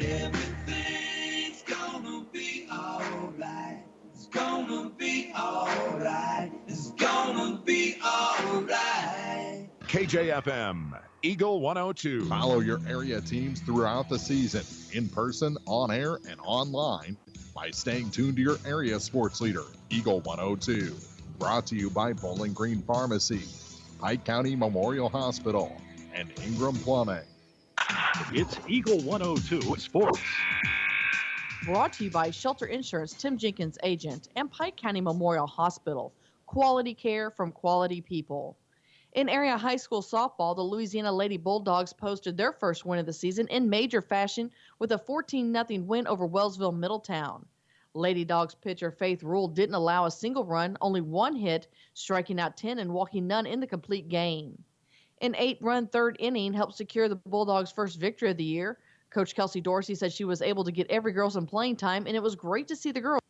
Everything's gonna be alright. It's gonna be alright. It's gonna be alright. KJFM, Eagle 102. Follow your area teams throughout the season, in person, on air, and online by staying tuned to your area sports leader, Eagle 102. Brought to you by Bowling Green Pharmacy, Pike County Memorial Hospital, and Ingram Plumbing. It's Eagle 102 Sports. Brought to you by Shelter Insurance, Tim Jenkins agent, and Pike County Memorial Hospital. Quality care from quality people. In area high school softball, the Louisiana Lady Bulldogs posted their first win of the season in major fashion with a 14-0 win over Wellsville Middletown. Lady Dogs pitcher Faith Rule didn't allow a single run, only one hit, striking out 10 and walking none in the complete game. An 8-run third inning helped secure the Bulldogs' first victory of the year. Coach Kelsey Dorsey said she was able to get every girl some playing time, and it was great to see the girls.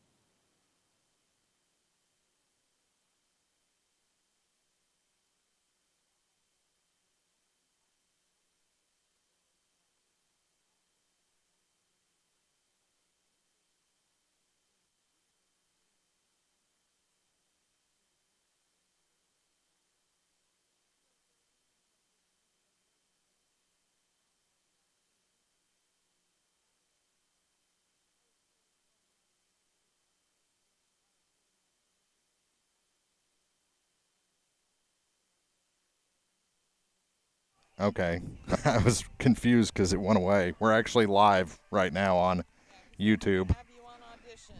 Okay, I was confused because it went away. We're actually live right now on YouTube. Have you on audition?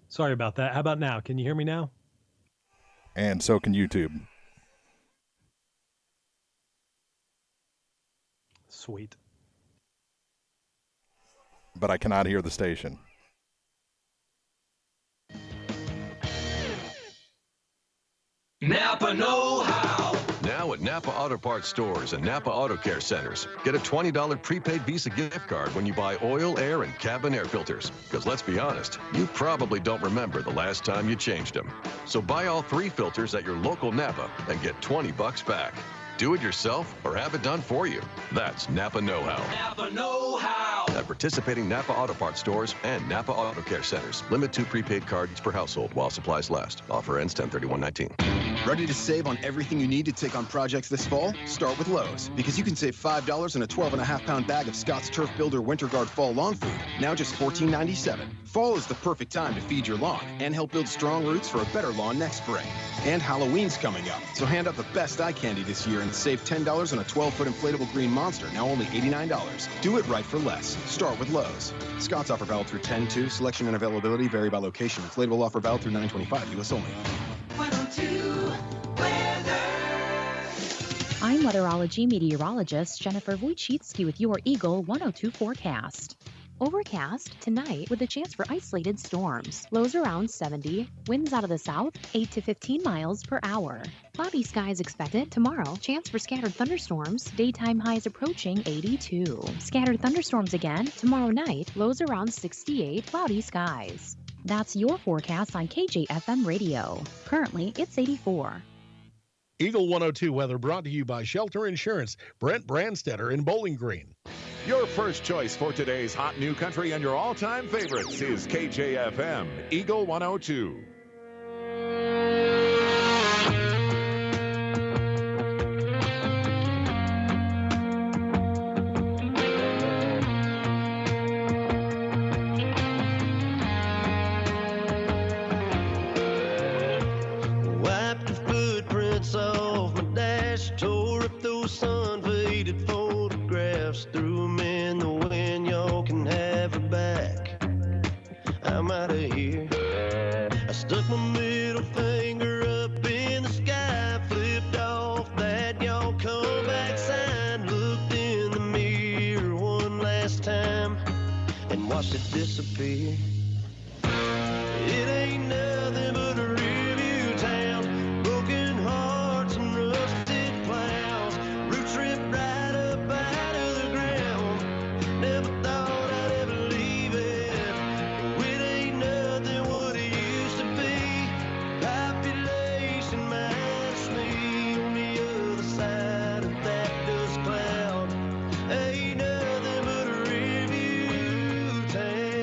Sorry about that. How about now? Can you hear me now? And so can YouTube. Sweet. But I cannot hear the station. Napa know-how. Now at Napa Auto Parts stores and Napa Auto Care centers, get a $20 prepaid Visa gift card when you buy oil, air, and cabin air filters. Because let's be honest, you probably don't remember the last time you changed them. So buy all 3 filters at your local Napa and get $20 back. Do it yourself or have it done for you. That's Napa know-how. Napa know-how. At participating Napa Auto Parts stores and Napa Auto Care centers. Limit 2 prepaid cards per household while supplies last. Offer ends 10/31/19. Ready to save on everything you need to take on projects this fall? Start with Lowe's, because you can save $5 on a 12.5-pound bag of Scott's Turf Builder Winter Guard Fall Lawn Food, now just $14.97. Fall is the perfect time to feed your lawn and help build strong roots for a better lawn next spring. And Halloween's coming up, so hand out the best eye candy this year and save $10 on a 12-foot inflatable green monster, now only $89. Do it right for less. Start with Lowe's. Scott's offer valid through 10/2. Selection and availability vary by location. Inflatable offer valid through 9/25, U.S. only. 102 weather. I'm weatherology meteorologist Jennifer Wojcicki with your Eagle 102 forecast. Overcast tonight with a chance for isolated storms. Lows around 70. Winds out of the south 8 to 15 miles per hour. Cloudy skies expected tomorrow. Chance for scattered thunderstorms. Daytime highs approaching 82. Scattered thunderstorms again tomorrow night. Lows around 68. Cloudy skies. That's your forecast on KJFM Radio. Currently, it's 84. Eagle 102 weather brought to you by Shelter Insurance, Brent Brandstetter in Bowling Green. Your first choice for today's hot new country and your all-time favorites is KJFM, Eagle 102. lights off my dash, tore up those sun-faded photographs, threw them in the wind, y'all can have her back. I'm out of here. I stuck my middle finger up in the sky, flipped off that y'all come back sign, looked in the mirror one last time, and watched it disappear. It ain't nothing but a review town, broken hearts and rusted plows, roots ripped right up out of the ground. Never thought I'd ever leave it. Oh, it ain't nothing what it used to be. Population minus me on the other side of that dust cloud. Ain't nothing but a review town.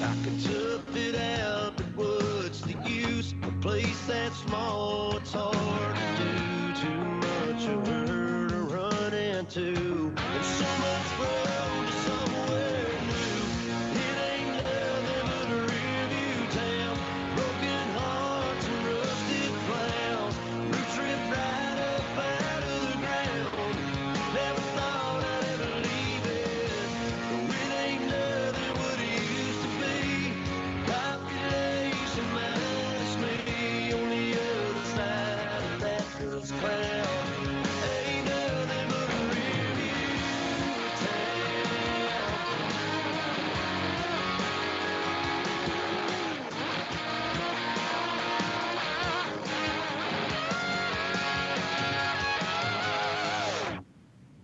I could tough it out, but what's the use? A place that small, it's hard to do. Too much of her to run into, and so much road to somewhere new. It ain't nothing but a review town, broken hearts and rusted plows, roots ripped right up out of the ground. Never thought I'd ever leave it. Oh, it ain't nothing what it used to be. Population minus me on the other side of that dust cloud. Ain't nothing but a review town.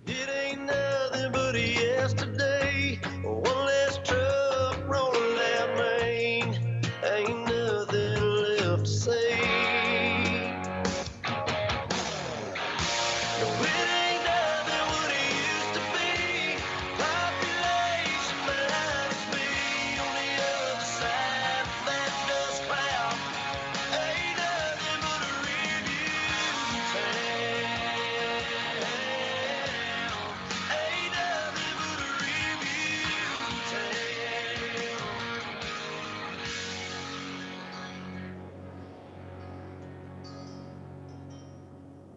It ain't nothing but a yesterday. One less truck rolling down Main. Ain't nothing left to say. No, it ain't nothing what it used to be. Population minus me on the other side of that dust cloud. Ain't nothing but a review town. Ain't nothing but a review town.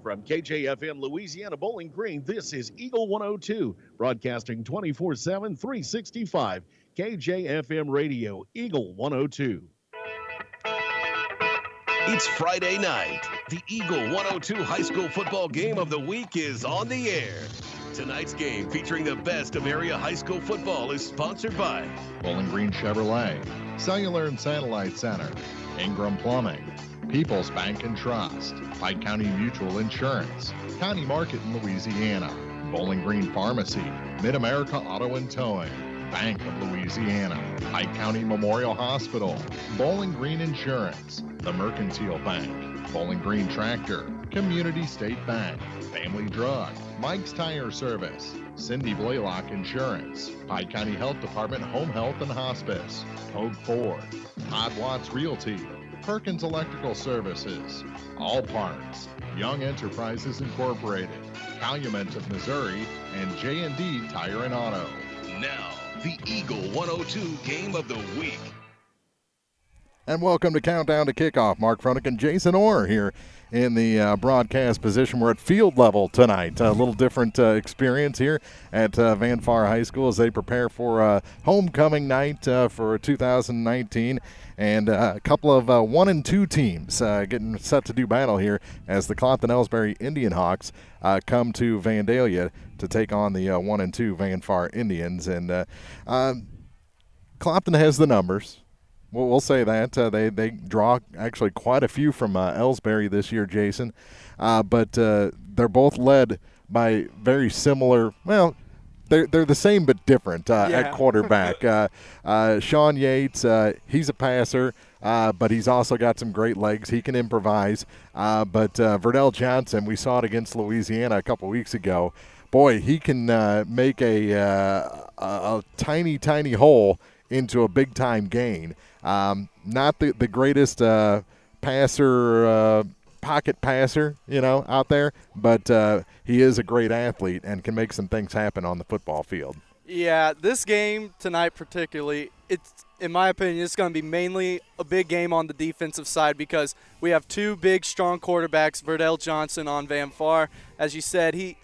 From KJFM Louisiana Bowling Green, this is Eagle 102, broadcasting 24/7, 365. KJFM Radio, Eagle 102. It's Friday night. The Eagle 102 High School Football Game of the Week is on the air. Tonight's game, featuring the best of area high school football, is sponsored by Bowling Green Chevrolet, Cellular and Satellite Center, Ingram Plumbing, People's Bank and Trust, Pike County Mutual Insurance, County Market in Louisiana, Bowling Green Pharmacy, Mid-America Auto and Towing, Bank of Louisiana, Pike County Memorial Hospital, Bowling Green Insurance, the Mercantile Bank, Bowling Green Tractor, Community State Bank, Family Drug, Mike's Tire Service, Cindy Blaylock Insurance, Pike County Health Department Home Health and Hospice, Hogue Ford, Todd Watts Realty, Perkins Electrical Services, All Parts, Young Enterprises Incorporated, Calumet of Missouri, and J&D Tire and Auto. now the Eagle 102 Game of the Week. And welcome to Countdown to Kickoff. Mark Fronick and Jason Orr here in the broadcast position. We're at field level tonight. A little different experience here at Van Far High School as they prepare for homecoming night for 2019. And a couple of 1 and 2 teams getting set to do battle here as the Clompton-Ellsbury Indian Hawks come to Vandalia to take on the 1 and 2 Van Far Indians. And Clompton has the numbers. We'll say that. They draw actually quite a few from Ellsbury this year, Jason. But they're both led by very similar, well, they're the same but different at quarterback. Sean Yates, he's a passer, but he's also got some great legs. He can improvise. But Verdell Johnson, we saw it against Louisiana a couple weeks ago. Boy, he can make a tiny, tiny hole into a big-time gain. Not the greatest passer, pocket passer, out there, but he is a great athlete and can make some things happen on the football field. Yeah, this game tonight particularly, in my opinion, it's going to be mainly a big game on the defensive side because we have two big, strong quarterbacks, Verdell Johnson on Van Far. As you said, he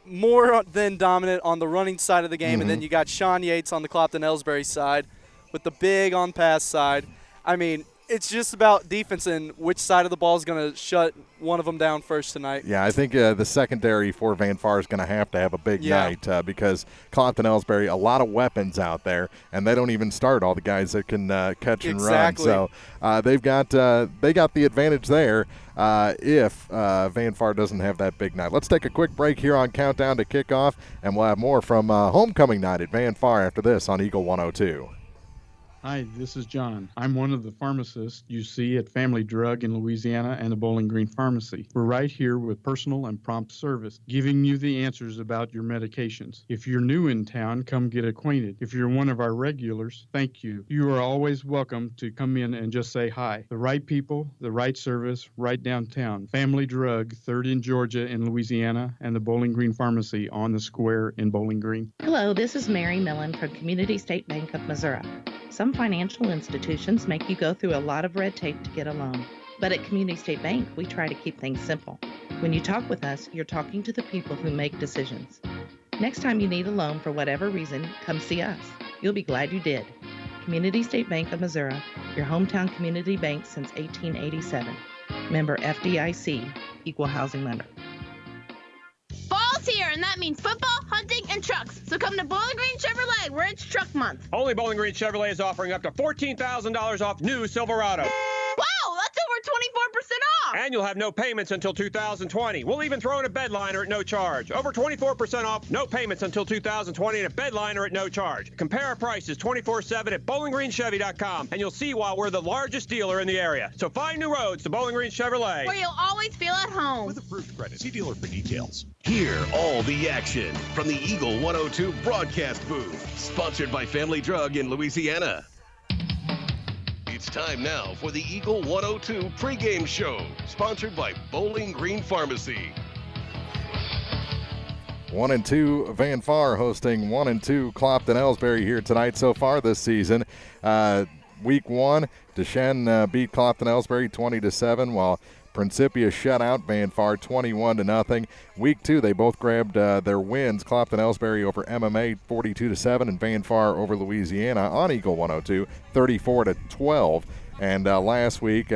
more than dominant on the running side of the game, and then you got Sean Yates on the Clopton-Ellsbury side with the big on-pass side. I mean, it's just about defense and which side of the ball is going to shut one of them down first tonight. Yeah, I think the secondary for Van Far is going to have a big night because Clopton-Ellsbury, a lot of weapons out there, and they don't even start all the guys that can catch and run. So they got the advantage there if Van Far doesn't have that big night. Let's take a quick break here on Countdown to Kickoff, and we'll have more from homecoming night at Van Far after this on Eagle 102. Hi, this is John. I'm one of the pharmacists you see at Family Drug in Louisiana and the Bowling Green Pharmacy. We're right here with personal and prompt service, giving you the answers about your medications. If you're new in town, come get acquainted. If you're one of our regulars, thank you. You are always welcome to come in and just say hi. The right people, the right service, right downtown. Family Drug, 3rd in Georgia in Louisiana, and the Bowling Green Pharmacy on the square in Bowling Green. Hello, this is Mary Millen from Community State Bank of Missouri. Some financial institutions make you go through a lot of red tape to get a loan. But at Community State Bank, we try to keep things simple. When you talk with us, you're talking to the people who make decisions. Next time you need a loan for whatever reason, come see us. You'll be glad you did. Community State Bank of Missouri, your hometown community bank since 1887. Member FDIC, Equal Housing Lender. Fall's here, and that means football, hunting, and trucks. So come to Bowling Green Chevrolet, where it's truck month. Only Bowling Green Chevrolet is offering up to $14,000 off new Silverado. Wow, that's over 24% off. And you'll have no payments until 2020. We'll even throw in a bed liner at no charge. Over 24% off, no payments until 2020, and a bed liner at no charge. Compare our prices 24/7 at BowlingGreenChevy.com, and you'll see why we're the largest dealer in the area. So find new roads to Bowling Green Chevrolet, where you'll always feel at home. With approved credit. See dealer for details. Hear all the action from the Eagle 102 broadcast booth. Sponsored by Family Drug in Louisiana. It's time now for the Eagle 102 pregame show, sponsored by Bowling Green Pharmacy. 1-2 Van Far hosting 1-2 Clopton-Ellsbury here tonight so far this season. Week 1, Deschênes beat Clopton-Ellsbury 20-7, while Principia shut out Van Far 21-0. Week 2, they both grabbed their wins. Clopton-Ellsbury over MMA 42-7, and Van Far over Louisiana on Eagle 102 34-12. And last week,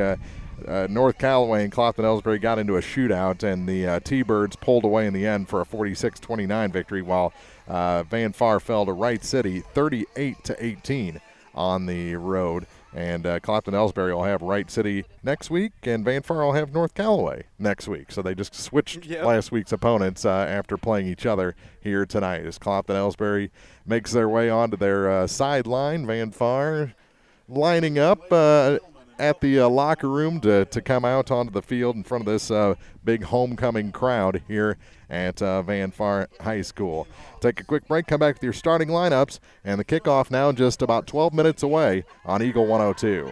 North Callaway and Clopton-Ellsbury got into a shootout, and the T-Birds pulled away in the end for a 46-29 victory, while Van Far fell to Wright City 38-18 on the road. And Clopton-Ellsbury will have Wright City next week, and Van Far will have North Callaway next week. So they just switched last week's opponents after playing each other here tonight. As Clopton-Ellsbury makes their way onto their sideline, Van Far lining up at the locker room to come out onto the field in front of this big homecoming crowd here at Van Far High School. Take a quick break, come back with your starting lineups, and the kickoff now just about 12 minutes away on Eagle 102.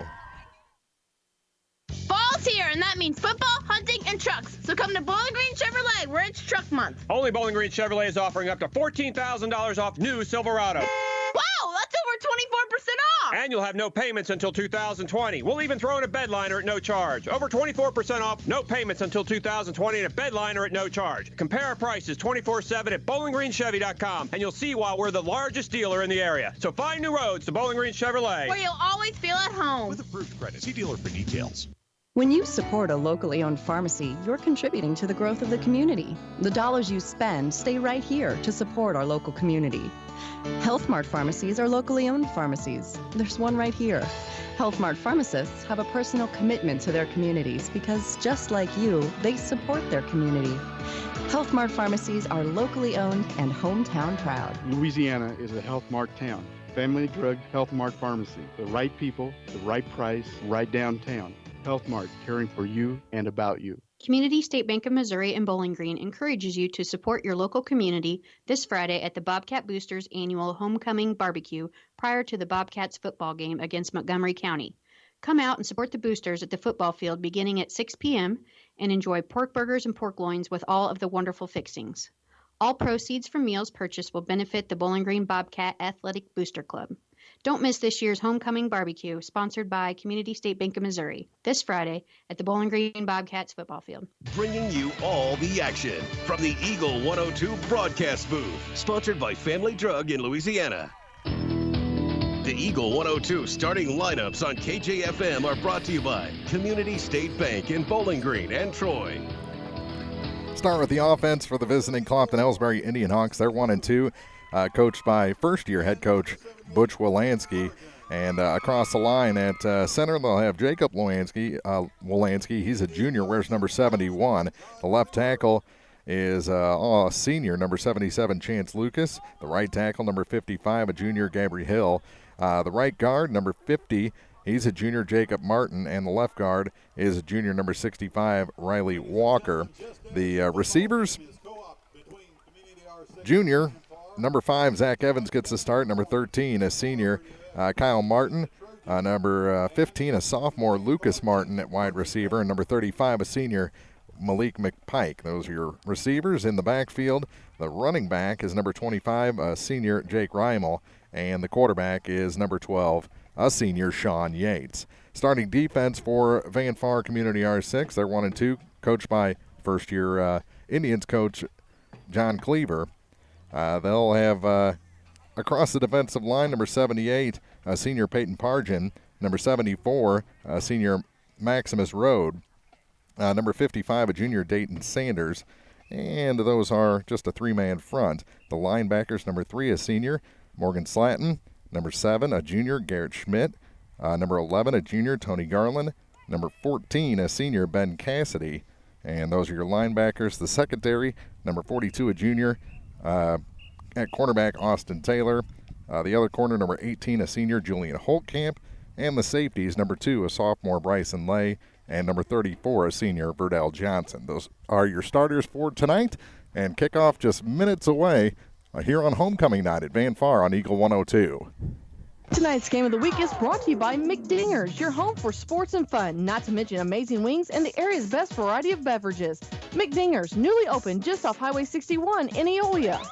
Fall's here, and that means football, hunting, and trucks. So come to Bowling Green Chevrolet, where it's truck month. Only Bowling Green Chevrolet is offering up to $14,000 off new Silverado. Wow, that's over 24% off. And you'll have no payments until 2020. We'll even throw in a bed liner at no charge. Over 24% off, no payments until 2020, and a bed liner at no charge. Compare our prices 24/7 at BowlingGreenChevy.com, and you'll see why we're the largest dealer in the area. So find new roads to Bowling Green Chevrolet, where you'll always feel at home. With approved credit. See dealer for details. When you support a locally owned pharmacy, you're contributing to the growth of the community. The dollars you spend stay right here to support our local community. Health Mart pharmacies are locally owned pharmacies. There's one right here. Health Mart pharmacists have a personal commitment to their communities because, just like you, they support their community. Health Mart pharmacies are locally owned and hometown proud. Louisiana is a Health Mart town. Family Drug Health Mart Pharmacy. The right people, the right price, right downtown. Health Mart, caring for you and about you. Community State Bank of Missouri in Bowling Green encourages you to support your local community this Friday at the Bobcat Boosters annual homecoming barbecue prior to the Bobcats football game against Montgomery County. Come out and support the Boosters at the football field beginning at 6 p.m. and enjoy pork burgers and pork loins with all of the wonderful fixings. All proceeds from meals purchased will benefit the Bowling Green Bobcat Athletic Booster Club. Don't miss this year's Homecoming Barbecue, sponsored by Community State Bank of Missouri, this Friday at the Bowling Green Bobcats football field. Bringing you all the action from the Eagle 102 broadcast booth. Sponsored by Family Drug in Louisiana. The Eagle 102 starting lineups on KJFM are brought to you by Community State Bank in Bowling Green and Troy. Start with the offense for the visiting Clopton-Ellsbury Indian Hawks. They're 1-2, coached by first-year head coach Butch Wolanski. And across the line at center, they'll have Jacob Wolanski. He's a junior, wears number 71. The left tackle is a senior, number 77, Chance Lucas. The right tackle, number 55, a junior, Gabri Hill. The right guard, number 50, he's a junior, Jacob Martin. And the left guard is a junior, number 65, Riley Walker. The receivers, junior, number 5, Zach Evans gets the start. Number 13, a senior, Kyle Martin. Number 15, a sophomore, Lucas Martin at wide receiver. And number 35, a senior, Malik McPike. Those are your receivers. In the backfield, the running back is number 25, a senior, Jake Reimel. And the quarterback is number 12, a senior, Sean Yates. Starting defense for Van Far Community R6. They're 1-2, coached by first-year Indians coach John Cleaver. They'll have across the defensive line, number 78, senior Peyton Pargin. Number 74, senior Maximus Rode. Number 55, a junior Dayton Sanders. And those are just a three-man front. The linebackers, number 3, a senior, Morgan Slatton. Number 7, a junior, Garrett Schmidt. Number 11, a junior, Tony Garland. Number 14, a senior, Ben Cassidy. And those are your linebackers. The secondary, number 42, a junior, at cornerback, Austin Taylor. The other corner, number 18, a senior, Julian Holtkamp. And the safeties, number 2, a sophomore, Bryson Lay. And number 34, a senior, Verdell Johnson. Those are your starters for tonight. And kickoff just minutes away here on Homecoming Night at Van Far on Eagle 102. Tonight's game of the week is brought to you by McDingers, your home for sports and fun, not to mention amazing wings and the area's best variety of beverages. McDingers, newly opened just off Highway 61 in Eolia.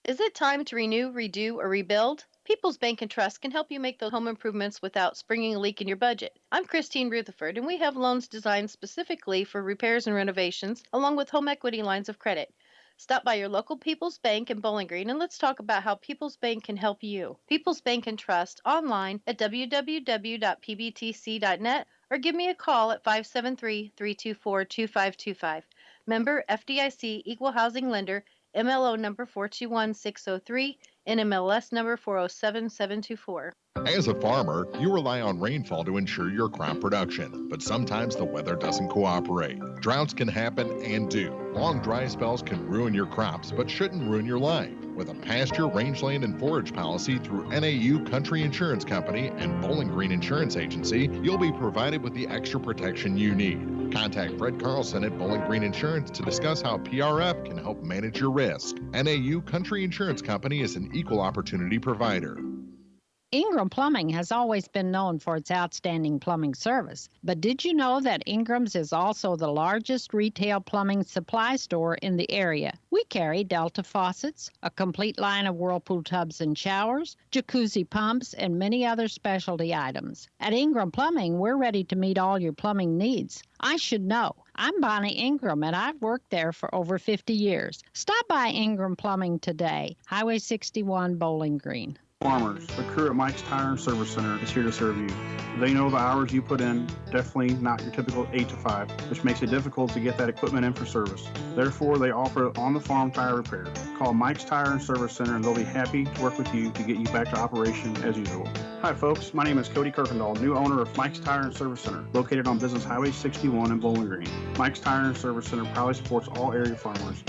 Is it time to renew, redo, or rebuild? People's Bank and Trust can help you make those home improvements without springing a leak in your budget. I'm Christine Rutherford, and we have loans designed specifically for repairs and renovations, along with home equity lines of credit. Stop by your local People's Bank in Bowling Green and let's talk about how People's Bank can help you. People's Bank and Trust online at www.pbtc.net or give me a call at 573-324-2525. Member FDIC Equal Housing Lender, MLO number 421603, NMLS number 407724. As a farmer, you rely on rainfall to ensure your crop production, but sometimes the weather doesn't cooperate. Droughts can happen and do. Long dry spells can ruin your crops, but shouldn't ruin your life. With a pasture, rangeland, and forage policy through NAU Country Insurance Company and Bowling Green Insurance Agency, you'll be provided with the extra protection you need. Contact Fred Carlson at Bowling Green Insurance to discuss how PRF can help manage your risk. NAU Country Insurance Company is an equal opportunity provider. Ingram Plumbing has always been known for its outstanding plumbing service. But did you know that Ingram's is also the largest retail plumbing supply store in the area? We carry Delta faucets, a complete line of Whirlpool tubs and showers, jacuzzi pumps, and many other specialty items. At Ingram Plumbing, we're ready to meet all your plumbing needs. I should know. I'm Bonnie Ingram, and I've worked there for over 50 years. Stop by Ingram Plumbing today, Highway 61, Bowling Green. Farmers, the crew at Mike's Tire and Service Center is here to serve you. They know the hours you put in, definitely not your typical 8 to 5, which makes it difficult to get that equipment in for service. Therefore, they offer on-the-farm tire repair. Call Mike's Tire and Service Center and they'll be happy to work with you to get you back to operation as usual. Hi folks, my name is Cody Kirkendall, new owner of Mike's Tire and Service Center, located on Business Highway 61 in Bowling Green. Mike's Tire and Service Center proudly supports all area farmers.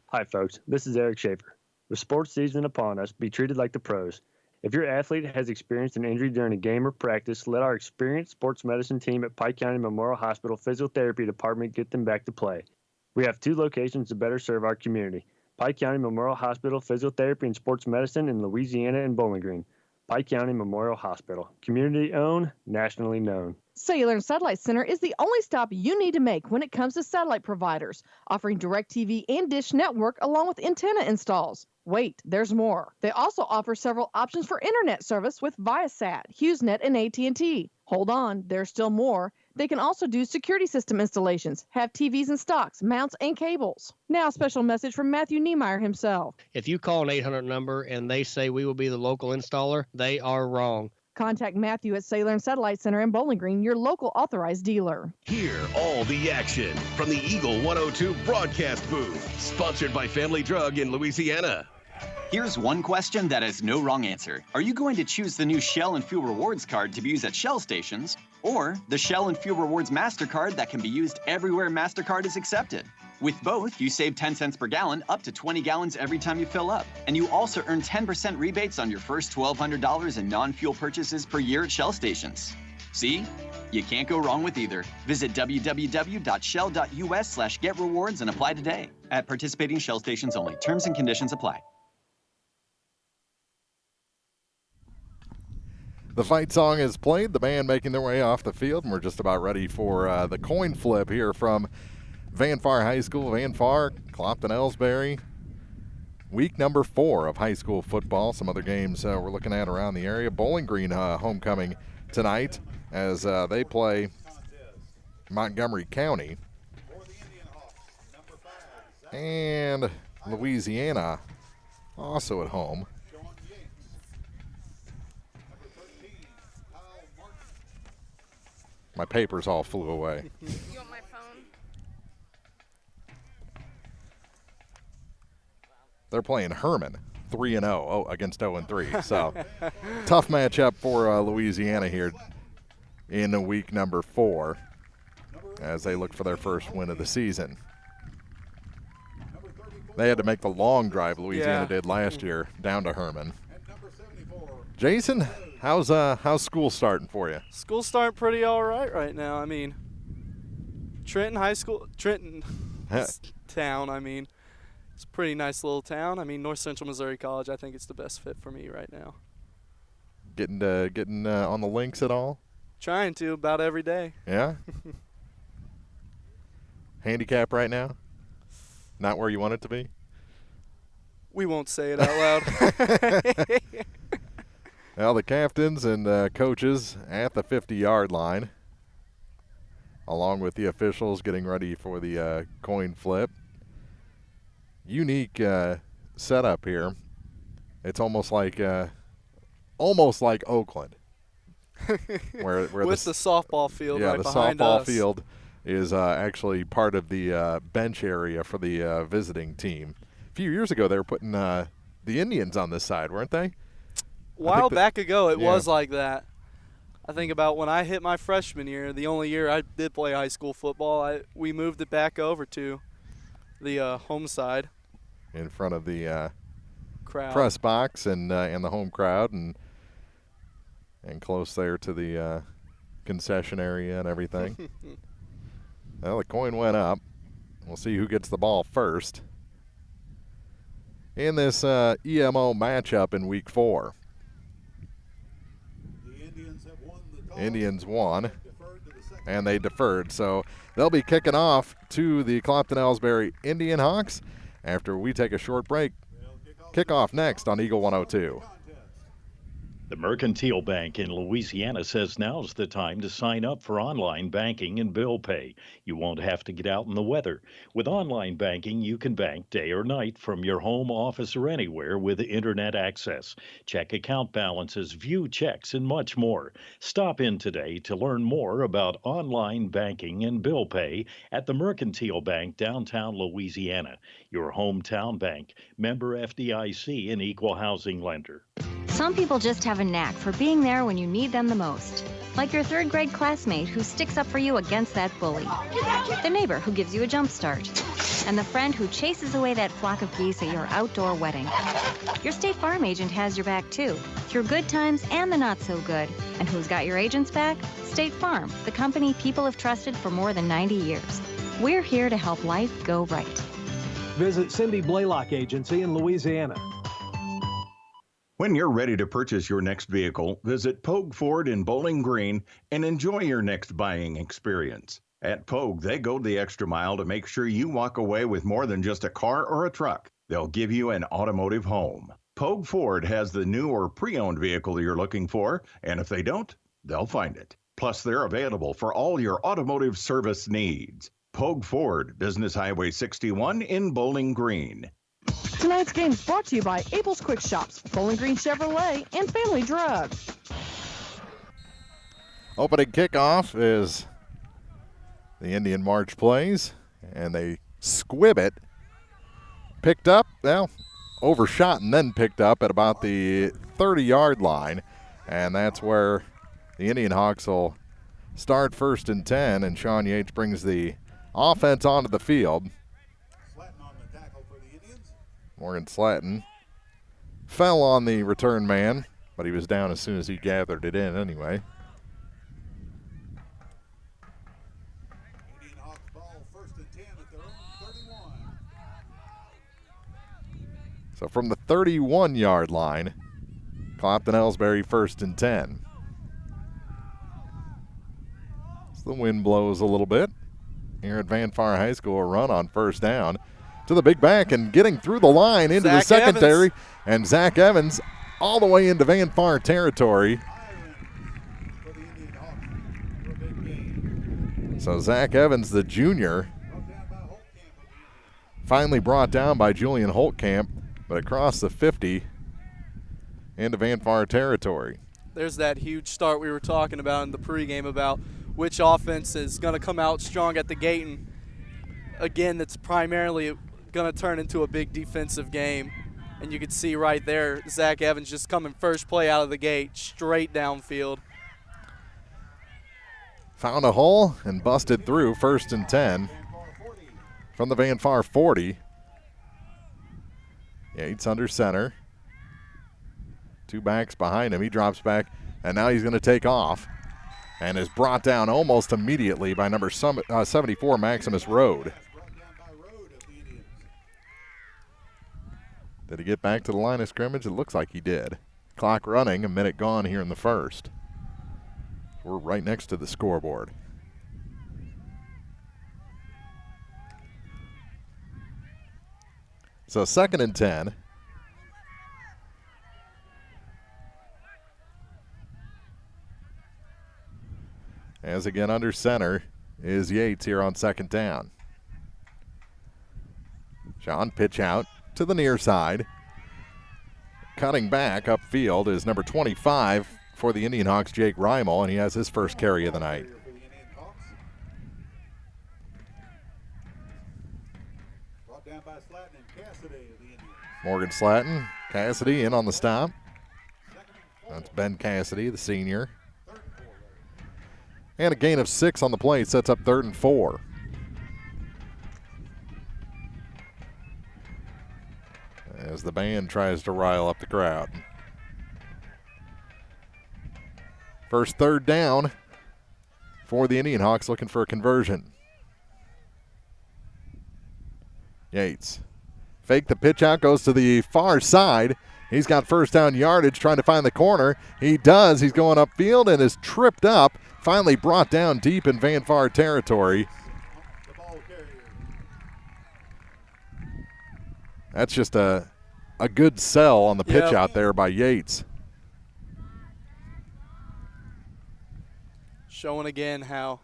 Hi folks, this is Eric Schaefer. With sports season upon us, be treated like the pros. If your athlete has experienced an injury during a game or practice, let our experienced sports medicine team at Pike County Memorial Hospital Physiotherapy Department get them back to play. We have 2 locations to better serve our community, Pike County Memorial Hospital Physiotherapy and Sports Medicine in Louisiana and Bowling Green. Pike County Memorial Hospital. Community owned, nationally known. Cellular and Satellite Center is the only stop you need to make when it comes to satellite providers, offering DirecTV and Dish Network along with antenna installs. Wait, there's more. They also offer several options for internet service with Viasat, HughesNet, and AT&T. Hold on, there's still more. They can also do security system installations, have TVs in stocks, mounts, and cables. Now a special message from Matthew Niemeyer himself. If you call an 800 number and they say we will be the local installer, they are wrong. Contact Matthew at Cellular and Satellite Center in Bowling Green, your local authorized dealer. Hear all the action from the Eagle 102 broadcast booth. Sponsored by Family Drug in Louisiana. Here's one question that has no wrong answer. Are you going to choose the new Shell and Fuel Rewards card to be used at Shell stations, or the Shell and Fuel Rewards MasterCard that can be used everywhere MasterCard is accepted? With both, you save 10 cents per gallon, up to 20 gallons every time you fill up. And you also earn 10% rebates on your first $1,200 in non-fuel purchases per year at Shell stations. See? You can't go wrong with either. Visit www.shell.us/getrewards and apply today. At participating Shell stations only. Terms and conditions apply. The fight song is played, the band making their way off the field, and we're just about ready for the coin flip here from Van Far High School. Van Far, Clopton-Ellsbury, week number 4 of high school football. Some other games we're looking at around the area. Bowling Green homecoming tonight as they play Montgomery County. And Louisiana also at home. My papers all flew away. You want my phone? They're playing Herman, 3-0 against 0-3. So tough matchup for Louisiana here in week number 4 as they look for their first win of the season. They had to make the long drive Louisiana did last year down to Herman. Jason, how's school starting for you? School's starting pretty all right now. I mean, Trenton town, I mean, it's a pretty nice little town. I mean, North Central Missouri College, I think it's the best fit for me right now. Getting on the links at all? Trying to, about every day. Yeah? Handicap right now? Not where you want it to be? We won't say it out loud. Well, the captains and coaches at the 50-yard line, along with the officials getting ready for the coin flip. Unique setup here. It's almost like Oakland, where with the softball field right behind us. Yeah, the softball us. field is actually part of the bench area for the visiting team. A few years ago, they were putting the Indians on this side, weren't they? A while back ago, it was like that. I think about when I hit my freshman year, the only year I did play high school football, we moved it back over to the home side. In front of the crowd. Press box and the home crowd, and close there to the concession area and everything. Well, the coin went up. We'll see who gets the ball first in this EMO matchup in week 4. Indians won, and they deferred. So they'll be kicking off to the Clopton-Ellsbury Indian Hawks after we take a short break. Kickoff next on Eagle 102. The Mercantile Bank in Louisiana says now's the time to sign up for online banking and bill pay. You won't have to get out in the weather. With online banking, you can bank day or night from your home, office, or anywhere with internet access. Check account balances, view checks, and much more. Stop in today to learn more about online banking and bill pay at the Mercantile Bank, downtown Louisiana. Your hometown bank, member FDIC, and equal housing lender. Some people just have a knack for being there when you need them the most. Like your 3rd grade classmate who sticks up for you against that bully. The neighbor who gives you a jump start. And the friend who chases away that flock of geese at your outdoor wedding. Your State Farm agent has your back too, through good times and the not so good. And who's got your agent's back? State Farm, the company people have trusted for more than 90 years. We're here to help life go right. Visit Cindy Blaylock Agency in Louisiana. When you're ready to purchase your next vehicle, visit Pogue Ford in Bowling Green and enjoy your next buying experience. At Pogue, they go the extra mile to make sure you walk away with more than just a car or a truck. They'll give you an automotive home. Pogue Ford has the new or pre-owned vehicle you're looking for, and if they don't, they'll find it. Plus, they're available for all your automotive service needs. Pogue Ford, Business Highway 61 in Bowling Green. Tonight's game is brought to you by Abel's Quick Shops, Bowling Green Chevrolet, and Family Drug. Opening kickoff is the Indian March plays, and they squib it. Picked up, well, overshot and then picked up at about the 30-yard line, and that's where the Indian Hawks will start 1st and 10, and Sean Yates brings the offense onto the field. Morgan Slatton fell on the return man, but he was down as soon as he gathered it in anyway. So from the 31-yard line, Clopton-Ellsbury 1st and 10. So the wind blows a little bit. Here at Van Far High School, a run on 1st down. To the big back and getting through the line into the secondary. And Zach Evans all the way into Van Far territory. So Zach Evans, the junior, finally brought down by Julian Holtkamp, but across the 50 into Van Far territory. There's that huge start we were talking about in the pregame about which offense is going to come out strong at the gate. And again, that's primarily going to turn into a big defensive game. And you can see right there, Zach Evans just coming first play out of the gate, straight downfield. Found a hole and busted through 1st and 10 from the Van Far 40. Yates under center. 2 backs behind him. He drops back, and now he's going to take off and is brought down almost immediately by number 74, Maximus Road. Did he get back to the line of scrimmage? It looks like he did. Clock running, a minute gone here in the first. We're right next to the scoreboard. So 2nd and 10. As again under center is Yates here on 2nd down. Sean pitch out to the near side. Cutting back upfield is number 25 for the Indian Hawks, Jake Reimel, and he has his first carry of the night. Morgan Slatton, Cassidy in on the stop. That's Ben Cassidy, the senior. And a gain of 6 on the play sets up 3rd and 4. As the band tries to rile up the crowd. First 3rd down for the Indian Hawks, looking for a conversion. Yates. Fake the pitch out, goes to the far side. He's got 1st down yardage, trying to find the corner. He does. He's going upfield and is tripped up. Finally brought down deep in Van Far territory. That's just a good sell on the pitch out there by Yates. Showing again how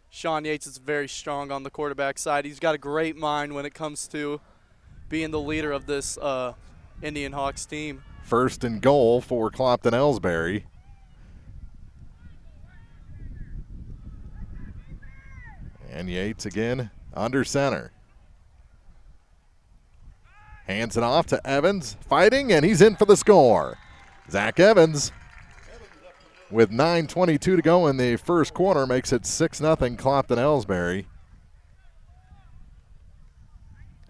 Sean Yates is very strong on the quarterback side. He's got a great mind when it comes to being the leader of this Indian Hawks team. 1st and goal for Clopton-Ellsbury. And Yates again under center. Hands it off to Evans, fighting, and he's in for the score. Zach Evans, with 9:22 to go in the first quarter, makes it 6-0 Clopton-Ellsbury.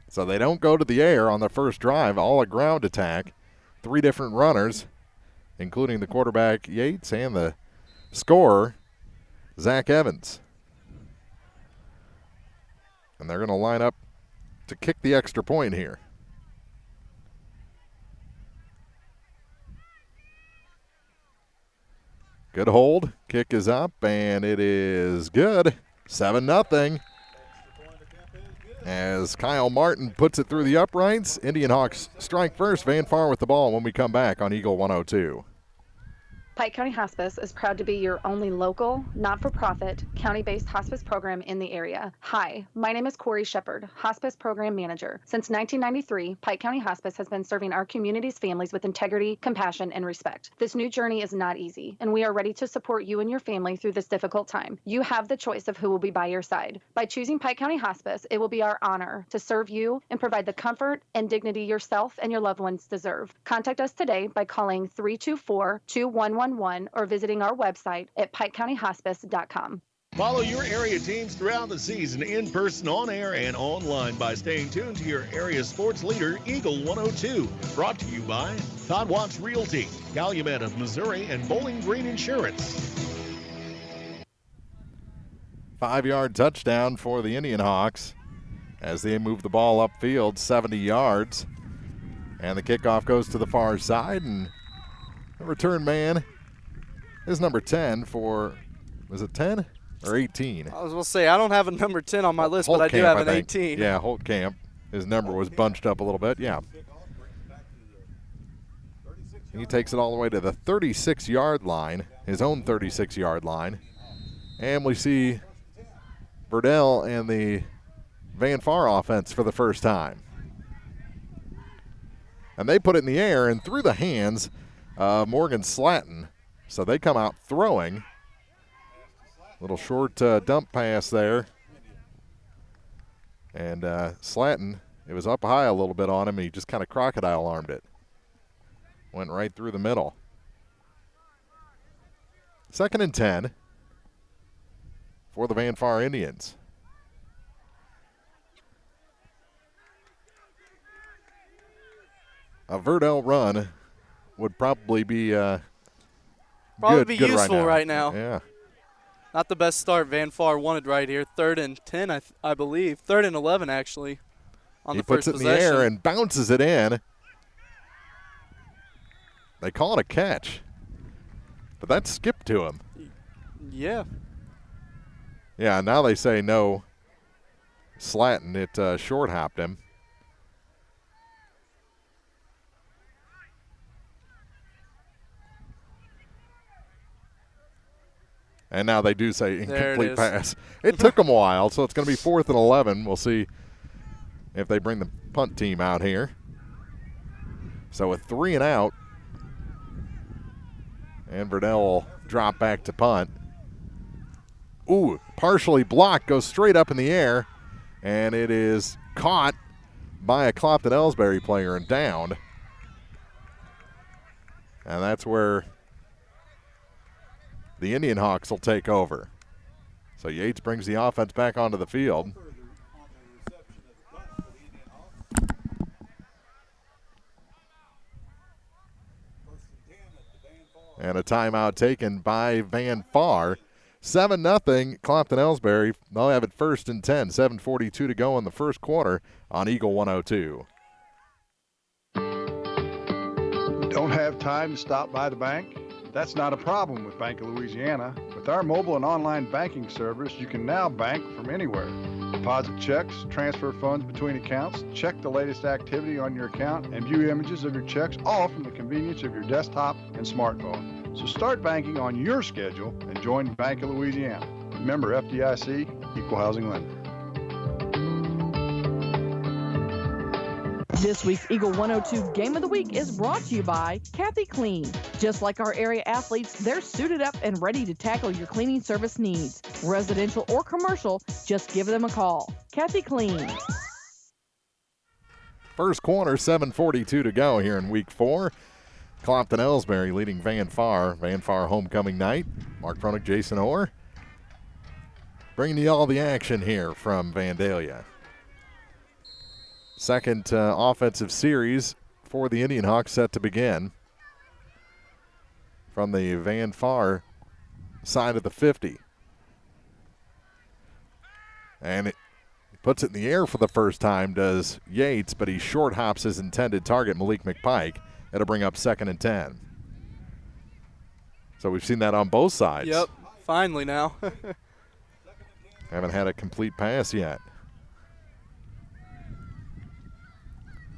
So they don't go to the air on the first drive, all a ground attack. 3 different runners, including the quarterback Yates and the scorer, Zach Evans. And they're going to line up to kick the extra point here. Good hold. Kick is up, and it is good. 7-0. As Kyle Martin puts it through the uprights, Indian Hawks strike first. Van Far with the ball when we come back on Eagle 102. Pike County Hospice is proud to be your only local, not-for-profit, county-based hospice program in the area. Hi, my name is Corey Shepard, Hospice Program Manager. Since 1993, Pike County Hospice has been serving our community's families with integrity, compassion, and respect. This new journey is not easy, and we are ready to support you and your family through this difficult time. You have the choice of who will be by your side. By choosing Pike County Hospice, it will be our honor to serve you and provide the comfort and dignity yourself and your loved ones deserve. Contact us today by calling 324-2111 or visiting our website at pikecountyhospice.com. Follow your area teams throughout the season in person, on air, and online by staying tuned to your area sports leader, Eagle 102. Brought to you by Todd Watts Realty, Calumet of Missouri, and Bowling Green Insurance. 5-yard touchdown for the Indian Hawks as they move the ball upfield 70 yards. And the kickoff goes to the far side, and the return man is number 10 for, was it 10 or 18? I was going to say, I don't have a number 10 on my list, Holtkamp, but I do have an 18. Yeah, Holtkamp. His number was bunched up a little bit, yeah. He takes it all the way to the 36-yard line, his own 36-yard line. And we see Verdell and the Van Far offense for the first time. And they put it in the air and through the hands of Morgan Slatton. So they come out throwing. Little short dump pass there. And Slatton, it was up high a little bit on him. He just kind of crocodile armed it. Went right through the middle. 2nd and 10 for the Van Far Indians. A Verdell run would probably be good useful right now. Yeah. Not the best start Van Far wanted right here. 3rd and 10, I believe. 3rd and 11, actually, on the first possession. He puts it in the air and bounces it in. They call it a catch, but that skipped to him. Yeah. Yeah, now they say no. Slatton, it short hopped him. And now they do say incomplete pass. It took them a while, so it's going to be 4th and 11. We'll see if they bring the punt team out here. So with 3 and out, and Verdell will drop back to punt. Ooh, partially blocked, goes straight up in the air, and it is caught by a Clopton-Ellsbury player and downed. And that's where the Indian Hawks will take over. So Yates brings the offense back onto the field. And a timeout taken by Van Far. 7-0, Clopton-Ellsbury. They'll have it 1st and 10. 7:42 to go in the first quarter on Eagle 102. Don't have time to stop by the bank? That's not a problem with Bank of Louisiana. With our mobile and online banking service, you can now bank from anywhere. Deposit checks, transfer funds between accounts, check the latest activity on your account, and view images of your checks, all from the convenience of your desktop and smartphone. So start banking on your schedule and join Bank of Louisiana. Member FDIC, Equal Housing Lender. This week's Eagle 102 Game of the Week is brought to you by Kathy Clean. Just like our area athletes, they're suited up and ready to tackle your cleaning service needs. Residential or commercial, just give them a call. Kathy Clean. First quarter, 7:42 to go here in week 4. Clopton-Ellsbury leading Van Far. Van Far homecoming night. Mark Froelich, Jason Orr. Bringing you all the action here from Vandalia. Second offensive series for the Indian Hawks set to begin from the Van Far side of the 50. And it puts it in the air for the first time, does Yates, but he short hops his intended target, Malik McPike. That'll bring up 2nd and 10. So we've seen that on both sides. Yep, finally now. Haven't had a complete pass yet.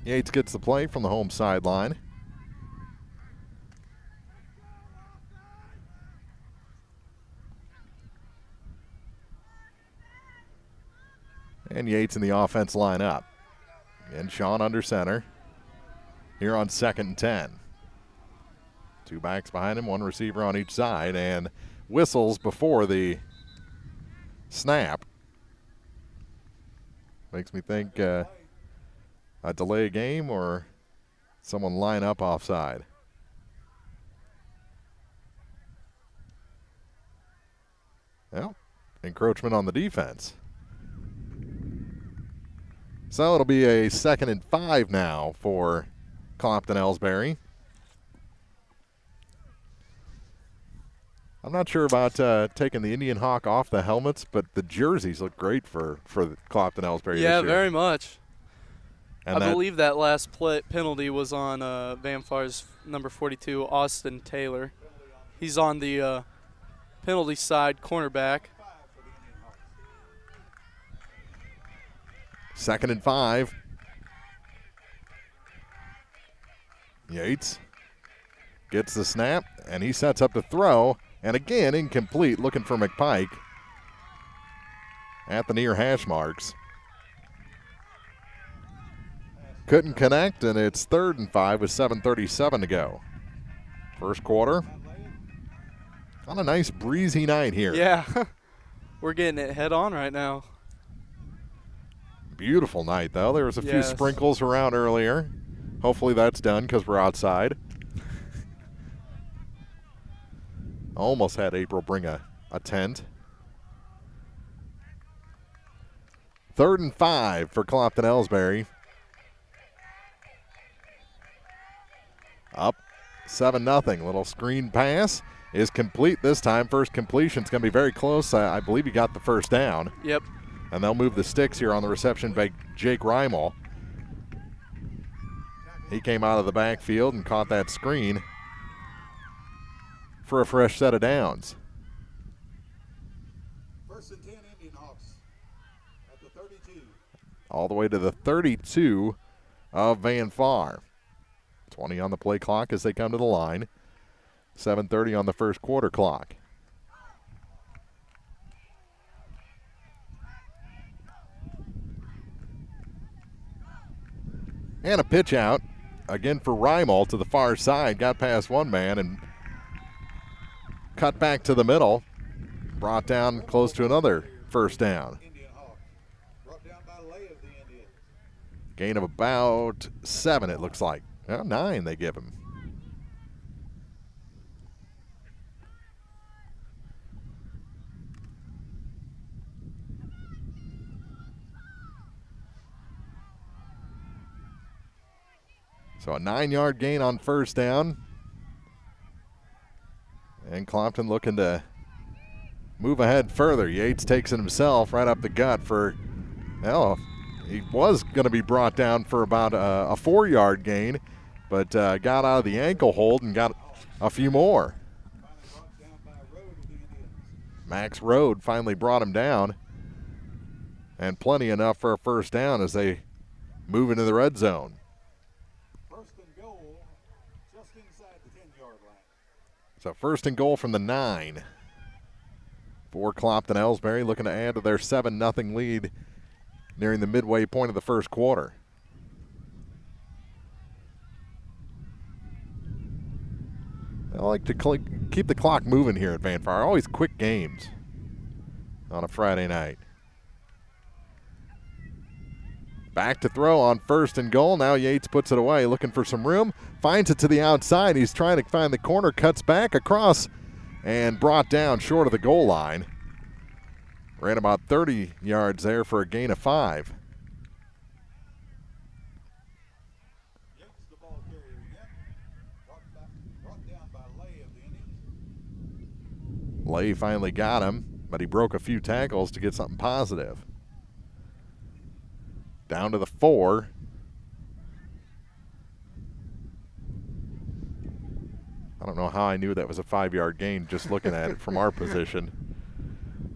Yates gets the play from the home sideline. And Yates in the offense line up. And Sean under center. Here on 2nd and 10. 2 backs behind him, 1 receiver on each side, and whistles before the snap. Makes me think a delay game or someone line up offside. Well, encroachment on the defense. So it'll be a 2nd and 5 now for Clopton-Ellsbury. I'm not sure about taking the Indian Hawk off the helmets, but the jerseys look great for the Clopton-Ellsbury this year. Yeah, very much. And I believe that last penalty was on Van Far's number 42, Austin Taylor. He's on the penalty side, cornerback. 2nd and 5. Yates gets the snap, and he sets up to throw. And again, incomplete, looking for McPike at the near hash marks. Couldn't connect, and it's 3rd and 5 with 7:37 to go. First quarter. On a nice breezy night here. Yeah, we're getting it head on right now. Beautiful night, though. There was a few sprinkles around earlier. Hopefully that's done because we're outside. Almost had April bring a tent. 3rd and 5 for Clopton-Ellsbury. Up 7-0. Little screen pass is complete this time. First completion is going to be very close. I believe he got the first down. Yep. And they'll move the sticks here on the reception by Jake Reimel. He came out of the backfield and caught that screen for a fresh set of downs. 1st and 10 Indian Hawks at the 32. All the way to the 32 of Van Far. 20 on the play clock as they come to the line. 7:30 on the first quarter clock. And a pitch out again for Reimel to the far side. Got past one man and cut back to the middle. Brought down close to another first down. Gain of about 7, it looks like. Well, 9 they give him. So a 9-yard gain on first down. And Clopton looking to move ahead further. Yates takes it himself right up the gut for, well, he was going to be brought down for about a 4-yard gain, but got out of the ankle hold and got a few more. Max Rode finally brought him down, and plenty enough for a first down as they move into the red zone. So 1st and goal from the 9 for Clopton-Ellsbury, looking to add to their 7-0 lead nearing the midway point of the first quarter. I like to keep the clock moving here at Van Far. Always quick games on a Friday night. Back to throw on 1st and goal. Now Yates puts it away, looking for some room. Finds it to the outside. He's trying to find the corner, cuts back across, and brought down short of the goal line. Ran about 30 yards there for a gain of 5. Lay finally got him, but he broke a few tackles to get something positive. Down to the 4. I don't know how I knew that was a 5-yard gain just looking at it from our position.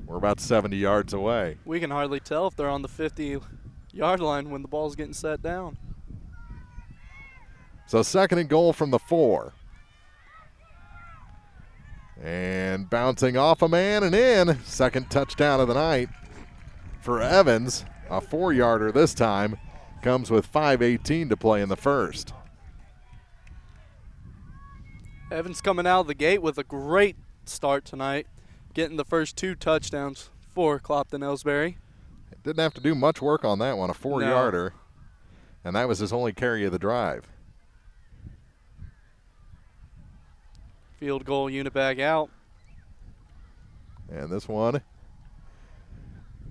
We're about 70 yards away. We can hardly tell if they're on the 50-yard line when the ball's getting set down. So 2nd and goal from the 4. And bouncing off a man and in. Second touchdown of the night for Evans. A 4-yarder this time. Comes with 5:18 to play in the first. Evans coming out of the gate with a great start tonight, getting the first 2 touchdowns for Clopton-Ellsbury. Didn't have to do much work on that one, a 4-yarder. And that was his only carry of the drive. Field goal unit bag out. And this one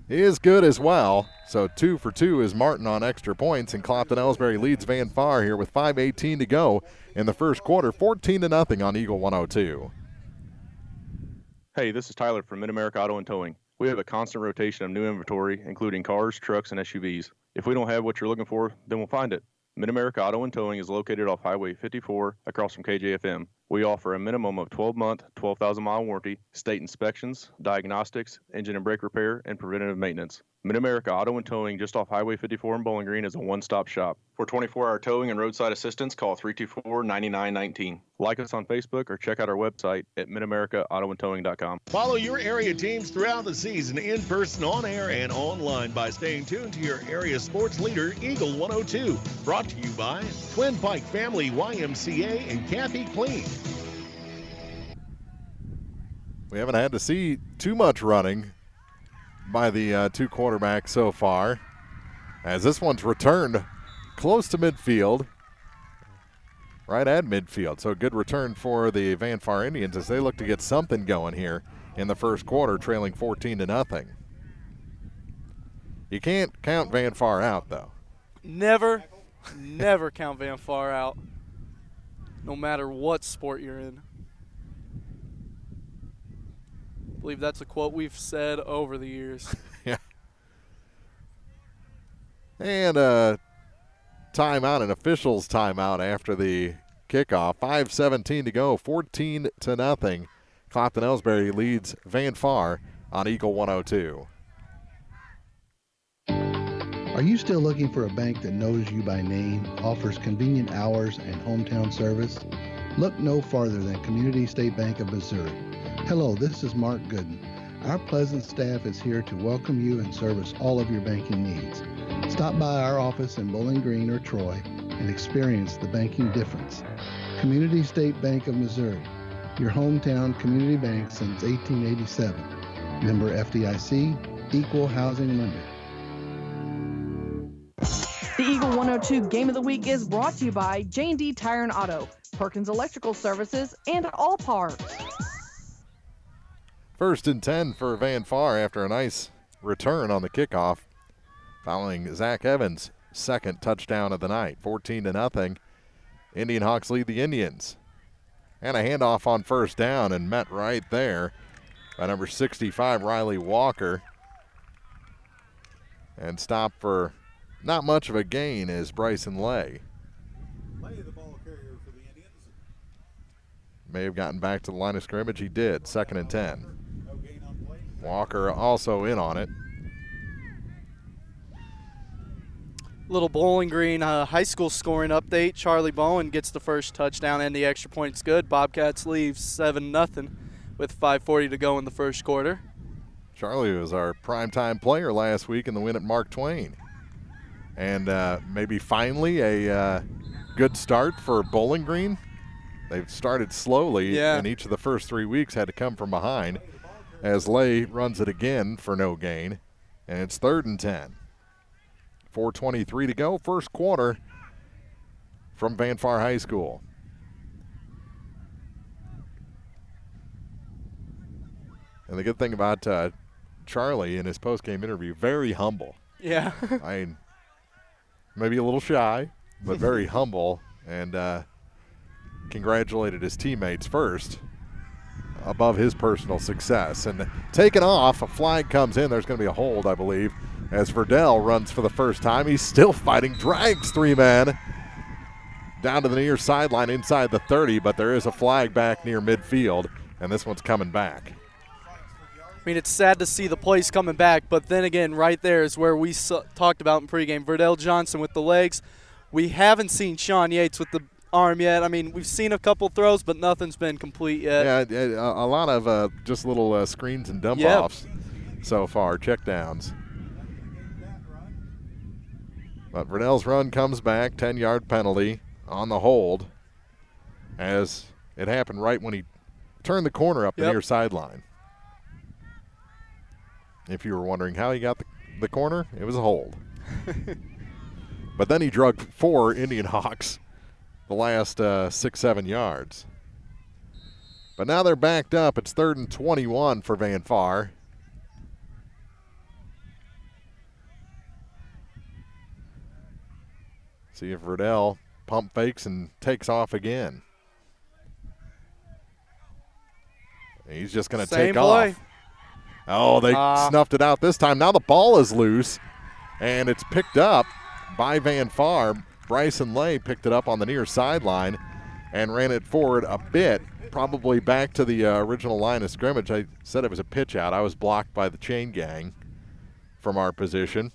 is good as well. So 2 for 2 is Martin on extra points, and Clopton-Ellsbury leads Van Far here with 5:18 to go in the first quarter, 14-0 on Eagle 102. Hey, this is Tyler from Mid-America Auto and Towing. We have a constant rotation of new inventory, including cars, trucks, and SUVs. If we don't have what you're looking for, then we'll find it. Mid-America Auto and Towing is located off Highway 54 across from KJFM. We offer a minimum of 12-month, 12,000-mile warranty, state inspections, diagnostics, engine and brake repair, and preventative maintenance. Mid-America Auto and Towing just off Highway 54 in Bowling Green is a one-stop shop. For 24-hour towing and roadside assistance, call 324-9919. Like us on Facebook or check out our website at midamericaautoandtowing.com. Follow your area teams throughout the season in person, on air, and online by staying tuned to your area sports leader, Eagle 102. Brought to you by Twin Pike Family YMCA and Kathy Clean. We haven't had to see too much running by the 2 quarterbacks so far, as this one's returned close to midfield, right at midfield. So a good return for the Van Far Indians as they look to get something going here in the first quarter, trailing 14-0. You can't count Van Far out, though. Never count Van Far out, no matter what sport you're in. I believe that's a quote we've said over the years. Yeah. And timeout, an official's timeout after the kickoff. 5:17 to go, 14-0. Clopton-Ellsbury leads Van Far on Eagle 102. Are you still looking for a bank that knows you by name, offers convenient hours and hometown service? Look no farther than Community State Bank of Missouri. Hello, this is Mark Gooden. Our pleasant staff is here to welcome you and service all of your banking needs. Stop by our office in Bowling Green or Troy and experience the banking difference. Community State Bank of Missouri, your hometown community bank since 1887. Member FDIC, equal housing lender. The Eagle 102 Game of the Week is brought to you by J&D Tire and Auto, Perkins Electrical Services, and All Parts. 1st and 10 for Van Far after a nice return on the kickoff, following Zach Evans' 2nd touchdown of the night. 14-0. Indian Hawks lead the Indians. And a handoff on 1st down and met right there by number 65, Riley Walker. And stopped for not much of a gain is Bryson Lay. The ball carrier for the Indians. May have gotten back to the line of scrimmage. He did. 2nd and 10. Walker also in on it. Little Bowling Green high school scoring update. Charlie Bowen gets the first touchdown and the extra point's good. Bobcats leave 7-0 with 5:40 to go in the first quarter. Charlie was our primetime player last week in the win at Mark Twain. And maybe finally a good start for Bowling Green. They've started slowly, and each of the first 3 weeks had to come from behind, as Lay runs it again for no gain, and it's 3rd and 10. 4:23 to go, first quarter from Van Far High School. And the good thing about Charlie in his post-game interview, very humble. Yeah. I mean, maybe a little shy, but very humble, and congratulated his teammates first above his personal success. And taken off, a flag comes in. There's going to be a hold, I believe, as Verdell runs for the first time. He's still fighting, drags 3 men, down to the near sideline inside the 30, but there is a flag back near midfield, and this one's coming back. I mean, it's sad to see the place coming back, but then again, right there is where we talked about in pregame. Verdell Johnson with the legs. We haven't seen Sean Yates with the arm yet. I mean, we've seen a couple throws, but nothing's been complete yet. Yeah, a lot of just little screens and dump-offs so far, checkdowns. But Verdell's run comes back, 10-yard penalty on the hold, as it happened right when he turned the corner up the near sideline. If you were wondering how he got the corner, it was a hold. But then he drug 4 Indian Hawks the last 6-7 yards. But now they're backed up. It's 3rd and 21 for Van Far. See if Verdell pump fakes and takes off again. He's just going to take off. Oh, they snuffed it out this time. Now the ball is loose, and it's picked up by Van Far. Bryson Lay picked it up on the near sideline and ran it forward a bit, probably back to the original line of scrimmage. I said it was a pitch out. I was blocked by the chain gang from our position.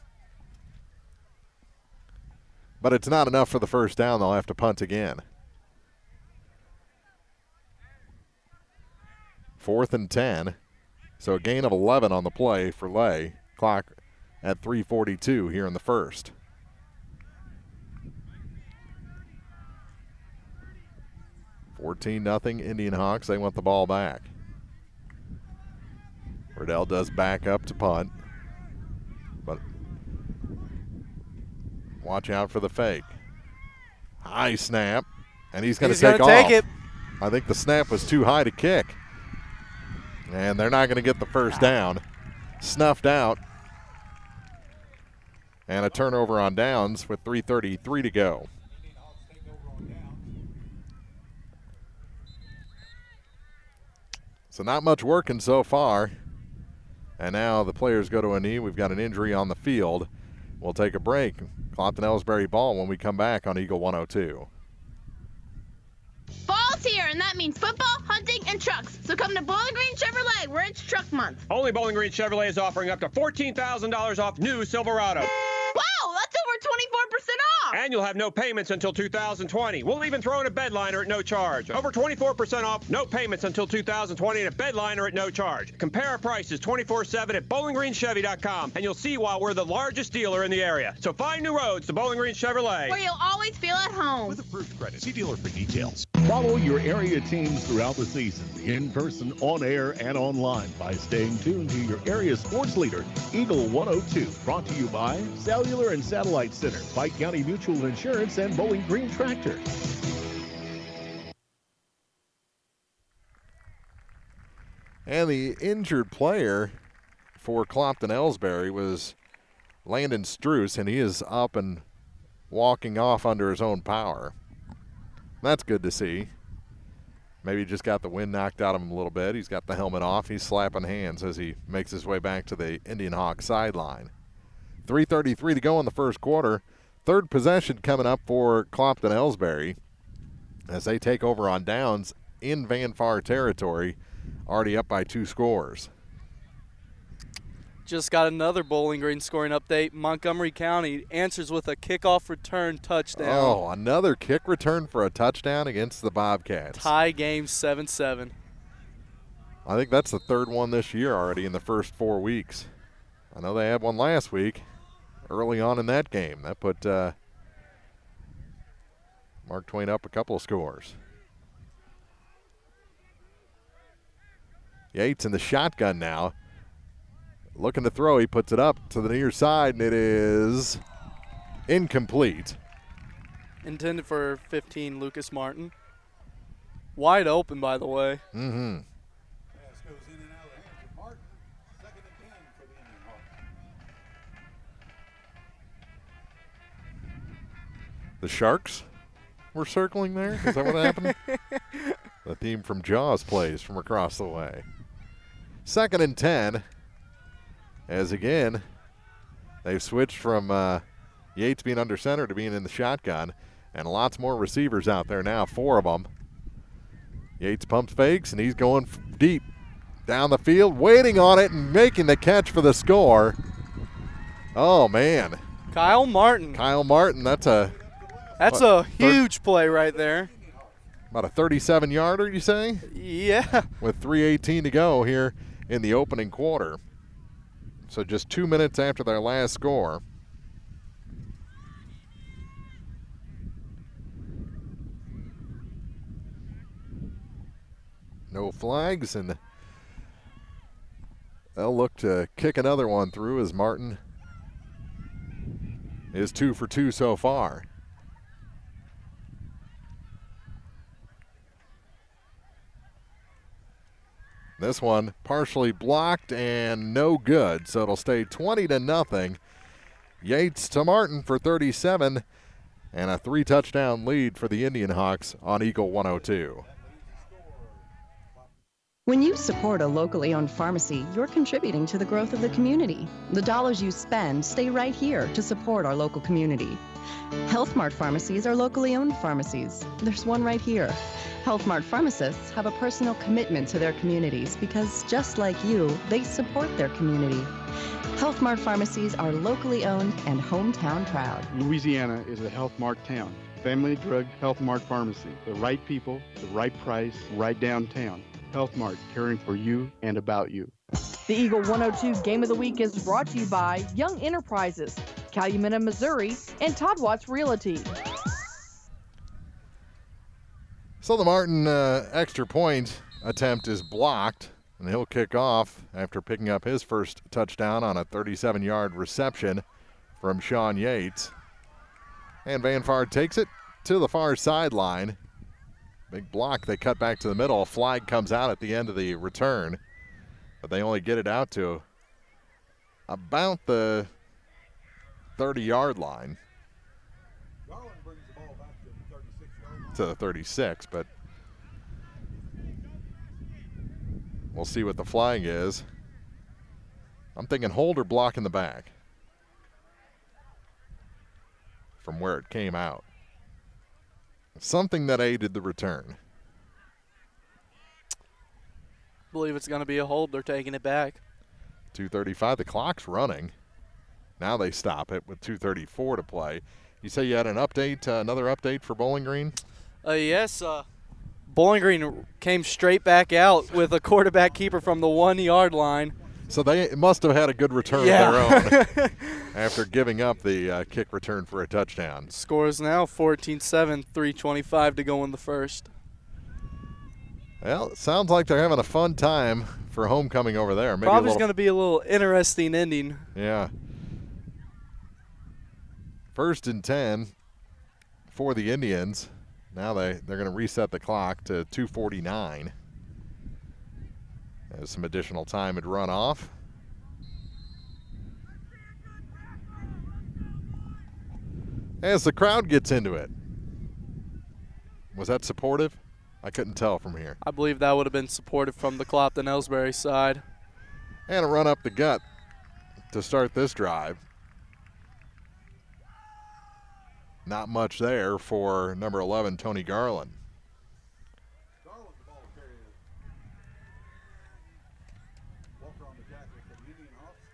But it's not enough for the first down. They'll have to punt again. 4th and 10. So a gain of 11 on the play for Lay. Clock at 3:42 here in the first. (14-0) Indian Hawks. They want the ball back. Verdell does back up to punt. But watch out for the fake. High snap. And he's going to take off. Take it. I think the snap was too high to kick. And they're not going to get the first down. Snuffed out. And a turnover on downs with 3:33 to go. So not much working so far. And now the players go to a knee. We've got an injury on the field. We'll take a break. Clopton-Ellsbury ball when we come back on Eagle 102. Fall's here, and that means football, hunting, and trucks. So come to Bowling Green Chevrolet, where it's truck month. Only Bowling Green Chevrolet is offering up to $14,000 off new Silverado. Wow, that's over 24% off. And you'll have no payments until 2020. We'll even throw in a bed liner at no charge. Over 24% off, no payments until 2020, and a bed liner at no charge. Compare our prices 24/7 at BowlingGreenChevy.com, and you'll see why we're the largest dealer in the area. So find new roads to Bowling Green Chevrolet, where you'll always feel at home. With approved credit. See dealer for details. Follow your area teams throughout the season, in person, on air, and online by staying tuned to your area sports leader, Eagle 102. Brought to you by Cellular and Satellite Center, Pike County Mutual Insurance, and Bowling Green Tractor. And the injured player for Clopton-Ellsbury was Landon Struess, and he is up and walking off under his own power. That's good to see. Maybe he just got the wind knocked out of him a little bit. He's got the helmet off. He's slapping hands as he makes his way back to the Indian Hawk sideline. 3:33 to go in the first quarter. Third possession coming up for Clopton-Ellsbury as they take over on downs in Van Far territory, already up by 2 scores. Just got another Bowling Green scoring update. Montgomery County answers with a kickoff return touchdown. Oh, another kick return for a touchdown against the Bobcats. Tie game 7-7. I think that's the third one this year already in the first 4 weeks. I know they had one last week early on in that game. That put Mark Twain up a couple of scores. Yates in the shotgun now. Looking to throw, he puts it up to the near side, and it is incomplete. Intended for 15, Lucas Martin. Wide open, by the way. Mm-hmm. The Sharks were circling there? Is that what happened? The team from Jaws plays from across the way. 2nd and 10. As again, they've switched from Yates being under center to being in the shotgun. And lots more receivers out there now, 4 of them. Yates pumps fakes, and he's going deep down the field, waiting on it and making the catch for the score. Oh, man. Kyle Martin. Kyle Martin, that's a huge play right there. About a 37-yarder, you say? Yeah. With 3:18 to go here in the opening quarter. So just 2 minutes after their last score. No flags, and they'll look to kick another one through as Martin is 2 for 2 so far. This one partially blocked and no good, so it'll stay 20-0. Yates to Martin for 37, and a 3-touchdown lead for the Indian Hawks on Eagle 102. When you support a locally owned pharmacy, you're contributing to the growth of the community. The dollars you spend stay right here to support our local community. Health Mart pharmacies are locally owned pharmacies. There's one right here. Health Mart pharmacists have a personal commitment to their communities because, just like you, they support their community. Health Mart pharmacies are locally owned and hometown proud. Louisiana is a Health Mart town. Family Drug Health Mart Pharmacy. The right people, the right price, right downtown. Health Mart, caring for you and about you. The Eagle 102 Game of the Week is brought to you by Young Enterprises, Calumet, Missouri, and Todd Watts Realty. So the Martin extra point attempt is blocked, and he'll kick off after picking up his first touchdown on a 37-yard reception from Sean Yates. And Van Fard takes it to the far sideline. Big block, they cut back to the middle. A flag comes out at the end of the return, but they only get it out to about the 30-yard line. To the 36, but we'll see what the flag is. I'm thinking hold or block in the back from where it came out. Something that aided the return. I believe it's going to be a hold. They're taking it back. 2:35. The clock's running. Now they stop it with 2:34 to play. You say you had an update, another update for Bowling Green? Yes. Bowling Green came straight back out with a quarterback keeper from the 1-yard line. So they must have had a good return of their own after giving up the kick return for a touchdown. Score is now 14-7, 3:25 to go in the first. Well, it sounds like they're having a fun time for homecoming over there. Maybe probably going to be a little interesting ending. Yeah. 1st and 10 for the Indians. Now they're going to reset the clock to 2:49. As some additional time had run off. As the crowd gets into it. Was that supportive? I couldn't tell from here. I believe that would have been supportive from the Clopton-Ellsbury side. And a run up the gut to start this drive. Not much there for number 11, Tony Garland.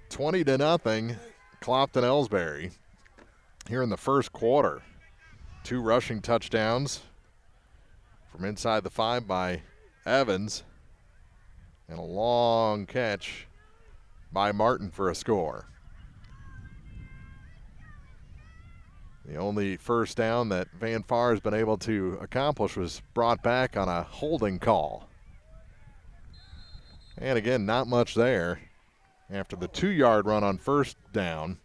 20-0, Clopton-Ellsbury here in the first quarter. 2 rushing touchdowns from inside the 5 by Evans, and a long catch by Martin for a score. The only first down that Van Far has been able to accomplish was brought back on a holding call. And again, not much there after the 2-yard run on first down.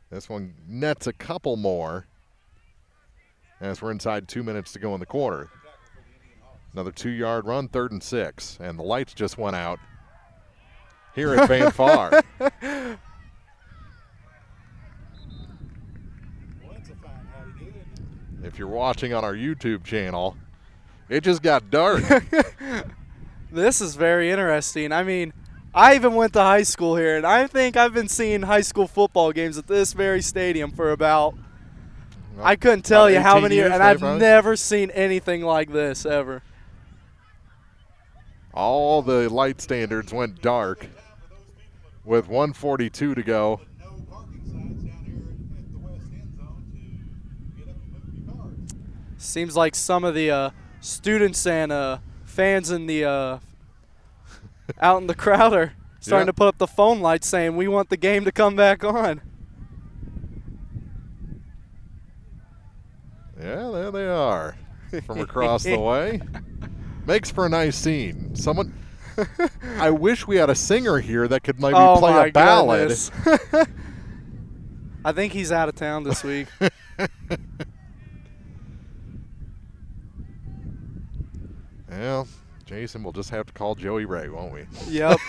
This one nets a couple more as we're inside 2 minutes to go in the quarter. Another 2-yard run, 3rd and 6. And the lights just went out here at Van Far. If you're watching on our YouTube channel, it just got dark. This is very interesting. I mean, I even went to high school here, and I think I've been seeing high school football games at this very stadium for about I couldn't tell you how 18 many, years, and I've probably. never seen anything like this ever. All the light standards went dark with 1:42 to go. Seems like some of the students and fans in the out in the crowd are starting to put up the phone lights saying we want the game to come back on. Yeah, there they are from across the way. Makes for a nice scene. Someone, I wish we had a singer here that could maybe play a ballad. Goodness. I think he's out of town this week. Well, Jason, we'll just have to call Joey Ray, won't we? Yep,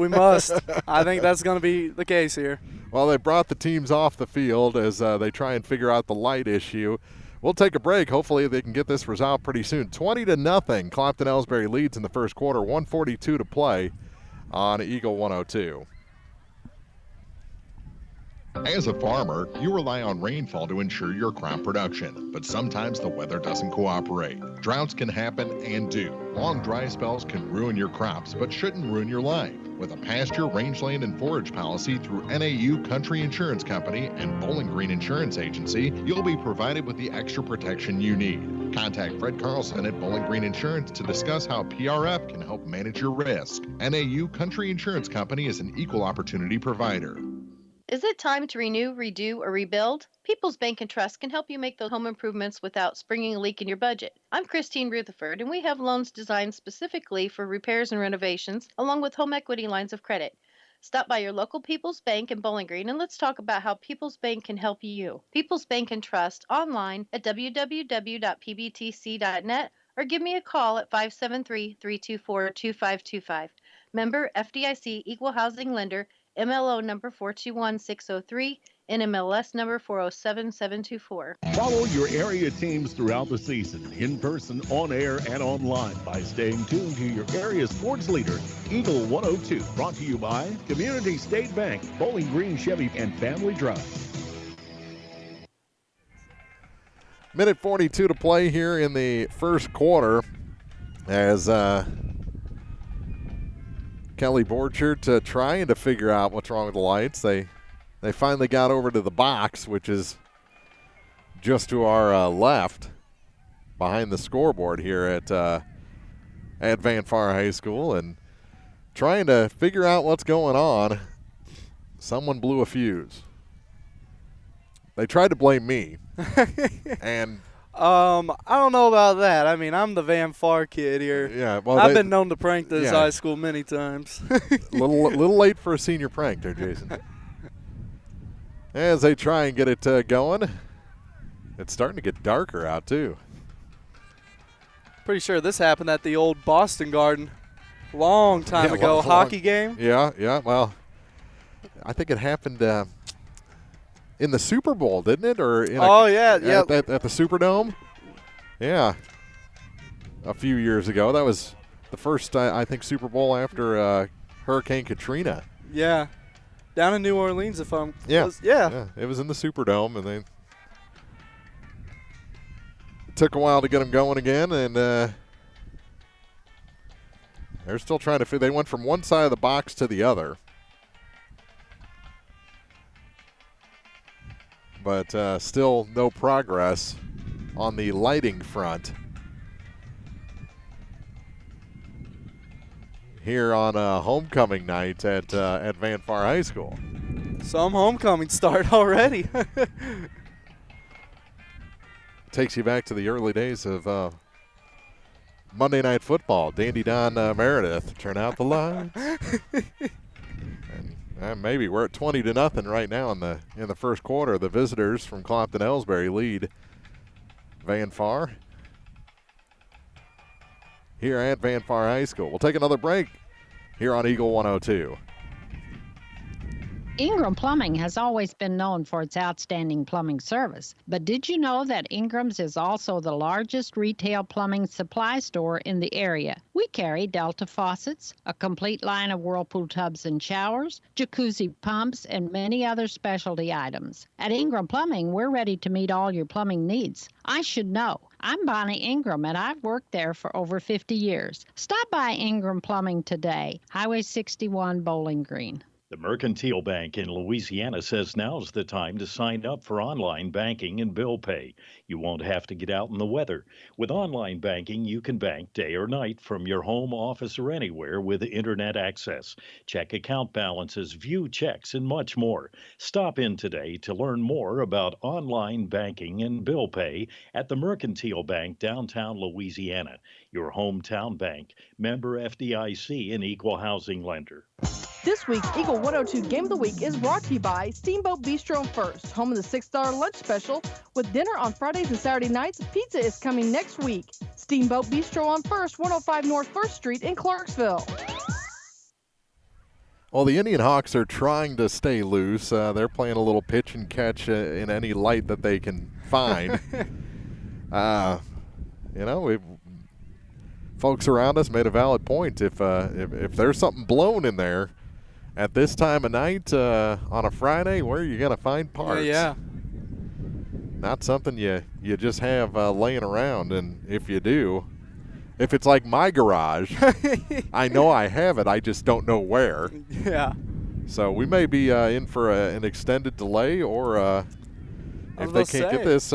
we must. I think that's going to be the case here. Well, they brought the teams off the field as they try and figure out the light issue. We'll take a break. Hopefully they can get this resolved pretty soon. 20-0. Clopton-Ellsbury leads in the first quarter. 1:42 to play on Eagle 102. As a farmer, you rely on rainfall to ensure your crop production, but sometimes the weather doesn't cooperate. Droughts can happen and do. Long dry spells can ruin your crops, but shouldn't ruin your life. With a pasture, rangeland, and forage policy through NAU Country Insurance Company and Bowling Green Insurance Agency, you'll be provided with the extra protection you need. Contact Fred Carlson at Bowling Green Insurance to discuss how PRF can help manage your risk. NAU Country Insurance Company is an equal opportunity provider. Is it time to renew, redo, or rebuild? People's Bank and Trust can help you make those home improvements without springing a leak in your budget. I'm Christine Rutherford, and we have loans designed specifically for repairs and renovations, along with home equity lines of credit. Stop by your local People's Bank in Bowling Green, and let's talk about how People's Bank can help you. People's Bank and Trust online at www.pbtc.net or give me a call at 573-324-2525. Member FDIC Equal Housing Lender, MLO number 421603, NMLS number 407724. Follow your area teams throughout the season, in person, on air, and online by staying tuned to your area sports leader, Eagle 102. Brought to you by Community State Bank, Bowling Green Chevy, and Family Drive. Minute 42 to play here in the first quarter as Kelly Borchert trying to figure out what's wrong with the lights. They finally got over to the box, which is just to our left behind the scoreboard here at Van Far High School, and trying to figure out what's going on. Someone blew a fuse. They tried to blame me. And I don't know about that. I mean, I'm the Van Far kid here. Yeah, well, I've been known to prank this high school many times. little late for a senior prank there, Jason. As they try and get it going, it's starting to get darker out too. Pretty sure this happened at the old Boston Garden long time ago. Hockey game. Yeah. Well, I think it happened in the Super Bowl, didn't it? Or in at the Superdome. Yeah, a few years ago. That was the first, I think, Super Bowl after Hurricane Katrina. Yeah, down in New Orleans, if I'm yeah, it was in the Superdome, and it took a while to get them going again, and they're still trying to figure. They went from one side of the box to the other. But still no progress on the lighting front here on homecoming night at Van Far High School. Some homecoming start already. Takes you back to the early days of Monday Night Football. Dandy Don Meredith, turn out the lights. Maybe we're at 20-0 right now in the first quarter. The visitors from Clopton-Ellsbury lead Van Far here at Van Far High School. We'll take another break here on Eagle 102. Ingram Plumbing has always been known for its outstanding plumbing service, but did you know that Ingram's is also the largest retail plumbing supply store in the area? We carry Delta faucets, a complete line of Whirlpool tubs and showers, jacuzzi pumps, and many other specialty items. At Ingram Plumbing, we're ready to meet all your plumbing needs. I should know. I'm Bonnie Ingram, and I've worked there for over 50 years. Stop by Ingram Plumbing today, Highway 61, Bowling Green. The Mercantile Bank in Louisiana says now's the time to sign up for online banking and bill pay. You won't have to get out in the weather. With online banking, you can bank day or night from your home, office, or anywhere with internet access. Check account balances, view checks, and much more. Stop in today to learn more about online banking and bill pay at the Mercantile Bank, downtown Louisiana. Your hometown bank, member FDIC, and equal housing lender. This week's Eagle 102 Game of the Week is brought to you by Steamboat Bistro and First, home of the $6 lunch special. With dinner on Fridays and Saturday nights, pizza is coming next week. Steamboat Bistro on First, 105 North 1st Street in Clarksville. Well, the Indian Hawks are trying to stay loose. They're playing a little pitch and catch in any light that they can find. Folks around us made a valid point. If there's something blown in there at this time of night on a Friday, where are you going to find parts? Yeah. Not something you just have laying around. And if you do, if it's like my garage, I know I have it. I just don't know where. Yeah. So we may be in for an extended delay, or if they can't get this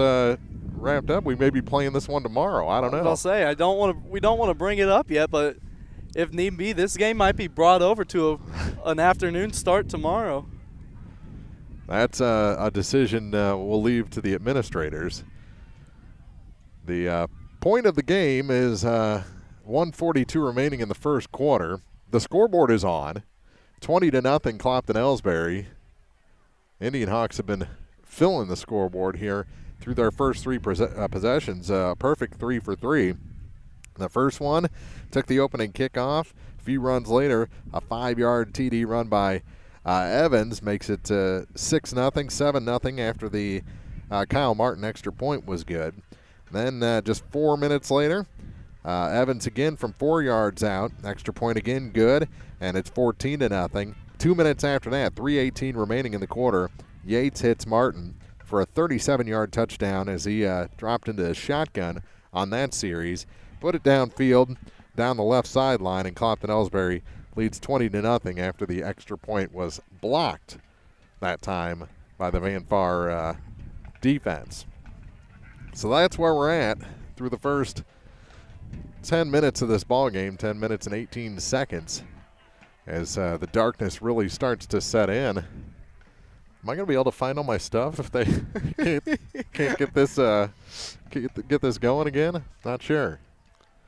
wrapped up, we may be playing this one tomorrow. I don't know. I'll say we don't want to bring it up yet, but if need be, this game might be brought over to an afternoon start tomorrow. That's a decision we'll leave to the administrators. The point of the game is 1:42 remaining in the first quarter. The scoreboard is on, 20-0 Clopton-Ellsbury. Indian Hawks have been filling the scoreboard here through their first three possessions, perfect 3 for 3. The first one took the opening kickoff. A few runs later, a 5-yard TD run by Evans makes it 6-0, 7-0 after the Kyle Martin extra point was good. Then just 4 minutes later, Evans again from 4 yards out, extra point again good, and it's 14-0. 2 minutes after that, 3:18 remaining in the quarter, Yates hits Martin for a 37-yard touchdown as he dropped into a shotgun on that series. Put it downfield, down the left sideline, and Clopton-Ellsbury leads 20-0 after the extra point was blocked that time by the Van Far defense. So that's where we're at through the first 10 minutes of this ball game, 10 minutes and 18 seconds, as the darkness really starts to set in. Am I going to be able to find all my stuff if they can't get this get this going again? Not sure.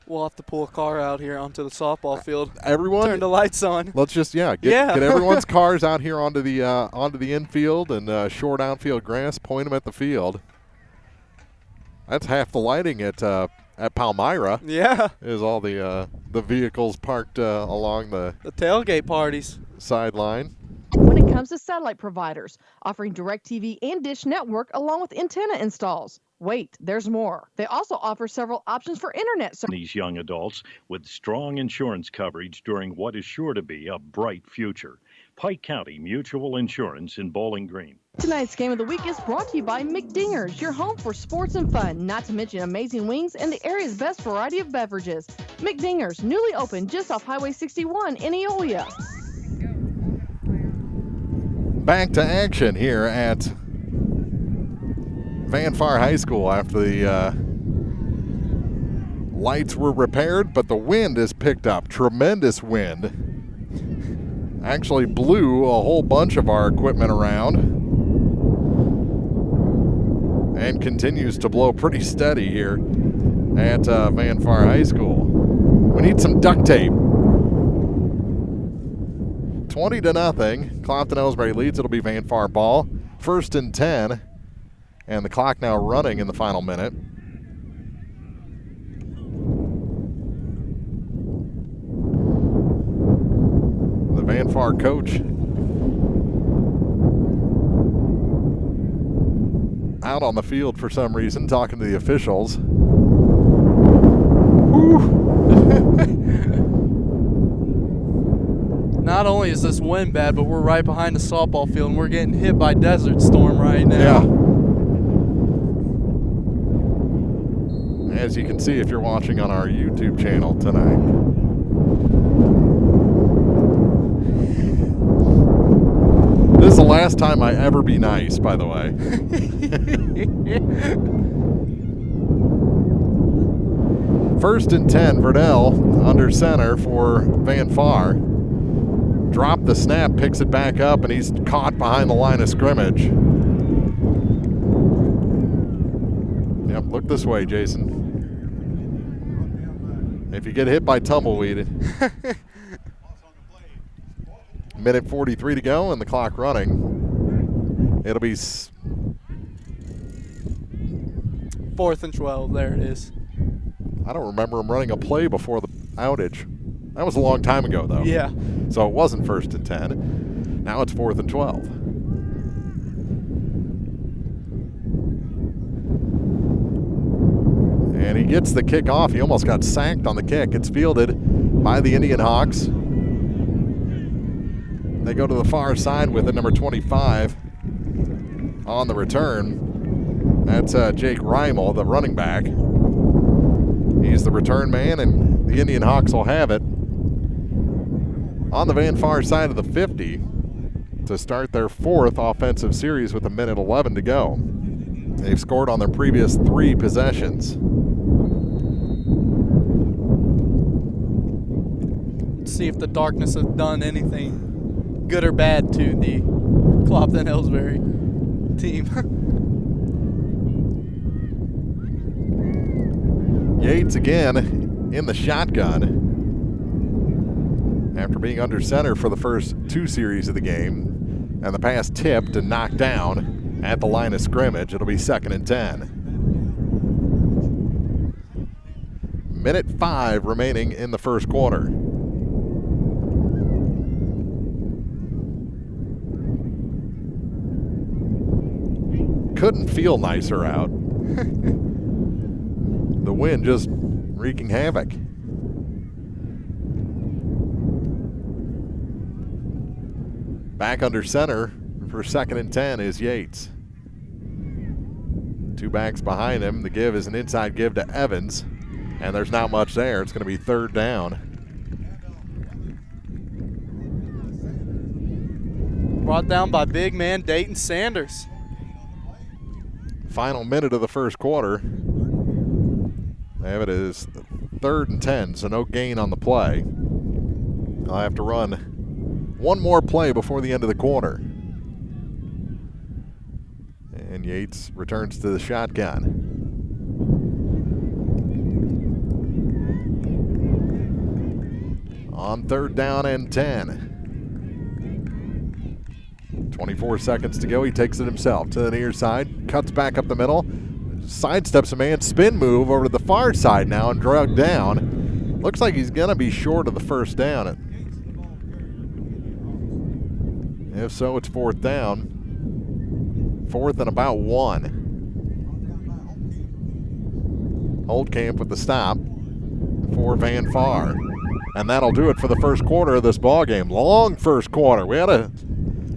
We'll have to pull a car out here onto the softball field. Everyone, turn the lights on. Let's just get everyone's cars out here onto the infield and short outfield grass. Point them at the field. That's half the lighting at Palmyra. Yeah, is all the vehicles parked along the tailgate parties sideline. When it comes to satellite providers, offering DirecTV and Dish Network along with antenna installs. Wait, there's more. They also offer several options for internet service. These young adults with strong insurance coverage during what is sure to be a bright future. Pike County Mutual Insurance in Bowling Green. Tonight's Game of the Week is brought to you by McDingers, your home for sports and fun, not to mention amazing wings and the area's best variety of beverages. McDingers, newly opened just off Highway 61 in Eolia. Back to action here at Van Far High School after the lights were repaired, but the wind has picked up. Tremendous wind. Actually blew a whole bunch of our equipment around and continues to blow pretty steady here at Van Far High School. We need some duct tape. 20-0. Clopton-Ellsbury leads. It'll be Van Far ball. 1st and 10. And the clock now running in the final minute. The Van Far coach out on the field for some reason, talking to the officials. Not only is this wind bad, but we're right behind the softball field, and we're getting hit by Desert Storm right now. Yeah. As you can see if you're watching on our YouTube channel tonight. This is the last time I ever be nice, by the way. First and 10, Verdell under center for Van Far. Dropped the snap, picks it back up, and he's caught behind the line of scrimmage. Yep, look this way, Jason. If you get hit by tumbleweed. Minute 43 to go and the clock running. It'll be 4th and 12, there it is. I don't remember him running a play before the outage. That was a long time ago, though. Yeah. So it wasn't 1st and 10. Now it's 4th and 12. And he gets the kick off. He almost got sacked on the kick. It's fielded by the Indian Hawks. They go to the far side with it, number 25 on the return. That's Jake Reimel, the running back. He's the return man, and the Indian Hawks will have it on the Van Far side of the 50 to start their 4th offensive series with 1:11 to go. They've scored on their previous 3 possessions. Let's see if the darkness has done anything good or bad to the Clopton-Ellsbury team. Yates again in the shotgun after being under center for the first 2 series of the game, and the pass tipped and knocked down at the line of scrimmage. It'll be 2nd and 10. Minute 5 remaining in the first quarter. Couldn't feel nicer out. The wind just wreaking havoc. Back under center for 2nd and 10 is Yates. 2 backs behind him. The give is an inside give to Evans, and there's not much there. It's going to be 3rd down. Brought down by big man Dayton Sanders. Final minute of the first quarter. They have it as 3rd and 10, so no gain on the play. I'll have to run one more play before the end of the quarter. And Yates returns to the shotgun. On 3rd down and 10. 24 seconds to go. He takes it himself to the near side, cuts back up the middle, sidesteps a man, spin move over to the far side now and dragged down. Looks like he's going to be short of the 1st down. If so, it's 4th down. 4th and about 1. Holdcamp with the stop for Van Far. And that'll do it for the first quarter of this ball game. Long first quarter. We had a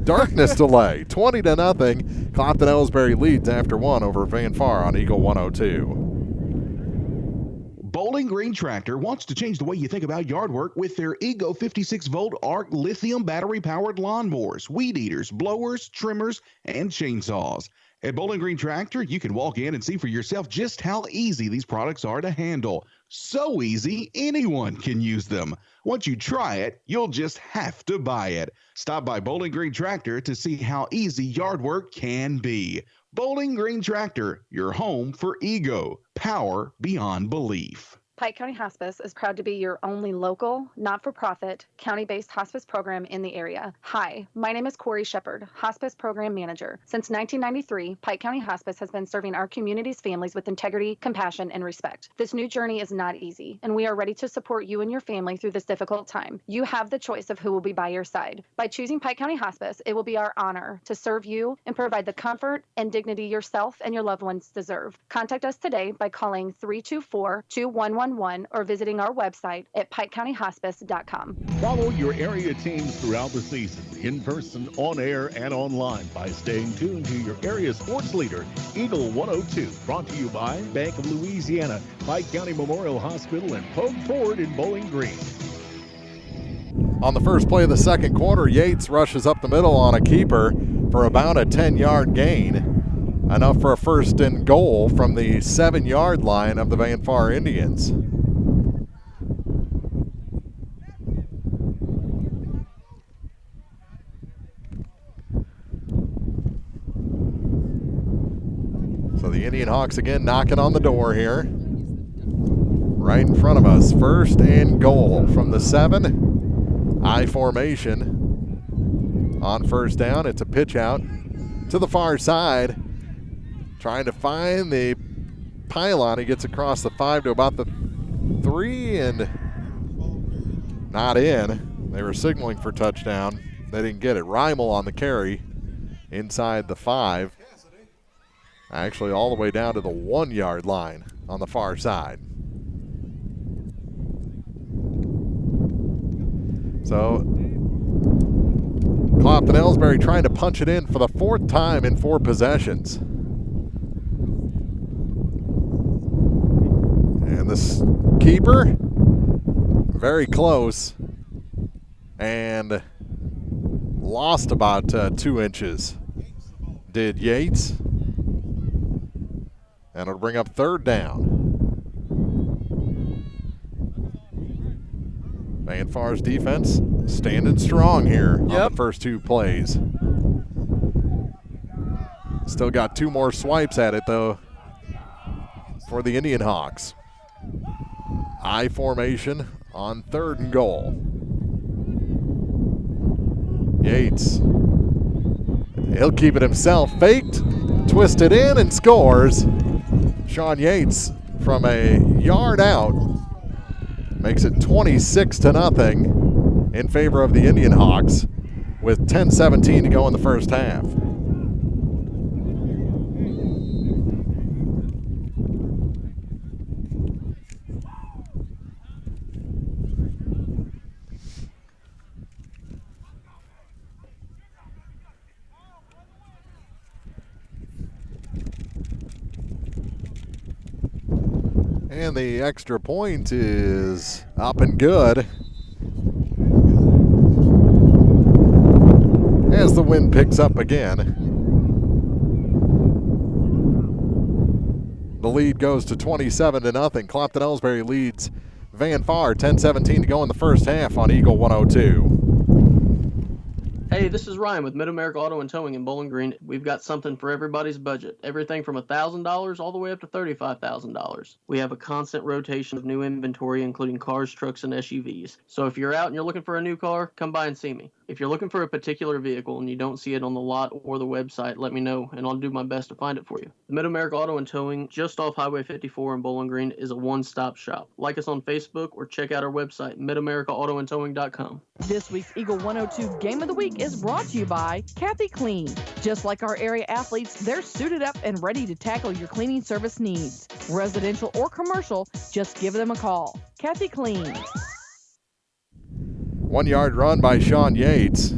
darkness delay. 20-0. Clopton-Ellsbury leads after 1 over Van Far on Eagle 102. Bowling Green Tractor wants to change the way you think about yard work with their Ego 56-volt ARC lithium battery-powered lawnmowers, weed eaters, blowers, trimmers, and chainsaws. At Bowling Green Tractor, you can walk in and see for yourself just how easy these products are to handle. So easy, anyone can use them. Once you try it, you'll just have to buy it. Stop by Bowling Green Tractor to see how easy yard work can be. Bowling Green Tractor, your home for Ego. Power beyond belief. Pike County Hospice is proud to be your only local, not-for-profit, county-based hospice program in the area. Hi, my name is Corey Shepard, Hospice Program Manager. Since 1993, Pike County Hospice has been serving our community's families with integrity, compassion, and respect. This new journey is not easy, and we are ready to support you and your family through this difficult time. You have the choice of who will be by your side. By choosing Pike County Hospice, it will be our honor to serve you and provide the comfort and dignity yourself and your loved ones deserve. Contact us today by calling 324-2111 or visiting our website at pikecountyhospice.com. Follow your area teams throughout the season, in person, on air, and online by staying tuned to your area sports leader, Eagle 102. Brought to you by Bank of Louisiana, Pike County Memorial Hospital, and Pogue Ford in Bowling Green. On the first play of the second quarter, Yates rushes up the middle on a keeper for about a 10-yard gain. Enough for a first and goal from the 7-yard line of the Van Far Indians. So the Indian Hawks again knocking on the door here. Right in front of us. First and goal from the 7. I formation. On first down, it's a pitch out to the far side. Trying to find the pylon. He gets across the 5 to about the 3 and not in. They were signaling for touchdown. They didn't get it. Reimel on the carry inside the 5. Actually all the way down to the 1-yard line on the far side. So Clopton-Ellsbury trying to punch it in for the 4th time in 4 possessions. And this keeper, very close, and lost about 2 inches. Did Yates. And it'll bring up 3rd down. Van Far's defense standing strong here on the first 2 plays. Still got 2 more swipes at it, though, for the Indian Hawks. I formation on 3rd and goal. Yates. He'll keep it himself. Faked, twisted in, and scores. Sean Yates from a yard out makes it 26-0 in favor of the Indian Hawks with 10:17 to go in the first half. And the extra point is up and good as the wind picks up again. The lead goes to 27-0. Clopton-Ellsbury leads Van Far 10:17 to go in the first half on Eagle 102. Hey, this is Ryan with Mid-America Auto and Towing in Bowling Green. We've got something for everybody's budget. Everything from $1,000 all the way up to $35,000. We have a constant rotation of new inventory, including cars, trucks, and SUVs. So if you're out and you're looking for a new car, come by and see me. If you're looking for a particular vehicle and you don't see it on the lot or the website, let me know, and I'll do my best to find it for you. The Mid-America Auto and Towing, just off Highway 54 in Bowling Green, is a one-stop shop. Like us on Facebook or check out our website, midamericaautoandtowing.com. This week's Eagle 102 Game of the Week is brought to you by Kathy Clean. Just like our area athletes, they're suited up and ready to tackle your cleaning service needs. Residential or commercial, just give them a call. Kathy Clean. 1-yard run by Sean Yates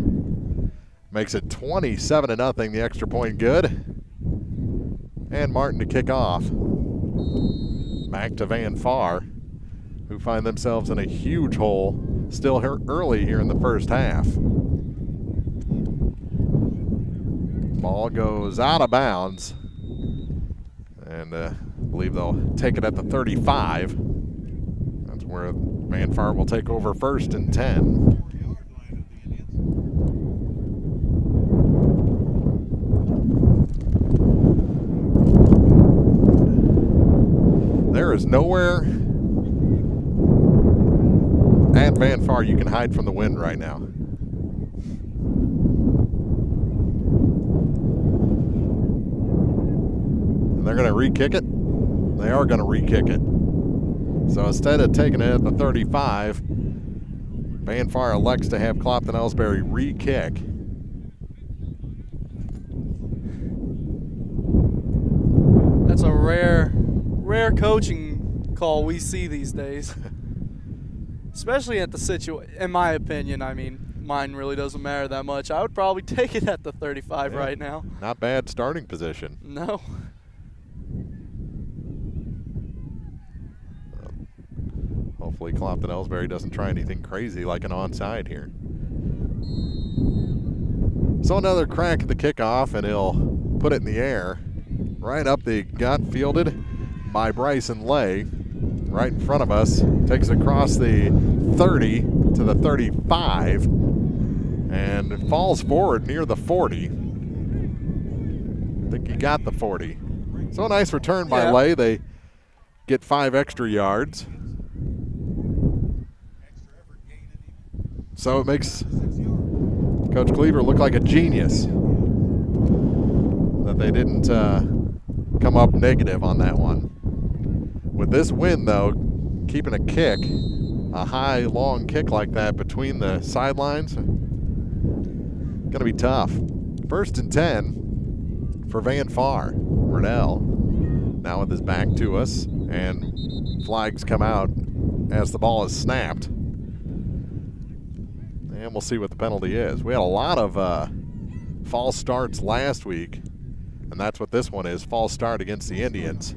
makes it 27-0. The extra point good. And Martin to kick off. Back to Van Far, who find themselves in a huge hole still early here in the first half. Ball goes out of bounds. And I believe they'll take it at the 35. That's where Van Far will take over 1st and 10. There is nowhere at Van Far, you can hide from the wind right now. And they're going to re-kick it. They are going to re-kick it. So instead of taking it at the 35, Van Far elects to have Clopton-Ellsbury re-kick. That's a rare coaching call we see these days. Especially at the situation, in my opinion. I mean, mine really doesn't matter that much. I would probably take it at the 35 right now. Not bad starting position. No. Hopefully Clopton-Ellsbury doesn't try anything crazy like an onside here. So another crack at the kickoff, and he'll put it in the air. Right up the gut, fielded by Bryson Lay. Right in front of us. Takes it across the 30 to the 35. And falls forward near the 40. I think he got the 40. So a nice return by Lay. They get 5 extra yards. So it makes Coach Cleaver look like a genius that they didn't come up negative on that one. With this win, though, keeping a kick, a high, long kick like that between the sidelines, going to be tough. 1st and 10 for Van Far. Riddell now with his back to us, and flags come out as the ball is snapped. And we'll see what the penalty is. We had a lot of false starts last week, and that's what this one is, false start against the Indians.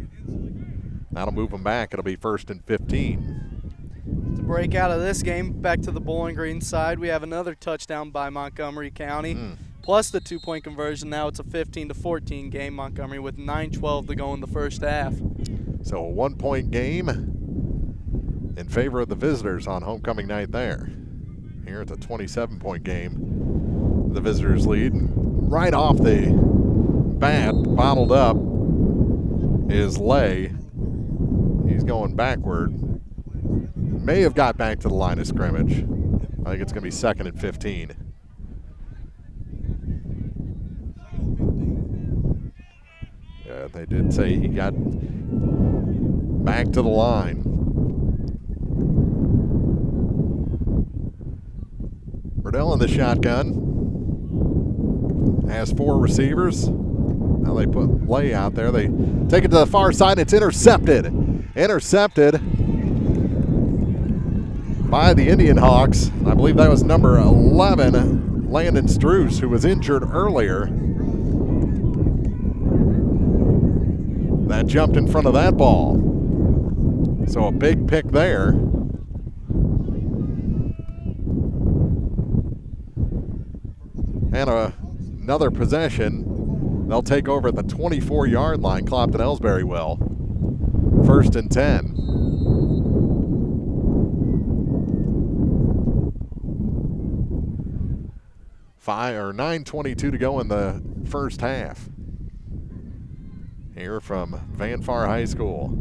That'll move them back. It'll be 1st and 15. To break out of this game, back to the Bowling Green side, we have another touchdown by Montgomery County, plus the 2-point conversion. Now it's a 15-14 game, Montgomery, with 9:12 to go in the first half. So a 1-point game in favor of the visitors on homecoming night there. Here it's a 27-point game. The visitors lead. Right off the bat, bottled up, is Lay. He's going backward. May have got back to the line of scrimmage. I think it's going to be 2nd and 15. Yeah, they did say he got back to the line. Riddell in the shotgun. Has 4 receivers. Now they put Lay out there. They take it to the far side. It's intercepted. Intercepted by the Indian Hawks. I believe that was number 11, Landon Struce, who was injured earlier. That jumped in front of that ball. So a big pick there. And another possession. They'll take over at the 24-yard line. Clopton-Ellsbury will. 1st and 10. Five or 9:22 to go in the first half. Here from Van Far High School.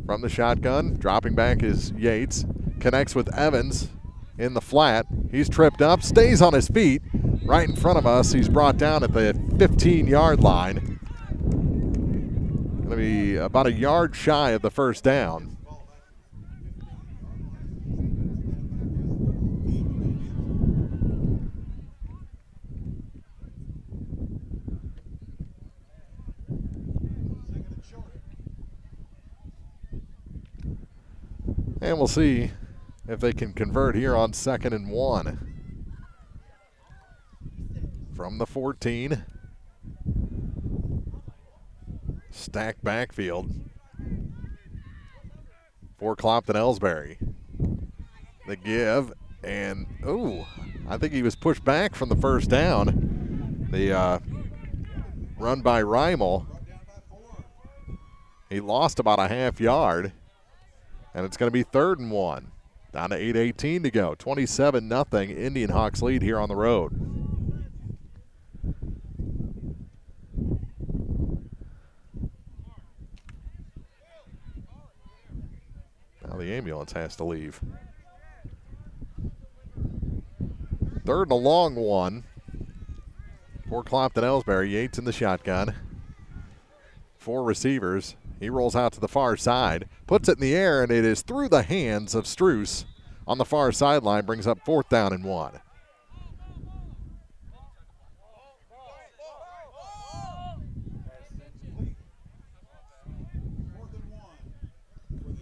From the shotgun, dropping back is Yates. Connects with Evans in the flat. He's tripped up, stays on his feet. Right in front of us, he's brought down at the 15-yard line. Going to be about a yard shy of the first down. And we'll see if they can convert here on 2nd and 1. From the 14. Stacked backfield for Clopton-Ellsbury. The give, and I think he was pushed back from the first down. The run by Reimel. He lost about a half yard, and it's going to be 3rd and 1. Down to 8:18 to go. 27-0 Indian Hawks lead here on the road. the ambulance has to leave. 3rd and a long one for Clopton-Ellsbury. Yates in the shotgun. 4 receivers. He rolls out to the far side, puts it in the air, and it is through the hands of Struess on the far sideline, brings up 4th down and 1.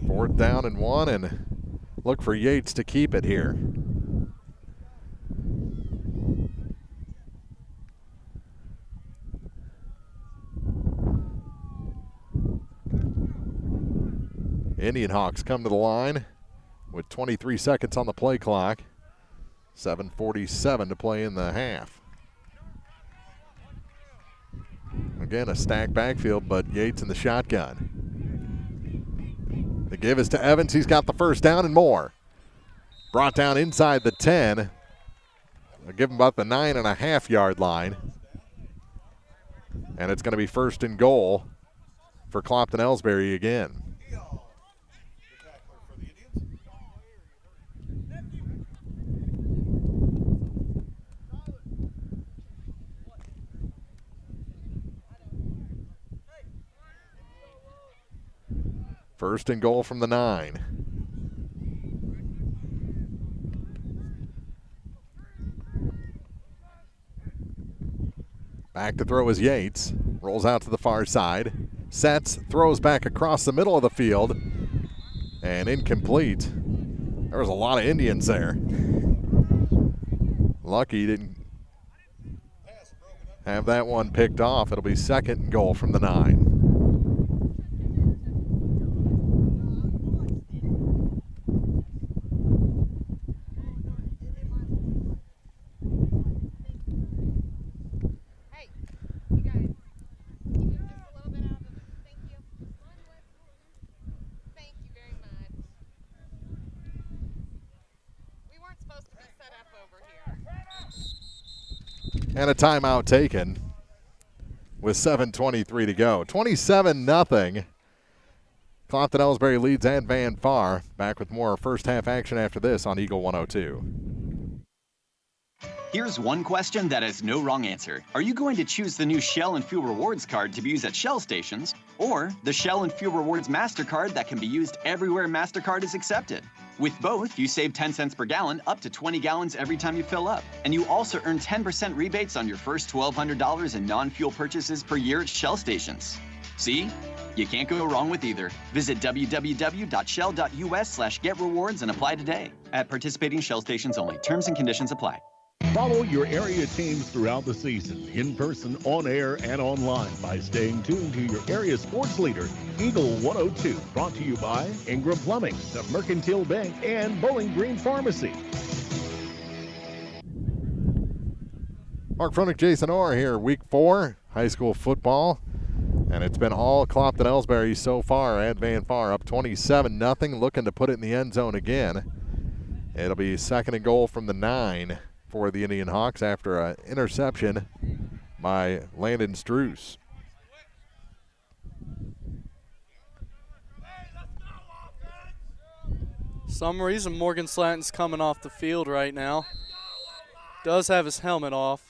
Fourth down and 1, and look for Yates to keep it here. Indian Hawks come to the line with 23 seconds on the play clock. 7:47 to play in the half. Again, a stacked backfield, but Yates in the shotgun. The give is to Evans. He's got the first down and more. Brought down inside the 10. They'll give him about the 9.5-yard line. And it's going to be 1st and goal for Clopton-Ellsbury again. First and goal from the 9. Back to throw is Yates. Rolls out to the far side. Sets, throws back across the middle of the field. And incomplete. There was a lot of Indians there. Lucky didn't have that one picked off. It'll be 2nd and goal from the 9. And a timeout taken with 7:23 to go. 27-0. Clopton-Ellsbury leads at Van Far. Back with more first half action after this on Eagle 102. Here's one question that has no wrong answer. Are you going to choose the new Shell and Fuel Rewards card to be used at Shell stations, or the Shell and Fuel Rewards MasterCard that can be used everywhere MasterCard is accepted? With both, you save 10 cents per gallon, up to 20 gallons every time you fill up. And you also earn 10% rebates on your first $1,200 in non-fuel purchases per year at Shell stations. See? You can't go wrong with either. Visit www.shell.us/getrewards and apply today. At participating Shell stations only. Terms and conditions apply. Follow your area teams throughout the season, in person, on air, and online by staying tuned to your area sports leader, Eagle 102. Brought to you by Ingram Plumbing, the Mercantile Bank, and Bowling Green Pharmacy. Mark Froelich, Jason Orr here, Week 4, high school football. And it's been all Clopton-Ellsbury so far at Van Far, up 27-0, looking to put it in the end zone again. It'll be 2nd and goal from the 9 for the Indian Hawks after an interception by Landon Struess. Some reason Morgan Slatton's coming off the field right now. Does have his helmet off.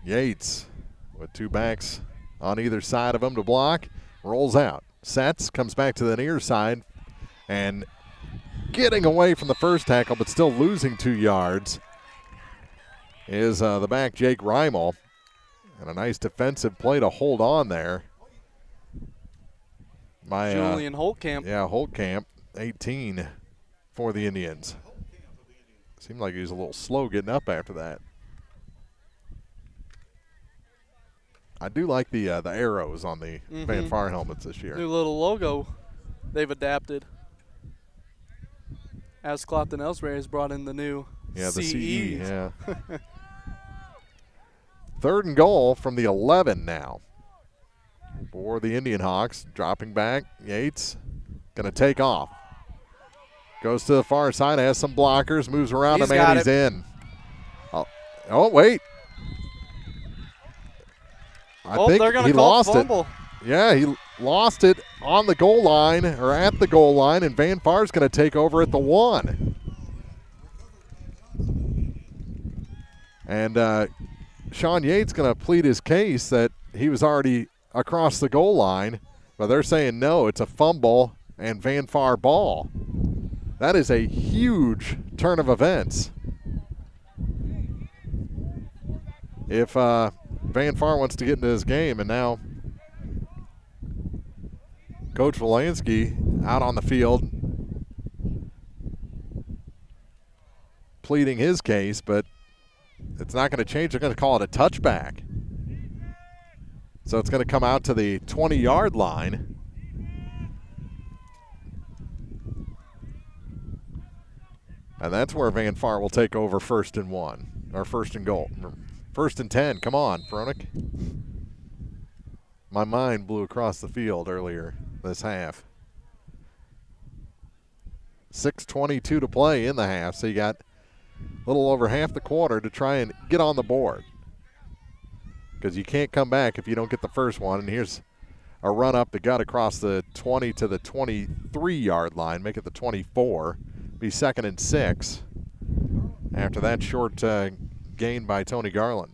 Yates with 2 backs on either side of him to block. Rolls out. Sets, comes back to the near side, and getting away from the first tackle but still losing 2 yards is the back Jake Reimel. And a nice defensive play to hold on there by Julian Holtkamp. Yeah, Holtkamp, 18 for the Indians. Seemed like he was a little slow getting up after that. I do like the arrows on the Van Far helmets this year. New little logo they've adapted. As Clopton-Ellsbury has brought in the new the CE, yeah. 3rd and goal from the 11 now for the Indian Hawks. Dropping back, Yates going to take off. Goes to the far side, has some blockers, moves around him, and he's in. Oh, wait. I think they're going he to call lost fumble. it. Yeah, lost it on the goal line, or at the goal line, and Van Far's going to take over at the 1. And Sean Yates going to plead his case that he was already across the goal line, but they're saying no, it's a fumble and Van Far ball. That is a huge turn of events. If Van Far wants to get into this game, and now Coach Volansky out on the field pleading his case, but it's not going to change. They're going to call it a touchback. So it's going to come out to the 20-yard line. And that's where Van Far will take over 1st and 1, or 1st and goal. 1st and 10. Come on, Fronick. My mind blew across the field earlier this half. 6:22 to play in the half, so you got a little over half the quarter to try and get on the board, because you can't come back if you don't get the first one. And here's a run up the gut across the 20 to the 23-yard line, make it the 24. Be 2nd and 6 after that short gain by Tony Garland.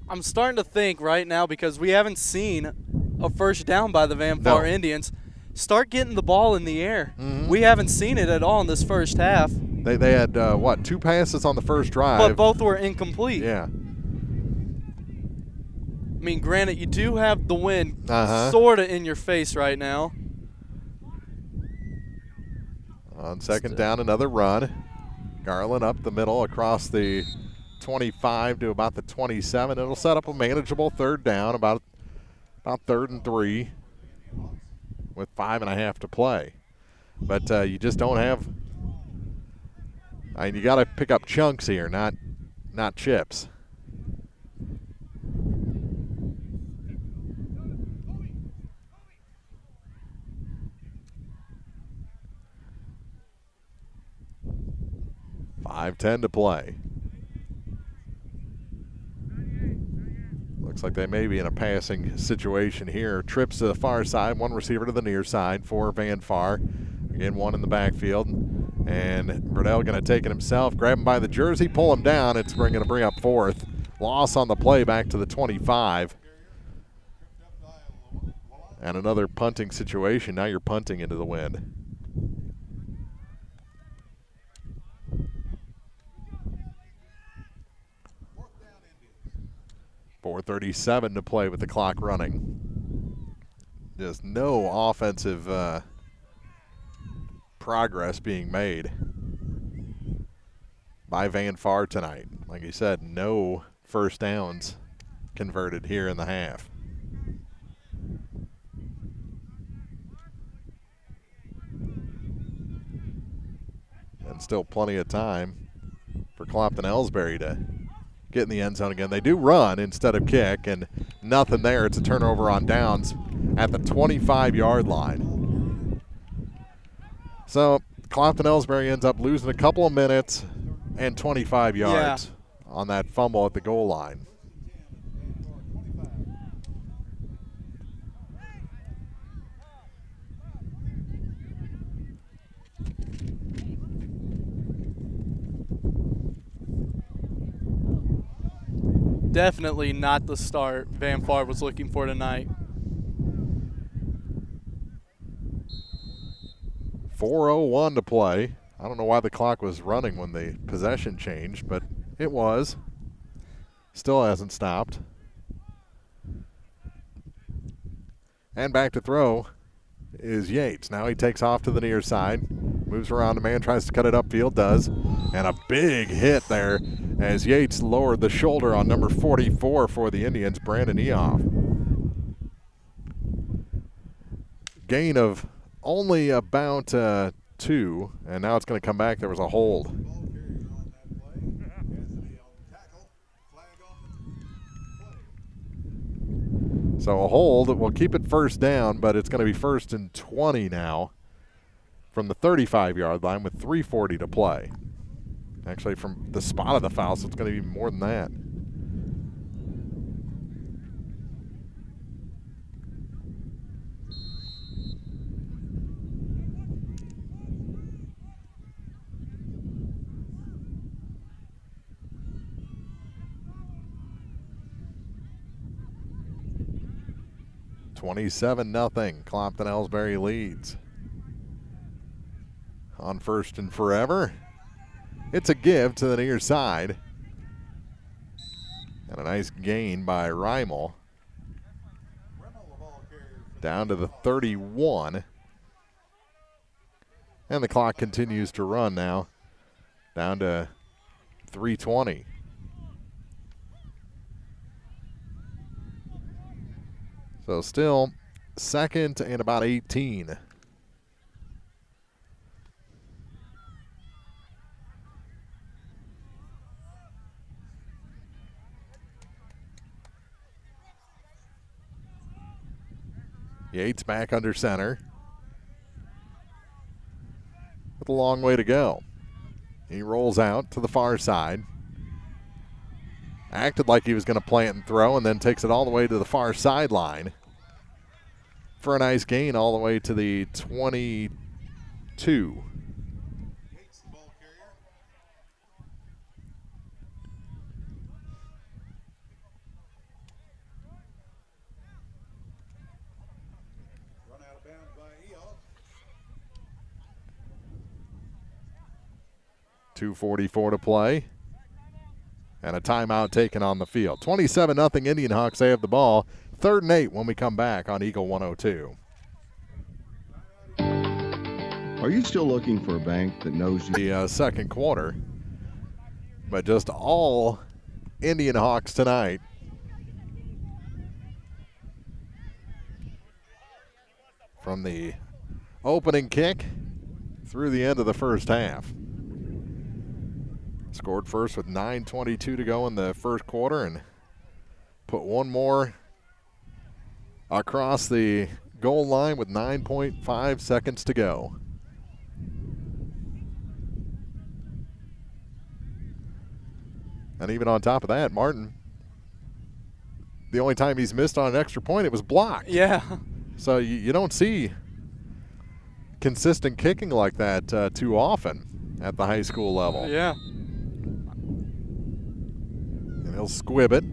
I'm starting to think right now, because we haven't seen a first down by the Van Far Indians, start getting the ball in the air. Mm-hmm. We haven't seen it at all in this first half. They had, 2 passes on the first drive. But both were incomplete. Yeah. I mean, granted, you do have the wind sort of in your face right now. On 2nd down, another run. Garland up the middle across the 25 to about the 27. It'll set up a manageable 3rd down, about 3rd and 3 with 5.5 to play. But you just don't have – I mean, you got to pick up chunks here, not chips. $5:10 to play. Looks like they may be in a passing situation here. Trips to the far side, 1 receiver to the near side for Van Far. Again, 1 in the backfield. And Verdell going to take it himself, grab him by the jersey, pull him down. It's going to bring up 4th. Loss on the play back to the 25. And another punting situation. Now you're punting into the wind. 4:37 to play with the clock running. Just no offensive progress being made by Van Far tonight. Like you said, no first downs converted here in the half. And still plenty of time for Clopton-Ellsbury to get in the end zone again. They do run instead of kick, and nothing there. It's a turnover on downs at the 25-yard line. So Clopton-Ellsbury ends up losing a couple of minutes and 25 yards on that fumble at the goal line. Definitely not the start Van Far was looking for tonight. 4:01 to play. I don't know why the clock was running when the possession changed, but it was. Still hasn't stopped. And back to throw is Yates. Now he takes off to the near side, moves around a man, tries to cut it upfield, does. And a big hit there as Yates lowered the shoulder on number 44 for the Indians, Brandon Eoff. Gain of only about 2, and now it's going to come back. There was a hold. So a hold will keep it first down, but it's going to be 1st and 20 now from the 35-yard line with 3:40 to play. Actually, from the spot of the foul, so it's going to be more than that. 27-0. Clopton-Ellsbury leads. On first and forever, it's a give to the near side. And a nice gain by Reimel. Down to the 31. And the clock continues to run now. Down to 3:20. So still second and about 18. Yates back under center. With a long way to go. He rolls out to the far side. Acted like he was going to plant and throw, and then takes it all the way to the far sideline for a nice gain all the way to the 22. Run out of bounds by Eos. 2:44 to play. And a timeout taken on the field. 27-0 Indian Hawks. They have the ball. 3rd and 8 when we come back on Eagle 102. Are you still looking for a bank that knows you? The second quarter. But just all Indian Hawks tonight. From the opening kick through the end of the first half. Scored first with 9:22 to go in the first quarter and put one more across the goal line with 9.5 seconds to go. And even on top of that, Martin, the only time he's missed on an extra point, it was blocked. Yeah. So you don't see consistent kicking like that too often at the high school level. Yeah. And he'll squib it.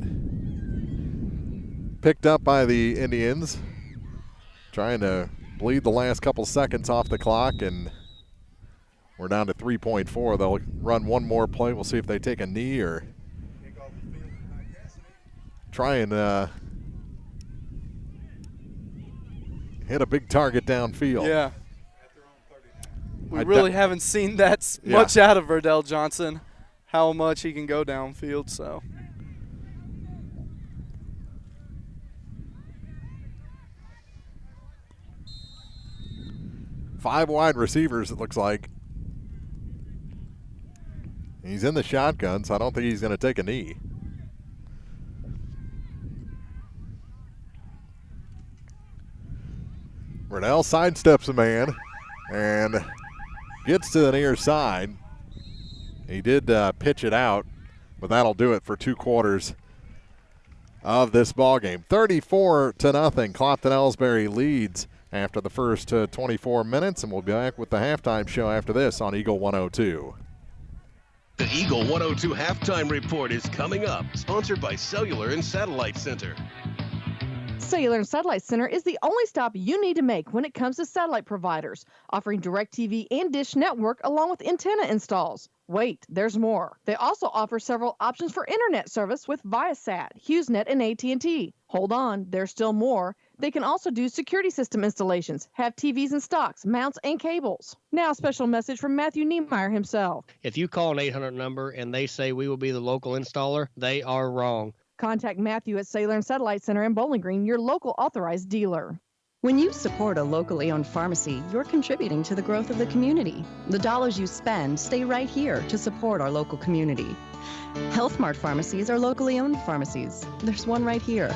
Picked up by the Indians. Trying to bleed the last couple seconds off the clock, and we're down to 3.4. They'll run one more play. We'll see if they take a knee or try and hit a big target downfield. Yeah. We really haven't seen that much out of Verdell Johnson, how much he can go downfield. So. Five wide receivers, it looks like. He's in the shotgun, so I don't think he's going to take a knee. Verdell sidesteps a man and gets to the near side. He did pitch it out, but that'll do it for 2 quarters of this ball game. 34-0. Clopton-Ellsbury leads after the first 24 minutes, and we'll be back with the halftime show after this on Eagle 102. The Eagle 102 halftime report is coming up, sponsored by Cellular and Satellite Center. Cellular and Satellite Center is the only stop you need to make when it comes to satellite providers, offering DirecTV and Dish Network along with antenna installs. Wait, there's more. They also offer several options for internet service with Viasat, HughesNet, and AT&T. Hold on, there's still more. They can also do security system installations, have TVs in stocks, mounts, and cables. Now, a special message from Matthew Niemeyer himself. If you call an 800 number and they say we will be the local installer, they are wrong. Contact Matthew at Cellular and Satellite Center in Bowling Green, your local authorized dealer. When you support a locally owned pharmacy, you're contributing to the growth of the community. The dollars you spend stay right here to support our local community. Health Mart pharmacies are locally owned pharmacies. There's one right here.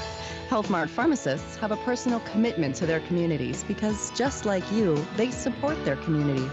Health Mart pharmacists have a personal commitment to their communities because, just like you, they support their community.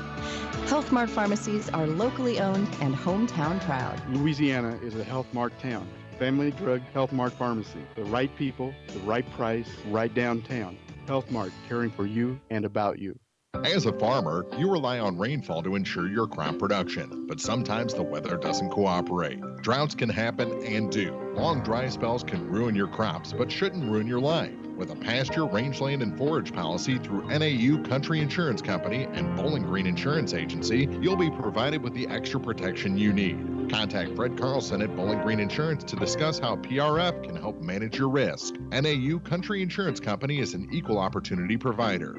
Health Mart pharmacies are locally owned and hometown proud. Louisiana is a Health Mart town. Family Drug Health Mart Pharmacy. The right people, the right price, right downtown. Health Mart, caring for you and about you. As a farmer, you rely on rainfall to ensure your crop production, but sometimes the weather doesn't cooperate. Droughts can happen and do. Long dry spells can ruin your crops, but shouldn't ruin your life. With a pasture, rangeland, and forage policy through NAU Country Insurance Company and Bowling Green Insurance Agency, you'll be provided with the extra protection you need. Contact Fred Carlson at Bowling Green Insurance to discuss how PRF can help manage your risk. NAU Country Insurance Company is an equal opportunity provider.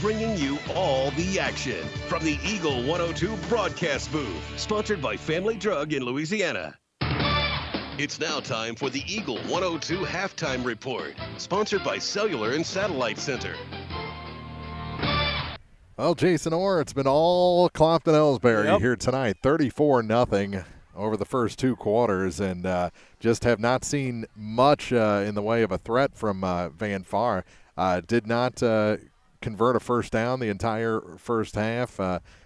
Bringing you all the action from the Eagle 102 broadcast booth, sponsored by Family Drug in Louisiana. It's now time for the Eagle 102 halftime report, sponsored by Cellular and Satellite Center. Well, Jason Orr, it's been all Clopton-Ellsbury here tonight, 34-0 over the first two quarters, and just have not seen much in the way of a threat from Van Far. Did not convert a first down the entire first half.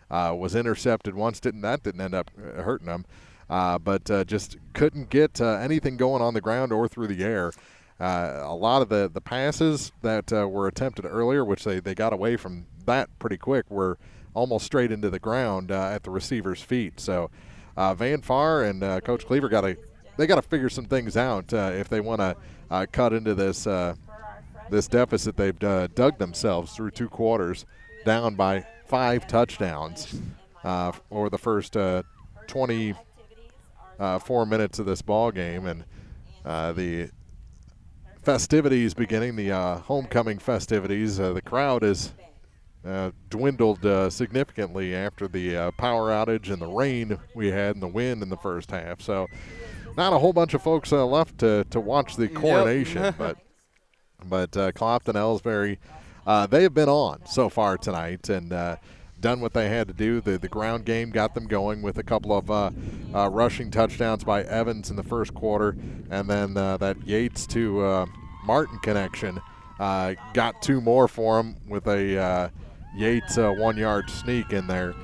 Was intercepted once. Didn't end up hurting them. But just couldn't get anything going on the ground or through the air. A lot of the passes that were attempted earlier, which they got away from that pretty quick, were almost straight into the ground at the receiver's feet. So Van Far and Coach Cleaver got to figure some things out if they want to cut into this this deficit they've dug themselves through two quarters, down by 5 touchdowns over the first 24 minutes of this ball game, and the festivities beginning, the homecoming festivities. The crowd is dwindled significantly after the power outage and the rain we had and the wind in the first half. So not a whole bunch of folks left to watch the coronation, but Clopton-Ellsbury, they have been on so far tonight and done what they had to do. The ground game got them going with a couple of rushing touchdowns by Evans in the first quarter, and then that Yates to Martin connection got 2 more for them with a Yates 1-yard sneak in there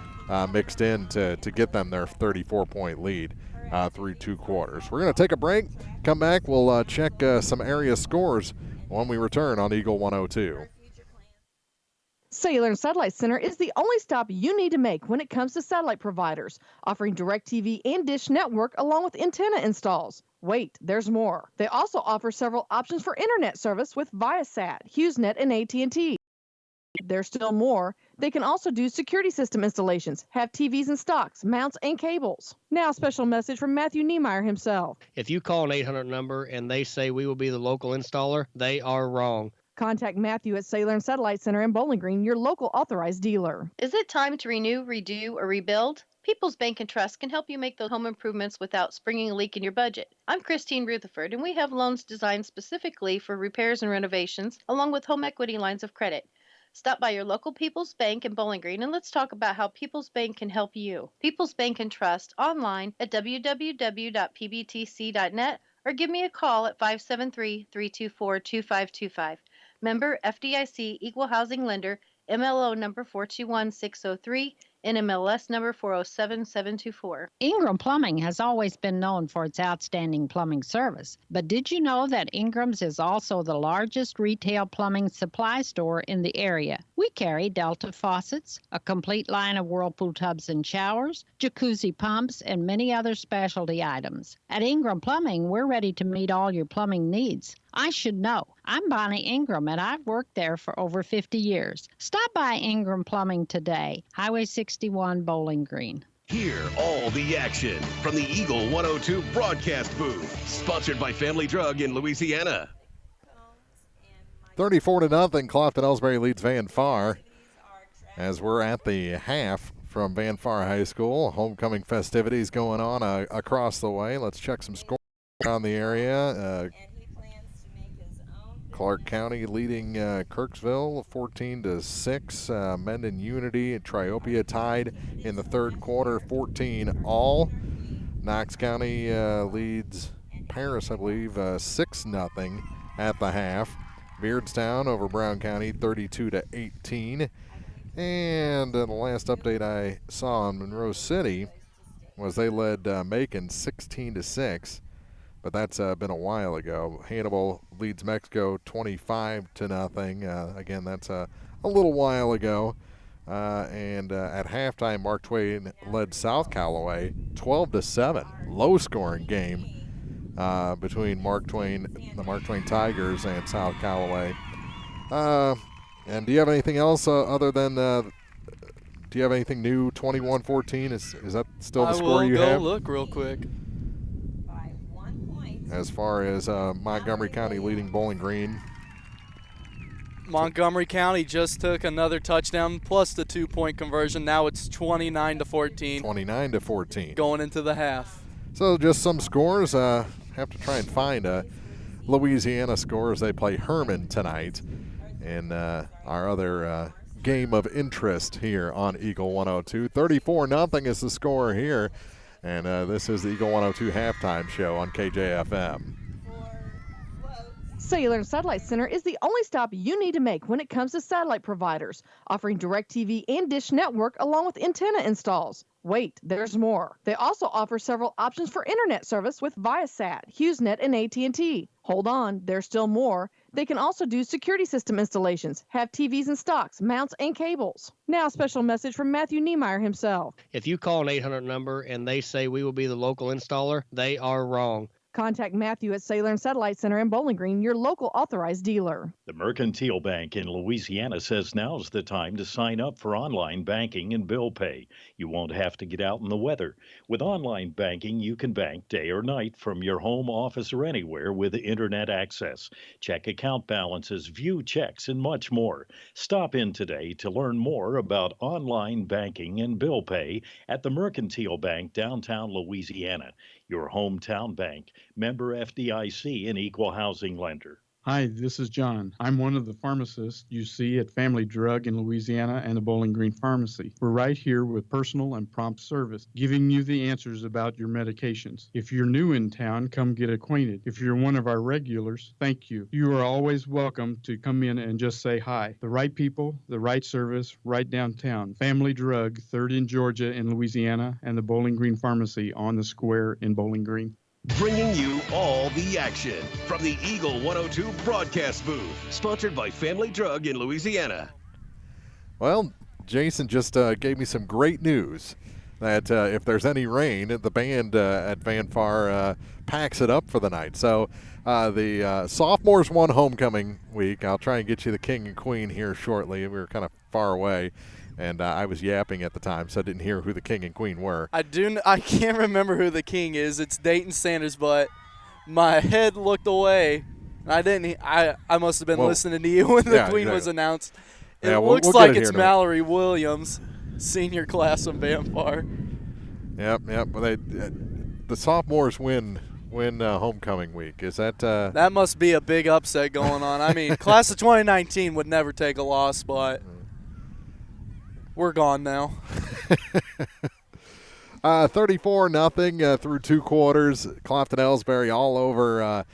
mixed in to get them their 34-point lead through 2 quarters. We're going to take a break. Come back. We'll check some area scores when we return on Eagle 102. Cellular and Satellite Center is the only stop you need to make when it comes to satellite providers, offering DirecTV and Dish Network along with antenna installs. Wait, there's more. They also offer several options for internet service with Viasat, HughesNet, and AT&T. There's still more. They can also do security system installations, have TVs in stocks, mounts, and cables. Now, a special message from Matthew Niemeyer himself. If you call an 800 number and they say we will be the local installer, they are wrong. Contact Matthew at Cellular and Satellite Center in Bowling Green, your local authorized dealer. Is it time to renew, redo, or rebuild? People's Bank and Trust can help you make those home improvements without springing a leak in your budget. I'm Christine Rutherford, and we have loans designed specifically for repairs and renovations, along with home equity lines of credit. Stop by your local People's Bank in Bowling Green and let's talk about how People's Bank can help you. People's Bank and Trust online at www.pbtc.net or give me a call at 573-324-2525. Member FDIC Equal Housing Lender, MLO number 421603, NMLS number 407724. Ingram Plumbing has always been known for its outstanding plumbing service. But did you know that Ingram's is also the largest retail plumbing supply store in the area? We carry Delta faucets, a complete line of Whirlpool tubs and showers, jacuzzi pumps, and many other specialty items. At Ingram Plumbing, we're ready to meet all your plumbing needs. I should know. I'm Bonnie Ingram, and I've worked there for over 50 years. Stop by Ingram Plumbing today, Highway 61, Bowling Green. Hear all the action from the Eagle 102 broadcast booth, sponsored by Family Drug in Louisiana. 34-0, Clopton-Ellsbury leads Van Far as we're at the half from Van Far High School. Homecoming festivities going on across the way. Let's check some scores around the area. Clark County leading Kirksville 14-6. Mendon Unity and Triopia tied in the third quarter 14-all. Knox County leads Paris, I believe, 6-0 at the half. Beardstown over Brown County 32-18. And the last update I saw on Monroe City was they led Macon 16-6. But that's been a while ago. Hannibal leads Mexico 25-0. Again, that's a little while ago. And at halftime, Mark Twain led South Callaway 12-7. Low-scoring game between the Mark Twain Tigers and South Callaway. And do you have anything else other than do you have anything new? 21-14, is that still the score you have? I will go look real quick. As far as Montgomery County leading Bowling Green. Montgomery County just took another touchdown plus the 2-point conversion. Now it's 29-14. 29-14. Going into the half. So just some scores. Have to try and find a Louisiana score as they play Herman tonight in our other game of interest here on Eagle 102. 34-0 is the score here, and this is the Eagle 102 halftime show on KJFM. Cellular and Satellite Center is the only stop you need to make when it comes to satellite providers, offering DirecTV and Dish Network along with antenna installs. Wait, there's more. They also offer several options for internet service with Viasat, HughesNet, and AT&T. Hold on, there's still more. They can also do security system installations, have TVs in stocks, mounts, and cables. Now a special message from Matthew Niemeyer himself. If you call an 800 number and they say we will be the local installer, they are wrong. Contact Matthew at Cellular and Satellite Center in Bowling Green, your local authorized dealer. The Mercantile Bank in Louisiana says now's the time to sign up for online banking and bill pay. You won't have to get out in the weather. With online banking, you can bank day or night from your home, office, or anywhere with internet access. Check account balances, view checks, and much more. Stop in today to learn more about online banking and bill pay at the Mercantile Bank, downtown Louisiana. Your hometown bank, member FDIC, and equal housing lender. Hi, this is John. I'm one of the pharmacists you see at Family Drug in Louisiana and the Bowling Green Pharmacy. We're right here with personal and prompt service, giving you the answers about your medications. If you're new in town, come get acquainted. If you're one of our regulars, thank you. You are always welcome to come in and just say hi. The right people, the right service, right downtown. Family Drug, 3rd in Georgia in Louisiana, and the Bowling Green Pharmacy on the square in Bowling Green. Bringing you all the action from the Eagle 102 broadcast booth, sponsored by Family Drug in Louisiana. Well, Jason just gave me some great news that if there's any rain, the band at Vanfar packs it up for the night. So the sophomores won homecoming week. I'll try and get you the king and queen here shortly. We were kind of far away. And I was yapping at the time, so I didn't hear who the king and queen were. I can't remember who the king is. It's Dayton Sanders, but my head looked away. I didn't. I must have been listening to you when the queen was announced. It looks like it's Mallory Williams, senior class of Vanfar. Yep. Well, the sophomores win homecoming week. Is that? That must be a big upset going on. I mean, class of 2019 would never take a loss, but. We're gone now. 34-0 through 2 quarters. Clopton-Ellsbury all over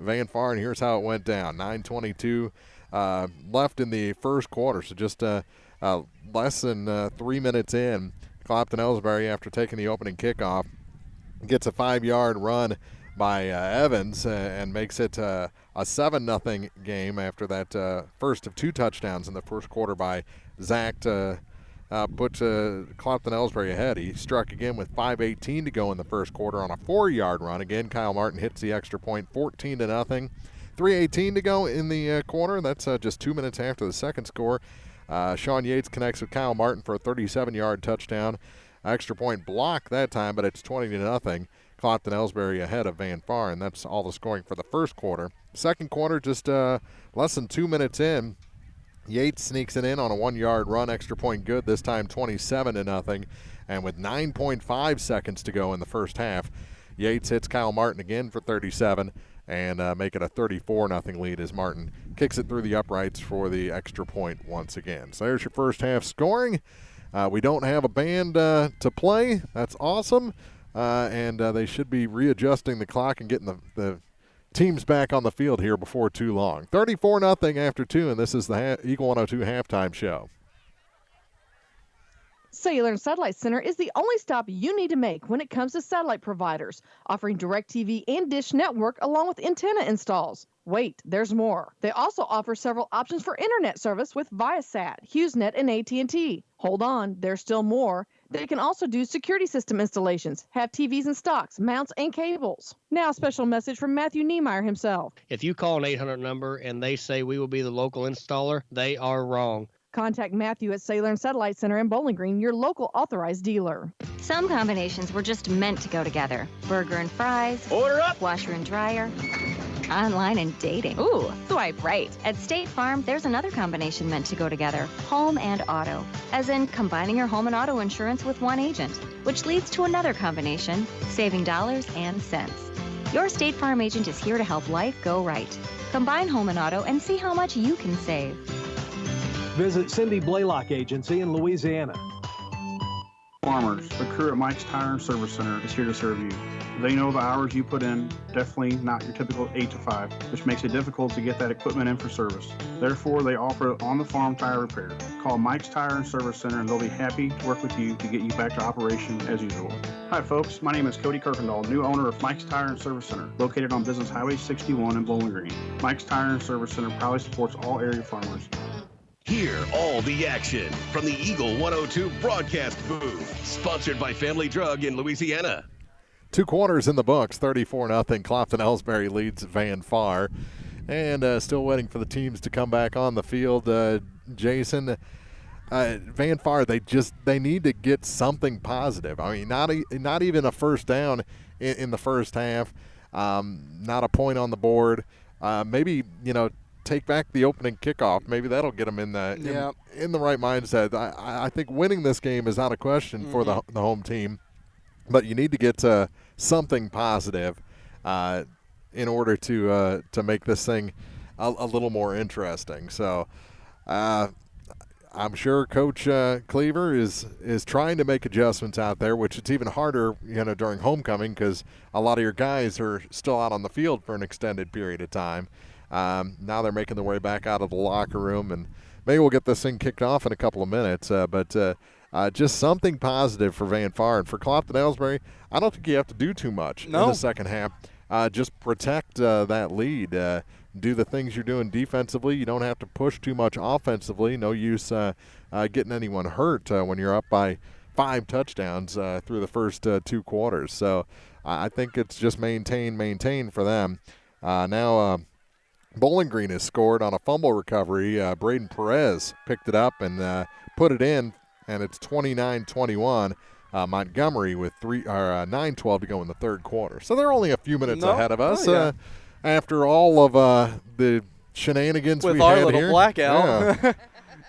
Vanfar, and here's how it went down. 9:22 left in the first quarter, so just less than 3 minutes in. Clopton-Ellsbury, after taking the opening kickoff, gets a 5-yard run by Evans and makes it a 7-0 game after that first of 2 touchdowns in the first quarter by Zach to put Clopton-Ellsbury ahead. He struck again with 5:18 to go in the first quarter on a 4-yard run. Again, Kyle Martin hits the extra point, 14-0. 3:18 to go in the quarter. That's just 2 minutes after the second score. Sean Yates connects with Kyle Martin for a 37-yard touchdown. Extra point block that time, but it's 20-0. Clopton-Ellsbury ahead of Vanfar, and that's all the scoring for the first quarter. Second quarter, just less than 2 minutes in. Yates sneaks it in on a 1-yard run, extra point good, this time 27-0. And with 9.5 seconds to go in the first half, Yates hits Kyle Martin again for 37 and make it a 34-0 lead as Martin kicks it through the uprights for the extra point once again. So there's your first half scoring. We don't have a band to play. That's awesome. And they should be readjusting the clock and getting the teams back on the field here before too long. 34-0 after 2, and this is the Eagle 102 halftime show. Cellular and Satellite Center is the only stop you need to make when it comes to satellite providers, offering DirecTV and Dish Network along with antenna installs. Wait, there's more. They also offer several options for internet service with Viasat, HughesNet, and AT&T. Hold on, there's still more. They can also do security system installations, have TVs in stocks, mounts, and cables. Now a special message from Matthew Niemeyer himself. If you call an 800 number and they say we will be the local installer, they are wrong. Contact Matthew at Sailor and Satellite Center in Bowling Green, your local authorized dealer. Some combinations were just meant to go together. Burger and fries. Order up. Washer and dryer. Online and dating. Ooh, swipe right. At State Farm, there's another combination meant to go together. Home and auto. As in combining your home and auto insurance with one agent, which leads to another combination, saving dollars and cents. Your State Farm agent is here to help life go right. Combine home and auto and see how much you can save. Visit Cindy Blaylock Agency in Louisiana. Farmers, the crew at Mike's Tire and Service Center is here to serve you. They know the hours you put in, definitely not your typical 8 to 5, which makes it difficult to get that equipment in for service. Therefore, they offer on-the-farm tire repair. Call Mike's Tire and Service Center and they'll be happy to work with you to get you back to operation as usual. Hi folks, my name is Cody Kirkendall, new owner of Mike's Tire and Service Center, located on Business Highway 61 in Bowling Green. Mike's Tire and Service Center proudly supports all area farmers. Hear all the action from the Eagle 102 broadcast booth, sponsored by Family Drug in Louisiana. 2 quarters in the books, 34-0. Clopton-Ellsbury leads Van Far. And still waiting for the teams to come back on the field. Jason, Van Far, they need to get something positive. I mean, not even a first down in the first half, not a point on the board. Maybe, take back the opening kickoff. Maybe that'll get them in the right mindset. I think winning this game is not a question for the home team, but you need to get something positive in order to make this thing a little more interesting. So I'm sure Coach Cleaver is trying to make adjustments out there, which it's even harder during homecoming because a lot of your guys are still out on the field for an extended period of time. Now they're making their way back out of the locker room, and maybe we'll get this thing kicked off in a couple of minutes. But just something positive for Van Far. And for Clopton-Ellsbury, I don't think you have to do too much in the second half. Just protect that lead. Do the things you're doing defensively. You don't have to push too much offensively. No use getting anyone hurt when you're up by 5 touchdowns through the first 2 quarters. So I think it's just maintain for them. Now Bowling Green has scored on a fumble recovery. Braden Perez picked it up and put it in, and it's 29-21. Montgomery with 9:12 to go in the third quarter. So they're only a few minutes ahead of us after all of the shenanigans with we our had little here. blackout. Yeah.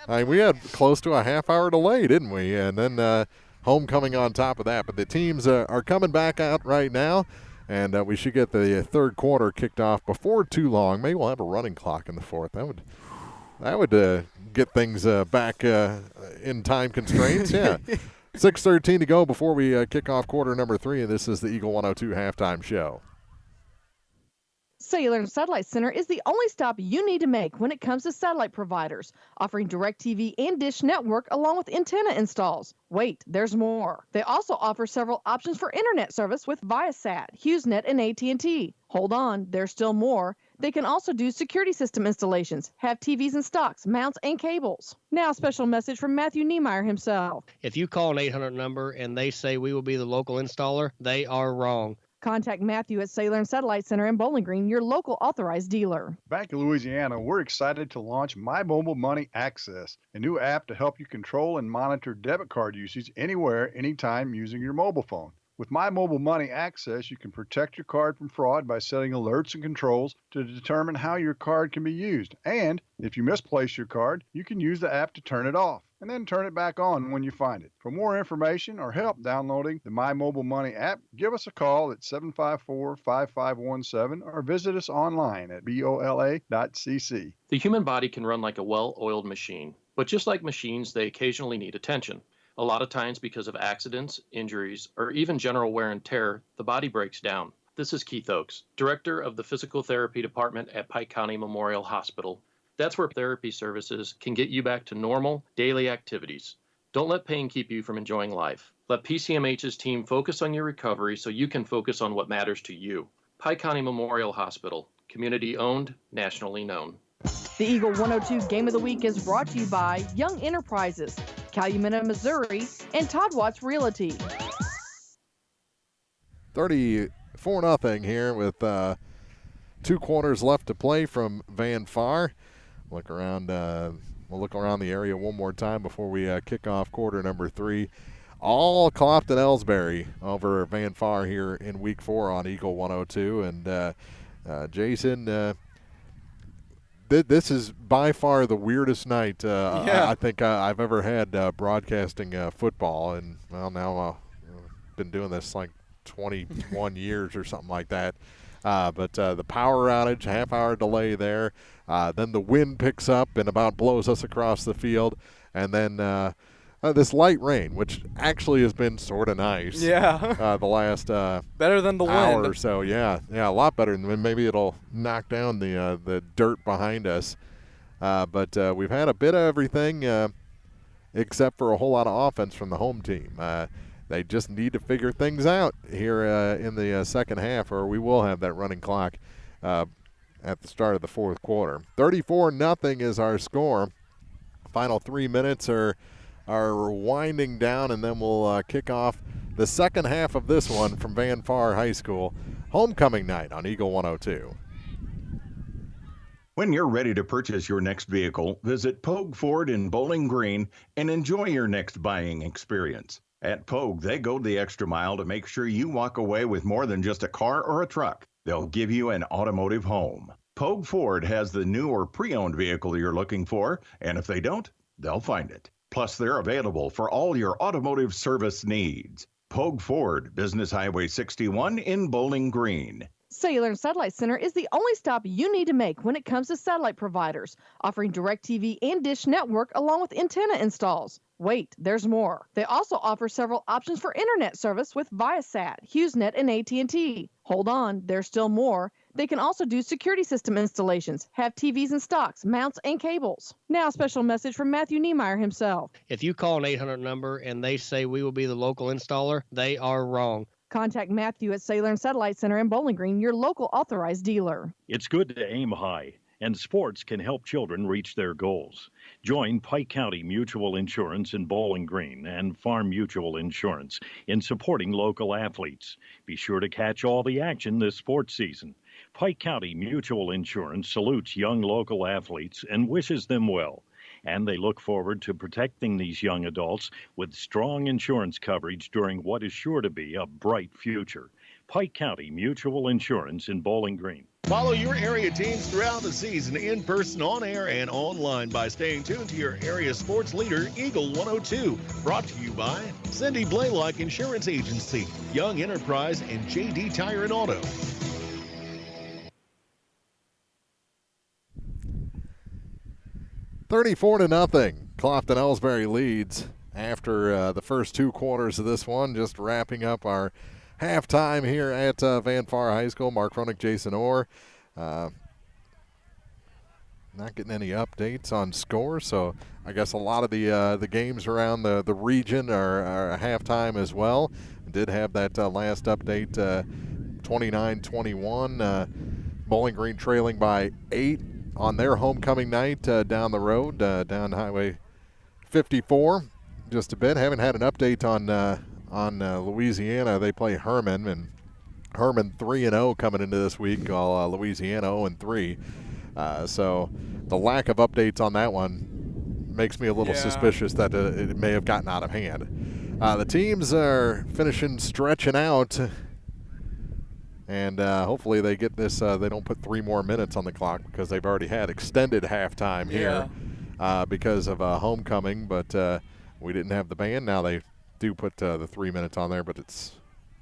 I mean, we had close to a half-hour delay, didn't we? And then homecoming on top of that. But the teams are coming back out right now. And we should get the third quarter kicked off before too long. Maybe we'll have a running clock in the fourth. That would get things back in time constraints. Yeah. 6:13 to go before we kick off quarter number 3, and this is the Eagle 102 halftime show. Sailor and Satellite Center is the only stop you need to make when it comes to satellite providers, offering DirecTV and Dish Network along with antenna installs. Wait, there's more. They also offer several options for internet service with Viasat, HughesNet, and AT&T. Hold on, there's still more. They can also do security system installations, have TVs in stocks, mounts, and cables. Now a special message from Matthew Niemeyer himself. If you call an 800 number and they say we will be the local installer, they are wrong. Contact Matthew at Sailor and Satellite Center in Bowling Green, your local authorized dealer. Back in Louisiana, we're excited to launch My Mobile Money Access, a new app to help you control and monitor debit card usage anywhere, anytime using your mobile phone. With My Mobile Money Access, you can protect your card from fraud by setting alerts and controls to determine how your card can be used. And if you misplace your card, you can use the app to turn it off and then turn it back on when you find it. For more information or help downloading the My Mobile Money app, give us a call at 754-5517 or visit us online at bola.cc. The human body can run like a well-oiled machine, but just like machines, they occasionally need attention. A lot of times because of accidents, injuries, or even general wear and tear, the body breaks down. This is Keith Oakes, Director of the Physical Therapy Department at Pike County Memorial Hospital. That's where therapy services can get you back to normal, daily activities. Don't let pain keep you from enjoying life. Let PCMH's team focus on your recovery so you can focus on what matters to you. Pike County Memorial Hospital, community-owned, nationally known. The Eagle 102 Game of the Week is brought to you by Young Enterprises. Calumet, Missouri, and Todd Watts Realty. 34-0 here with 2 quarters left to play from Van Far. Look around. We'll look around the area one more time before we kick off quarter number 3. All Clopton-Ellsbury over Van Far here in week 4 on Eagle 102. And Jason, this is by far the weirdest night I think I've ever had broadcasting football. And well, now I've been doing this like 21 years or something like that. But the power outage, half-hour delay there. Then the wind picks up and about blows us across the field. And then this light rain, which actually has been sort of nice. Yeah. The last better than the hour wind or so. Yeah, a lot better. And maybe it'll knock down the dirt behind us. But we've had a bit of everything except for a whole lot of offense from the home team. They just need to figure things out here in the second half, or we will have that running clock at the start of the fourth quarter. 34-0 is our score. Final 3 minutes are winding down, and then we'll kick off the second half of this one from Van Far High School. Homecoming night on Eagle 102. When you're ready to purchase your next vehicle, visit Pogue Ford in Bowling Green and enjoy your next buying experience. At Pogue, they go the extra mile to make sure you walk away with more than just a car or a truck. They'll give you an automotive home. Pogue Ford has the new or pre-owned vehicle you're looking for, and if they don't, they'll find it. Plus, they're available for all your automotive service needs. Pogue Ford, Business Highway 61 in Bowling Green. Cellular and Satellite Center is the only stop you need to make when it comes to satellite providers, offering DirecTV and Dish Network along with antenna installs. Wait, there's more. They also offer several options for internet service with Viasat, HughesNet, and AT&T. Hold on, there's still more. They can also do security system installations, have TVs in stocks, mounts, and cables. Now a special message from Matthew Niemeyer himself. If you call an 800 number and they say we will be the local installer, they are wrong. Contact Matthew at Cellular and Satellite Center in Bowling Green, your local authorized dealer. It's good to aim high, and sports can help children reach their goals. Join Pike County Mutual Insurance in Bowling Green and Farm Mutual Insurance in supporting local athletes. Be sure to catch all the action this sports season. Pike County Mutual Insurance salutes young local athletes and wishes them well. And they look forward to protecting these young adults with strong insurance coverage during what is sure to be a bright future. Pike County Mutual Insurance in Bowling Green. Follow your area teams throughout the season in person, on air, and online by staying tuned to your area sports leader, Eagle 102. Brought to you by Cindy Blaylock Insurance Agency, Young Enterprise, and J.D. Tire and Auto. $34-0. Clopton-Ellsbury leads after the first 2 quarters of this one. Just wrapping up our halftime here at Van Far High School. Mark Ronick, Jason Orr. Not getting any updates on score, so I guess a lot of the games around the region are halftime as well. Did have that last update, 29-21. Bowling Green trailing by 8 on their homecoming night down the road, down Highway 54 just a bit. Haven't had an update on Louisiana. They play Herman, and Herman 3-0 coming into this week, while Louisiana 0-3. So the lack of updates on that one makes me a little suspicious that it may have gotten out of hand. The teams are stretching out, and hopefully they get this. They don't put 3 more minutes on the clock because they've already had extended halftime here because of homecoming. But we didn't have the band. Now they do put the 3 minutes on there, but it's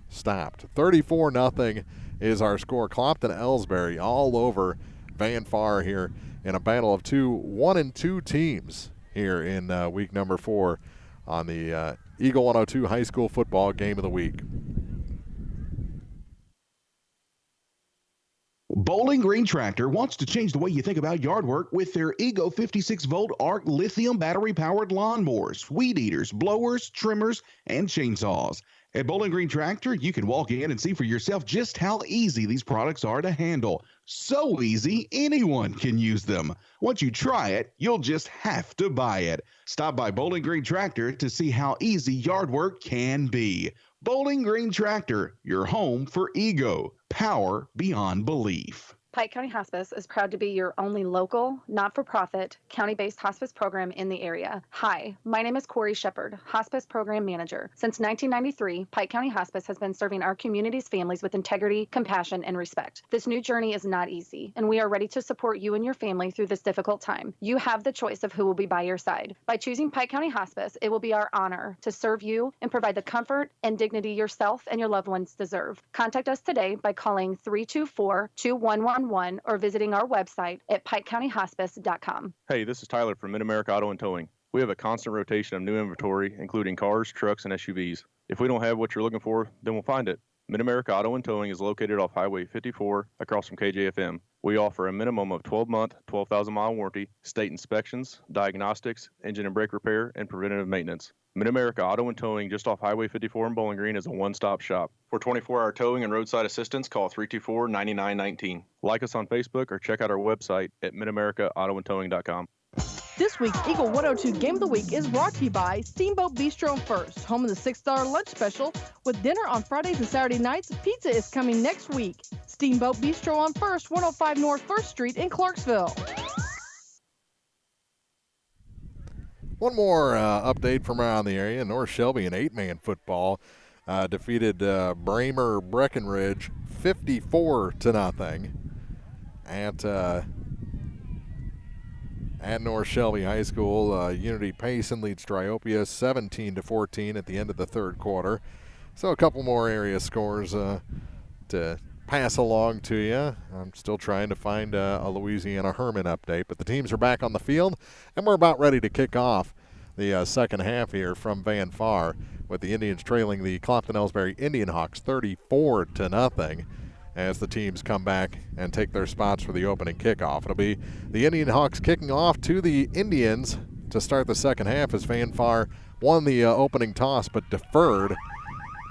stopped. 34-0 is our score. Clopton-Ellsbury all over Van Far here in a battle of 2 1-2 teams here in week number 4 on the Eagle 102 High School Football Game of the Week. Bowling Green Tractor wants to change the way you think about yard work with their Ego 56-volt ARC lithium battery-powered lawnmowers, weed eaters, blowers, trimmers, and chainsaws. At Bowling Green Tractor, you can walk in and see for yourself just how easy these products are to handle. So easy, anyone can use them. Once you try it, you'll just have to buy it. Stop by Bowling Green Tractor to see how easy yard work can be. Bowling Green Tractor, your home for Ego. Power beyond belief. Pike County Hospice is proud to be your only local, not-for-profit, county-based hospice program in the area. Hi, my name is Corey Shepard, Hospice Program Manager. Since 1993, Pike County Hospice has been serving our community's families with integrity, compassion, and respect. This new journey is not easy, and we are ready to support you and your family through this difficult time. You have the choice of who will be by your side. By choosing Pike County Hospice, it will be our honor to serve you and provide the comfort and dignity yourself and your loved ones deserve. Contact us today by calling 324-2111 or visiting our website at pikecountyhospice.com. Hey, this is Tyler from Mid-America Auto and Towing. We have a constant rotation of new inventory, including cars, trucks, and SUVs. If we don't have what you're looking for, then we'll find it. Mid-America Auto and Towing is located off Highway 54 across from KJFM. We offer a minimum of 12-month, 12,000-mile warranty, state inspections, diagnostics, engine and brake repair, and preventative maintenance. Mid-America Auto and Towing just off Highway 54 in Bowling Green is a one-stop shop. For 24-hour towing and roadside assistance, call 324-9919. Like us on Facebook or check out our website at midamericaautoandtowing.com. This week's Eagle 102 Game of the Week is brought to you by Steamboat Bistro and First, home of the $6 lunch special. With dinner on Fridays and Saturday nights, pizza is coming next week. Steamboat Bistro on First, 105 North 1st Street in Clarksville. One more update from around the area. North Shelby in 8-man football defeated Bramer Breckenridge 54-0 at North Shelby High School. Unity Payson leads Triopia 17-14 at the end of the third quarter. So a couple more area scores to pass along to you. I'm still trying to find a Louisiana Herman update, but the teams are back on the field, and we're about ready to kick off the second half here from Van Far, with the Indians trailing the Clopton-Ellsbury Indian Hawks 34-0 as the teams come back and take their spots for the opening kickoff. It'll be the Indian Hawks kicking off to the Indians to start the second half, as Van Far won the opening toss but deferred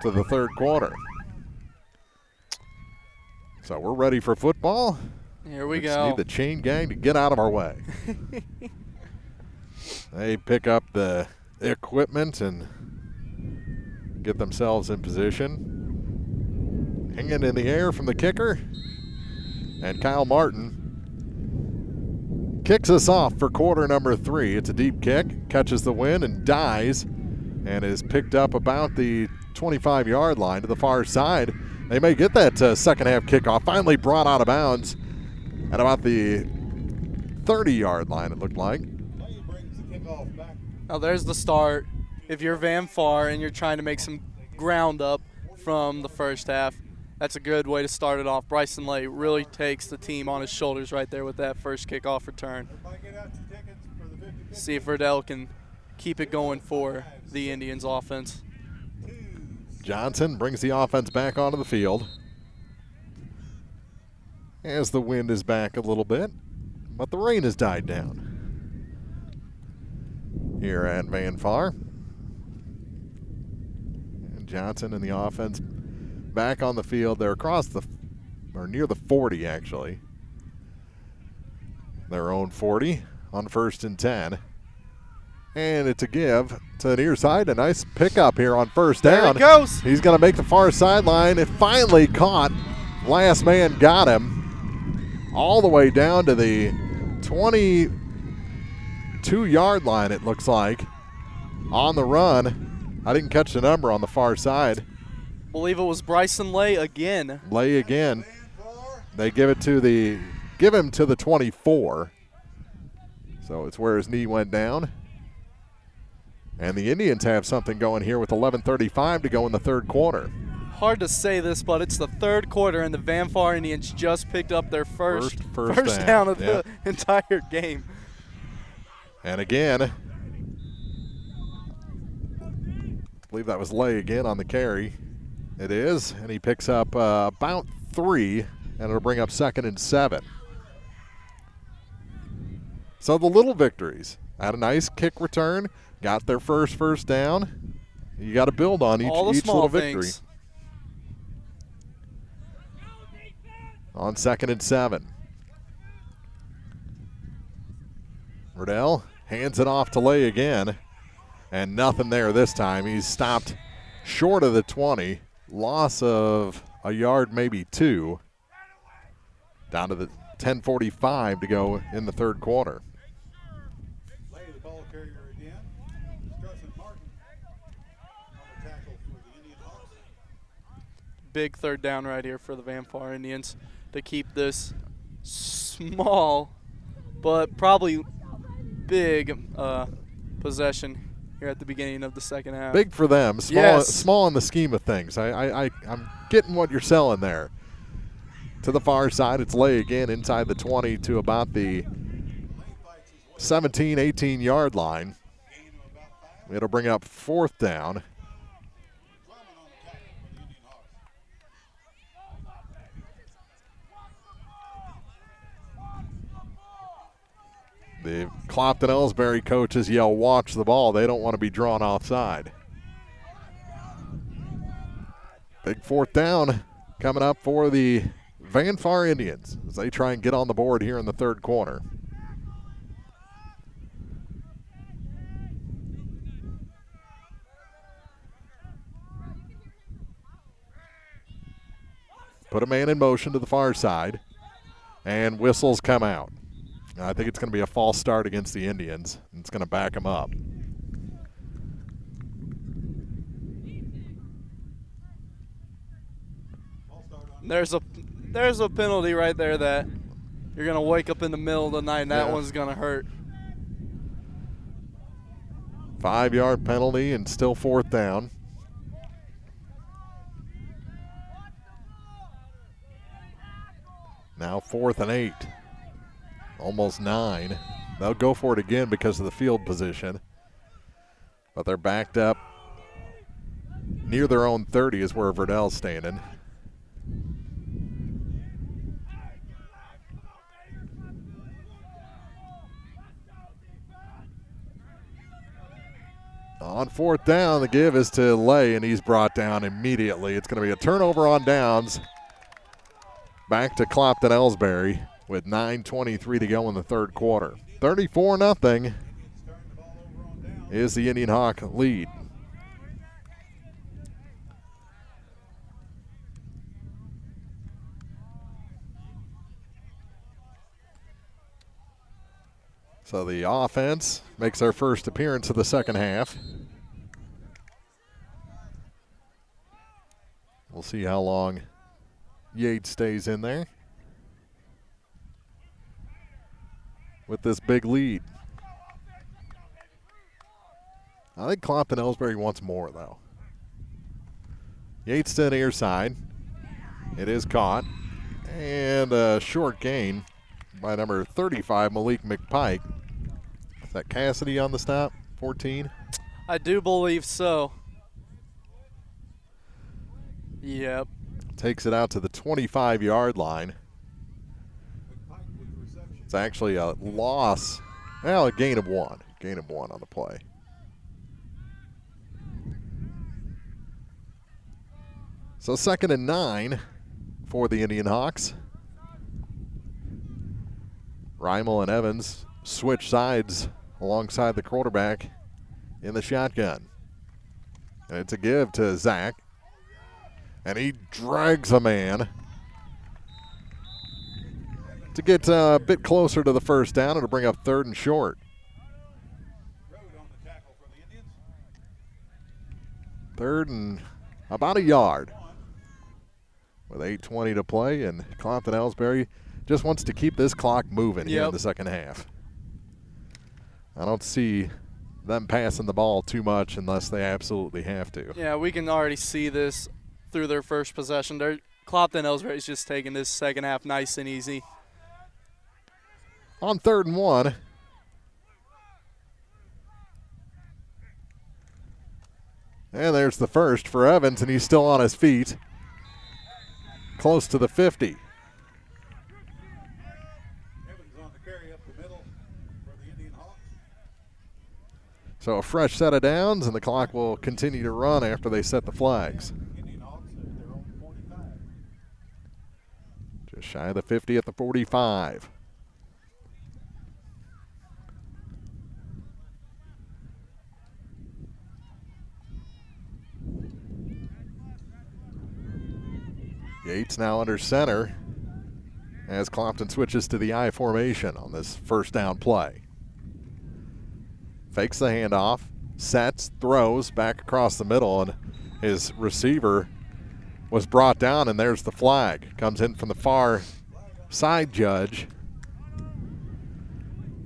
to the third quarter. So we're ready for football. Here we Just go. need the chain gang to get out of our way. They pick up the equipment and get themselves in position. Hanging in the air from the kicker. And Kyle Martin kicks us off for quarter number 3. It's a deep kick, catches the wind and dies, and is picked up about the 25-yard line to the far side. They may get that second half kickoff finally brought out of bounds at about the 30-yard line, it looked like. Now there's the start. If you're Van Far and you're trying to make some ground up from the first half, that's a good way to start it off. Bryson Lay really takes the team on his shoulders right there with that first kickoff return. See if Verdell can keep it going for the Indians offense. Johnson brings the offense back onto the field as the wind is back a little bit, but the rain has died down here at Van Far. And Johnson and the offense back on the field. They're across the, or near the 40 actually. Their own 40 on 1st and 10. And it's a give to the near side. A nice pickup here on first down. There it goes. He's going to make the far sideline. It finally caught. Last man got him all the way down to the 22-yard line, it looks like, on the run. I didn't catch the number on the far side. Believe it was Bryson Lay again. Lay again. They give him to the 24. So it's where his knee went down. And the Indians have something going here with 11:35 to go in the third quarter. Hard to say this, but it's the third quarter, and the Van Far Indians just picked up their first down of the entire game. And again, I believe that was Lay again on the carry. It is, and he picks up about 3 and it'll bring up 2nd and 7. So the little victories. Had a nice kick return, got their first down. You got to build on each little victory. On 2nd and 7. Verdell hands it off to Lay again, and nothing there this time. He's stopped short of the 20. Loss of a yard, maybe 2. Down to the 10:45 to go in the third quarter. Big third down right here for the Van Far Indians to keep this small but probably big possession here at the beginning of the second half. Big for them, small in the scheme of things. I'm getting what you're selling there. To the far side, it's Lay again inside the 20 to about the 17, 18-yard line. It'll bring up 4th down. The Clopton-Ellsbury coaches yell, "Watch the ball." They don't want to be drawn offside. Big 4th down coming up for the Van Far Indians as they try and get on the board here in the third quarter. Put a man in motion to the far side, and whistles come out. I think it's going to be a false start against the Indians. It's going to back them up. There's a penalty right there that you're going to wake up in the middle of the night, and that one's going to hurt. 5-yard penalty and still 4th down. Now 4th and 8. Almost 9. They'll go for it again because of the field position. But they're backed up near their own 30 is where Verdell's standing. On 4th down, the give is to Lay, and he's brought down immediately. It's going to be a turnover on downs. Back to Clopton-Ellsbury with 9:23 to go in the third quarter. 34-0 is the Indian Hawk lead. So the offense makes their first appearance of the second half. We'll see how long Yates stays in there with this big lead. I think Clopton-Ellsbury wants more, though. Yates to the near side. It is caught. And a short gain by number 35, Malik McPike. Is that Cassidy on the stop? 14? I do believe so. Yep. Takes it out to the 25-yard line. It's actually a loss. Well, a gain of 1. Gain of 1 on the play. So 2nd and 9 for the Indian Hawks. Reimel and Evans switch sides alongside the quarterback in the shotgun. And it's a give to Zach. And he drags a man to get a bit closer to the first down. It'll bring up 3rd and short. 3rd and about a yard with 8:20 to play, and Clopton-Ellsbury just wants to keep this clock moving here in the second half. I don't see them passing the ball too much unless they absolutely have to. Yeah, we can already see this through their first possession. Clopton-Ellsbury's just taking this second half nice and easy. On 3rd and 1. And there's the first for Evans, and he's still on his feet. Close to the 50. So a fresh set of downs, and the clock will continue to run after they set the flags. Just shy of the 50 at the 45. Yates now under center as Clopton switches to the I formation on this first down play. Fakes the handoff, sets, throws back across the middle, and his receiver was brought down, and there's the flag. Comes in from the far side, Judge.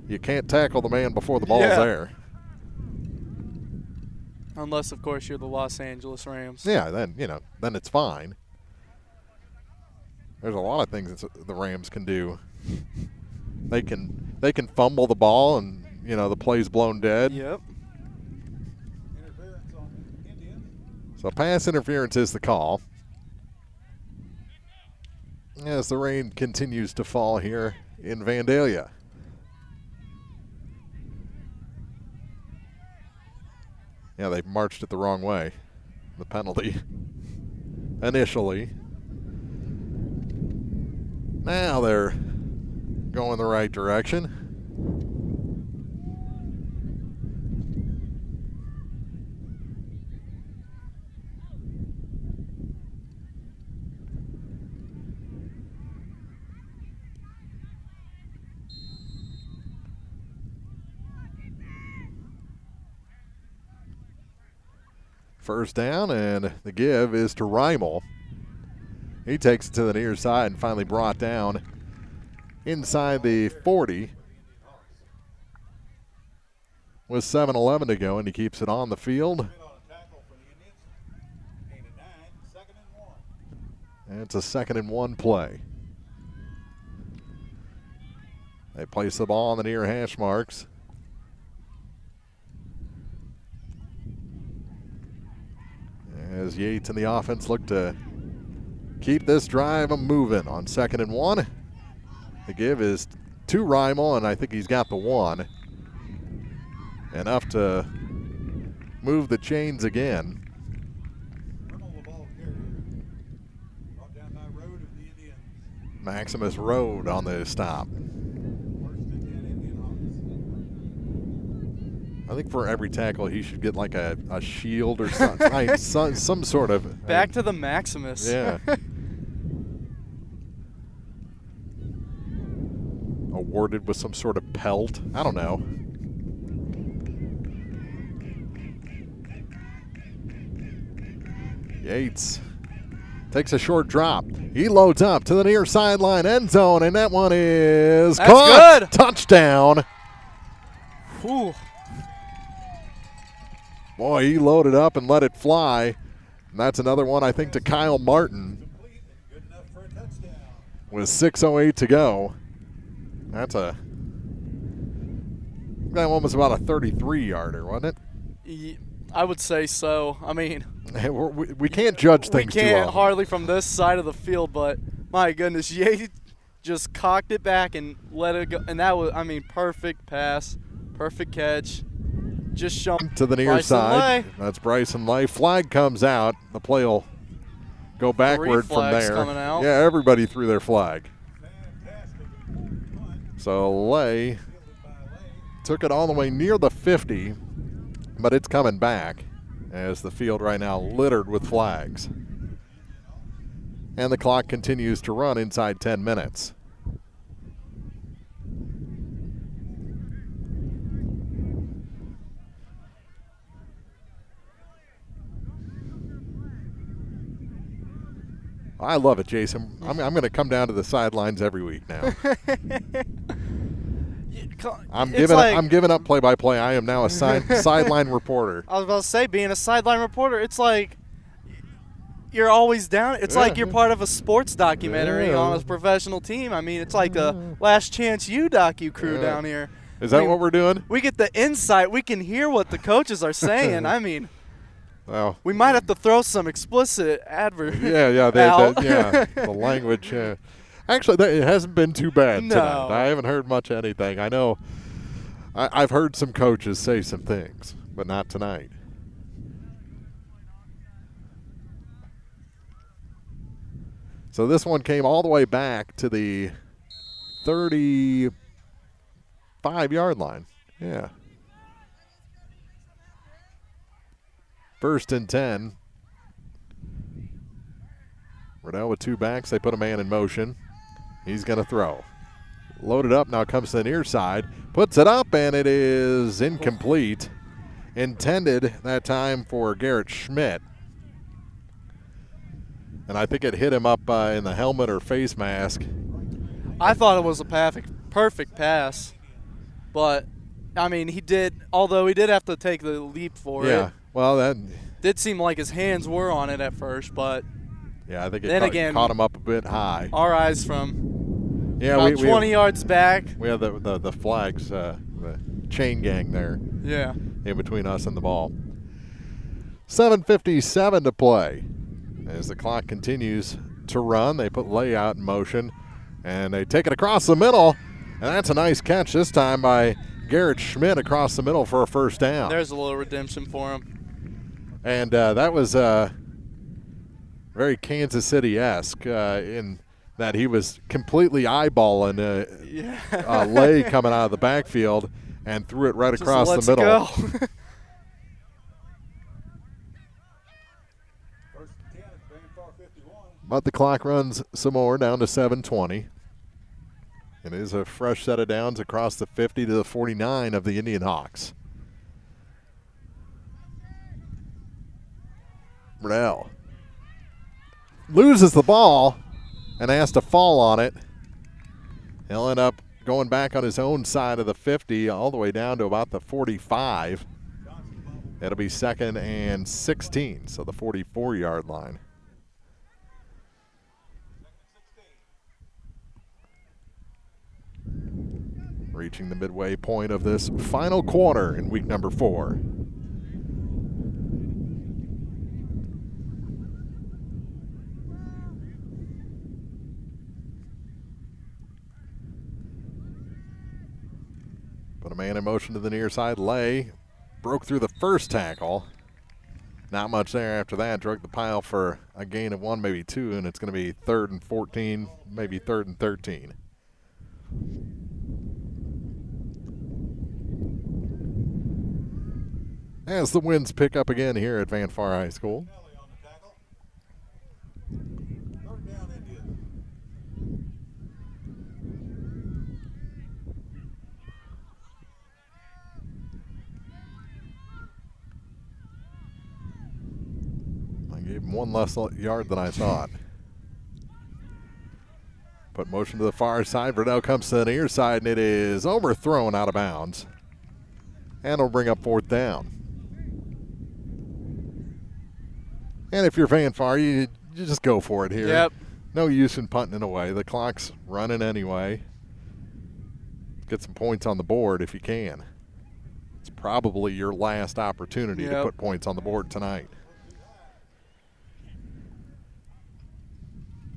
You can't tackle the man before the ball's there. Unless, of course, you're the Los Angeles Rams. Yeah, then it's fine. There's a lot of things that the Rams can do. They can fumble the ball, and the play's blown dead. Yep. So pass interference is the call. As the rain continues to fall here in Vandalia. Yeah, they marched it the wrong way. The penalty initially. Now they're going the right direction. First down, and the give is to Reimel. He takes it to the near side and finally brought down inside the 40 with 7:11 to go, and he keeps it on the field. And it's a 2nd and 1 play. They place the ball on the near hash marks. As Yates and the offense look to keep this drive moving on 2nd and 1. The give is to Reimel, and I think he's got the 1. Enough to move the chains again. Maximus Road on the stop. I think for every tackle he should get like a shield or something, some sort of. Back to the Maximus. Yeah. Awarded with some sort of pelt. I don't know. Yates takes a short drop. He loads up to the near sideline end zone, and that one is caught. Good. Touchdown. Whew. Boy, he loaded up and let it fly. And that's another one, I think, to Kyle Martin. With 6:08 to go. That one was about a 33-yarder, wasn't it? I would say so. I mean, we can't judge things too well. We can't hardly from this side of the field, but my goodness, Yates just cocked it back and let it go. And that was, perfect pass, perfect catch. Just showing to the near Bryson side. Lay. That's Bryson Lay. Flag comes out. The play will go backward from there. Coming out. Yeah, everybody threw their flag. So Lay took it all the way near the 50, but it's coming back as the field right now littered with flags. And the clock continues to run inside 10 minutes. I love it, Jason. I'm going to come down to the sidelines every week now. I'm giving up play-by-play. I am now a sideline reporter. I was about to say, being a sideline reporter, it's like you're always down. It's like you're part of a sports documentary on a professional team. It's like the Last Chance U docu crew down here. Is that what we're doing? We get the insight. We can hear what the coaches are saying. Well, we might have to throw some explicit adverb. Yeah, the language. Actually, it hasn't been too bad tonight. I haven't heard much of anything. I know I've heard some coaches say some things, but not tonight. So this one came all the way back to the 35-yard line. Yeah. 1st and 10. Riddell with 2 backs. They put a man in motion. He's going to throw. Loaded up, now comes to the near side. Puts it up, and it is incomplete. Intended that time for Garrett Schmidt. And I think it hit him up in the helmet or face mask. I thought it was a perfect pass. But, I mean, although he did have to take the leap for it. Yeah, well, that did seem like his hands were on it at first, but yeah, I think it caught him up a bit high. Our eyes from about 20 yards back. We have the flags, the chain gang there. Yeah. In between us and the ball. 7:57 to play. As the clock continues to run, they put Lay out in motion, and they take it across the middle, and that's a nice catch this time by Garrett Schmidt across the middle for a first down. There's a little redemption for him. And that was very Kansas City-esque in that he was completely eyeballing Lay coming out of the backfield and threw it right across the middle. Go. But the clock runs some more down to 7:20. It is a fresh set of downs across the 50 to the 49 of the Indian Hawks. Riddell loses the ball and has to fall on it. He'll end up going back on his own side of the 50 all the way down to about the 45. It'll be 2nd and 16, so the 44-yard line. Reaching the midway point of this final quarter in week number 4. Put a man in motion to the near side. Lay broke through the first tackle. Not much there after that. Drug the pile for a gain of 1, maybe 2, and it's going to be 3rd and 14, maybe 3rd and 13. As the winds pick up again here at Van Far High School. I gave him 1 less yard than I thought. Put motion to the far side. Riddell comes to the near side, and it is overthrown out of bounds. And it'll bring up 4th down. And if you're Van Far, you just go for it here. Yep. No use in punting it away. The clock's running anyway. Get some points on the board if you can. It's probably your last opportunity to put points on the board tonight.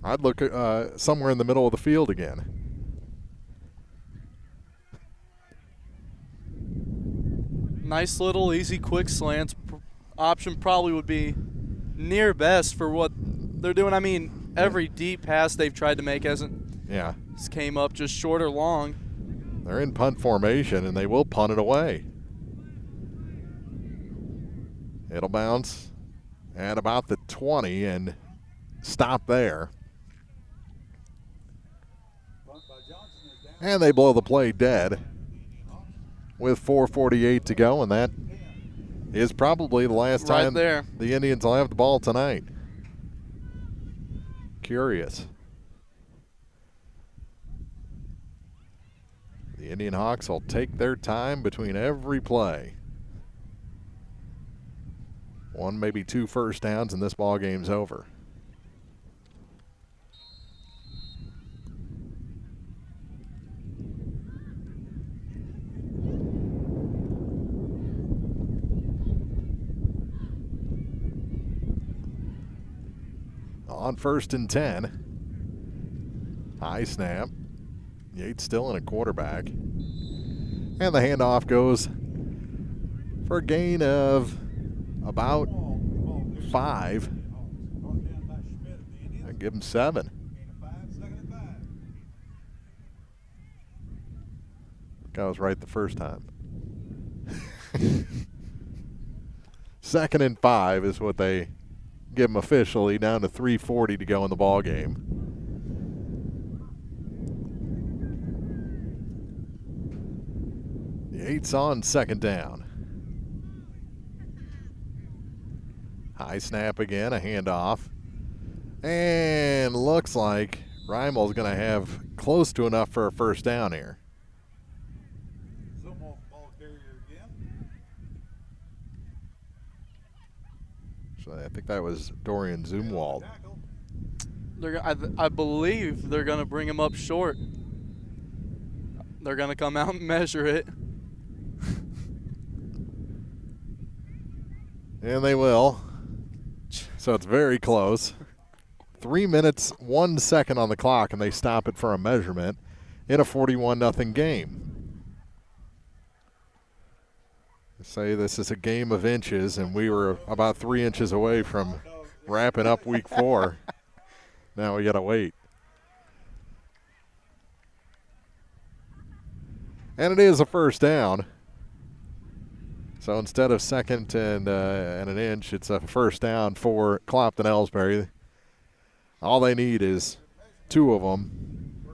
I'd look at somewhere in the middle of the field again. Nice little easy quick slants option probably would be near best for what they're doing. I mean, every deep pass they've tried to make hasn't came up just short or long. They're in punt formation, and they will punt it away. It'll bounce at about the 20 and stop there. And they blow the play dead with 4:48 to go, and that is probably the last time the Indians will have the ball tonight. Curious. The Indian Hawks will take their time between every play. 1, maybe 2 first downs, and this ball game's over. On 1st and 10. High snap. Yates still in a quarterback. And the handoff goes for a gain of about 5. I'd give him 7. I was right the first time. 2nd and 5 is what they give him officially, down to 3:40 to go in the ball game. The Yates on 2nd down. High snap again, a handoff. And looks like Reimel's going to have close to enough for a first down here. So I think that was Dorian Zumwalt. I believe they're going to bring him up short. They're going to come out and measure it. And they will. So it's very close. 3 minutes, 1 second on the clock, and they stop it for a measurement in a 41-0 game. They say this is a game of inches, and we were about 3 inches away from wrapping up week 4. Now we got to wait. And it is a first down. So instead of 2nd and an inch, it's a first down for Clopton-Ellsbury. All they need is 2 of them.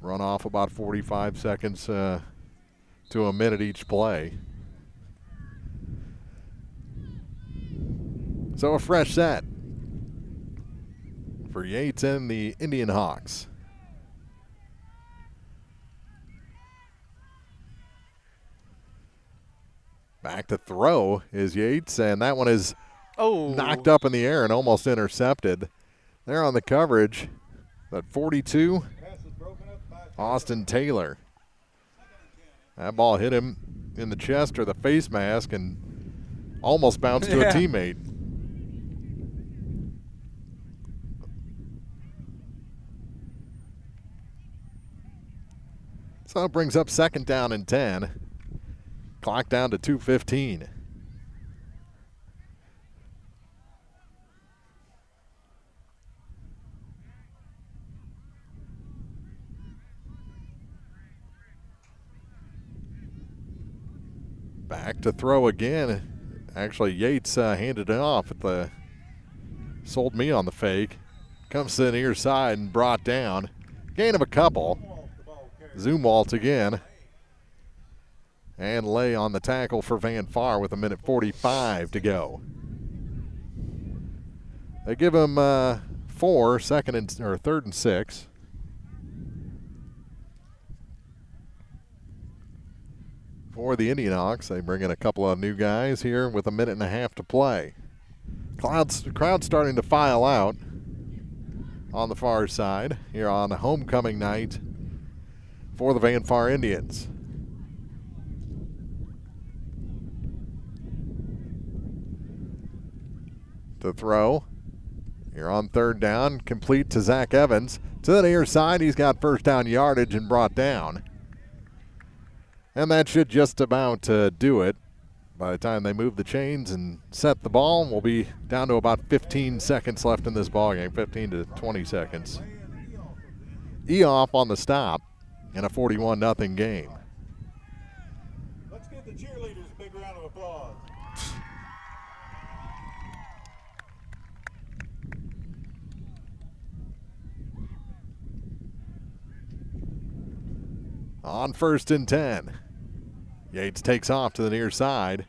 Run off about 45 seconds to a minute each play. So a fresh set for Yates and the Indian Hawks. Back to throw is Yates, and that one is knocked up in the air and almost intercepted. There on the coverage, at 42, Austin Taylor. That ball hit him in the chest or the face mask and almost bounced to a teammate. So it brings up 2nd down and 10. Clock down to 2:15. Back to throw again. Actually, Yates handed it off at the, sold me on the fake. Comes to the near side and brought down. Gain of a couple. Zumwalt again. And Lay on the tackle for Van Far with 1:45 to go. They give him 4, 3rd and 6. For the Indian Hawks, they bring in a couple of new guys here with 1.5 minutes to play. Crowd starting to file out on the far side here on homecoming night for the Van Far Indians. To throw. You're on 3rd down, complete to Zach Evans. To the near side, he's got first down yardage and brought down. And that should just about do it. By the time they move the chains and set the ball, we'll be down to about 15 seconds left in this ballgame, 15 to 20 seconds. Eoff on the stop in a 41-0 game. Let's give the cheerleaders a big round of applause. On 1st and 10. Yates takes off to the near side.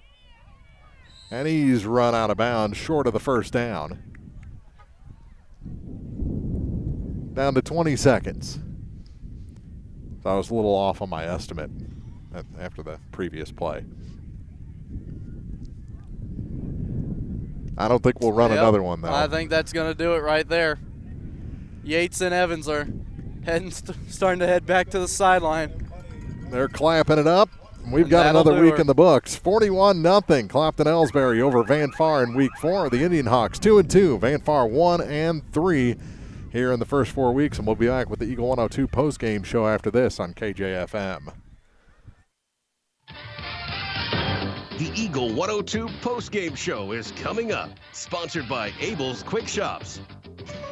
And he's run out of bounds short of the first down. Down to 20 seconds. So I was a little off on my estimate after the previous play. I don't think we'll run another one, though. I think that's going to do it right there. Yates and Evans are starting to head back to the sideline. They're clapping it up. We've got another week in the books. 41-0. Clopton-Ellsbury over Van Far in week 4. The Indian Hawks 2-2. Van Far 1-3 here in the first 4 weeks. And we'll be back with the Eagle 102 postgame show after this on KJFM. The Eagle 102 postgame show is coming up, sponsored by Abel's Quick Shops.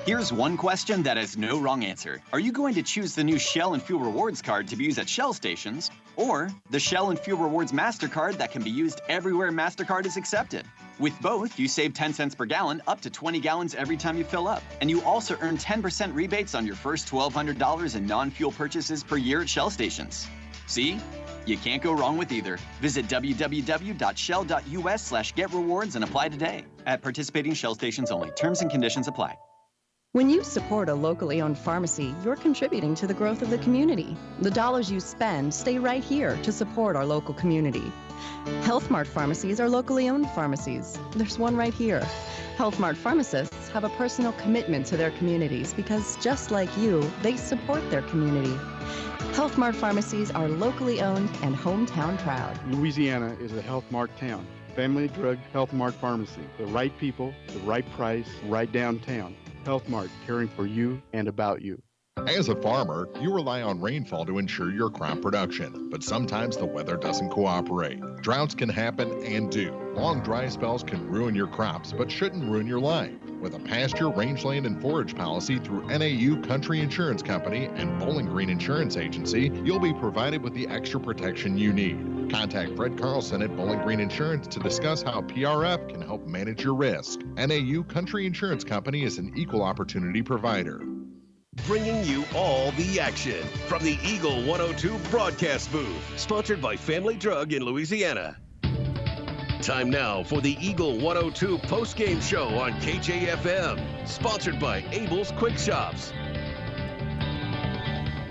Here's one question that has no wrong answer. Are you going to choose the new Shell and Fuel Rewards card to be used at Shell stations, or the Shell and Fuel Rewards MasterCard that can be used everywhere MasterCard is accepted? With both, you save 10 cents per gallon, up to 20 gallons every time you fill up. And you also earn 10% rebates on your first $1,200 in non-fuel purchases per year at Shell stations. See? You can't go wrong with either. Visit www.shell.us/getrewards and apply today. At participating Shell stations only. Terms and conditions apply. When you support a locally owned pharmacy, you're contributing to the growth of the community. The dollars you spend stay right here to support our local community. Health Mart pharmacies are locally owned pharmacies. There's one right here. Health Mart pharmacists have a personal commitment to their communities because, just like you, they support their community. Health Mart pharmacies are locally owned and hometown proud. Louisiana is a Health Mart town. Family Drug Health Mart Pharmacy. The right people, the right price, right downtown. Health Mart, caring for you and about you. As a farmer, you rely on rainfall to ensure your crop production, but sometimes the weather doesn't cooperate. Droughts can happen and do. Long dry spells can ruin your crops, but shouldn't ruin your life. With a pasture, rangeland, and forage policy through NAU Country Insurance Company and Bowling Green Insurance Agency, you'll be provided with the extra protection you need. Contact Fred Carlson at Bowling Green Insurance to discuss how PRF can help manage your risk. NAU Country Insurance Company is an equal opportunity provider. Bringing you all the action from the Eagle 102 broadcast booth, sponsored by Family Drug in Louisiana. Time now for the Eagle 102 postgame show on KJFM, sponsored by Abel's Quick Shops.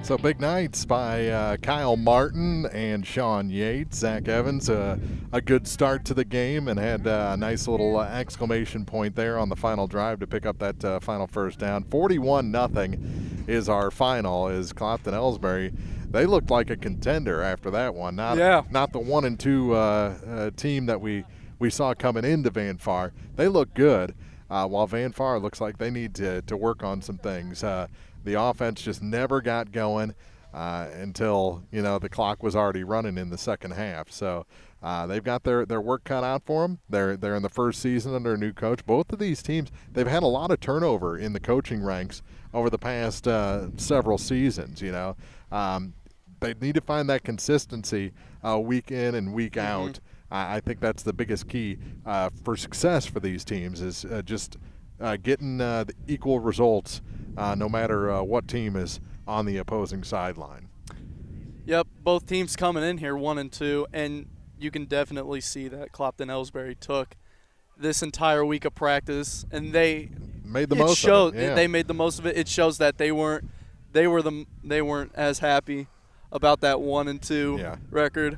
So big nights by Kyle Martin and Sean Yates. Zach Evans, a good start to the game and had a nice little exclamation point there on the final drive to pick up that final first down. 41-0 is our final as Clopton-Ellsbury. They looked like a contender after that one. Not the 1-2 team that we saw coming into Van Far. They look good, while Van Far looks like they need to work on some things. The offense just never got going until, the clock was already running in the second half. So they've got their work cut out for them. They're in the first season under a new coach. Both of these teams, they've had a lot of turnover in the coaching ranks over the past several seasons, They need to find that consistency week in and week out. I think that's the biggest key for success for these teams is just getting the equal results no matter what team is on the opposing sideline. Yep, both teams coming in here 1-2, and you can definitely see that Clopton-Ellsbury took this entire week of practice, and they made the most of it. Yeah. They made the most of it. It shows that they weren't as happy about that 1-2 record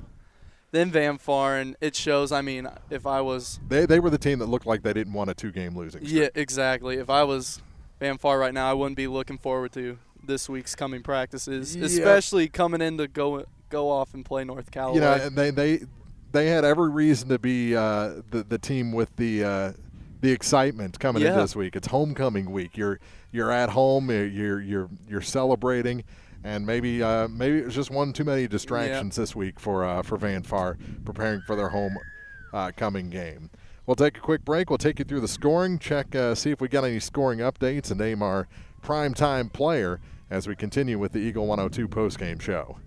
than Van Far, and it shows. I mean, if I was they were the team that looked like they didn't want a 2-game losing streak. Yeah, exactly. If I was Van Far right now, I wouldn't be looking forward to this week's coming practices, especially coming in to go off and play North Callaway. And they had every reason to be the team with the excitement coming into this week. It's homecoming week. You're at home. You're celebrating, and maybe it was just one too many distractions this week for Van Far preparing for their coming game. We'll take a quick break. We'll take you through the scoring, check, see if we got any scoring updates, and name our primetime player as we continue with the Eagle 102 postgame show.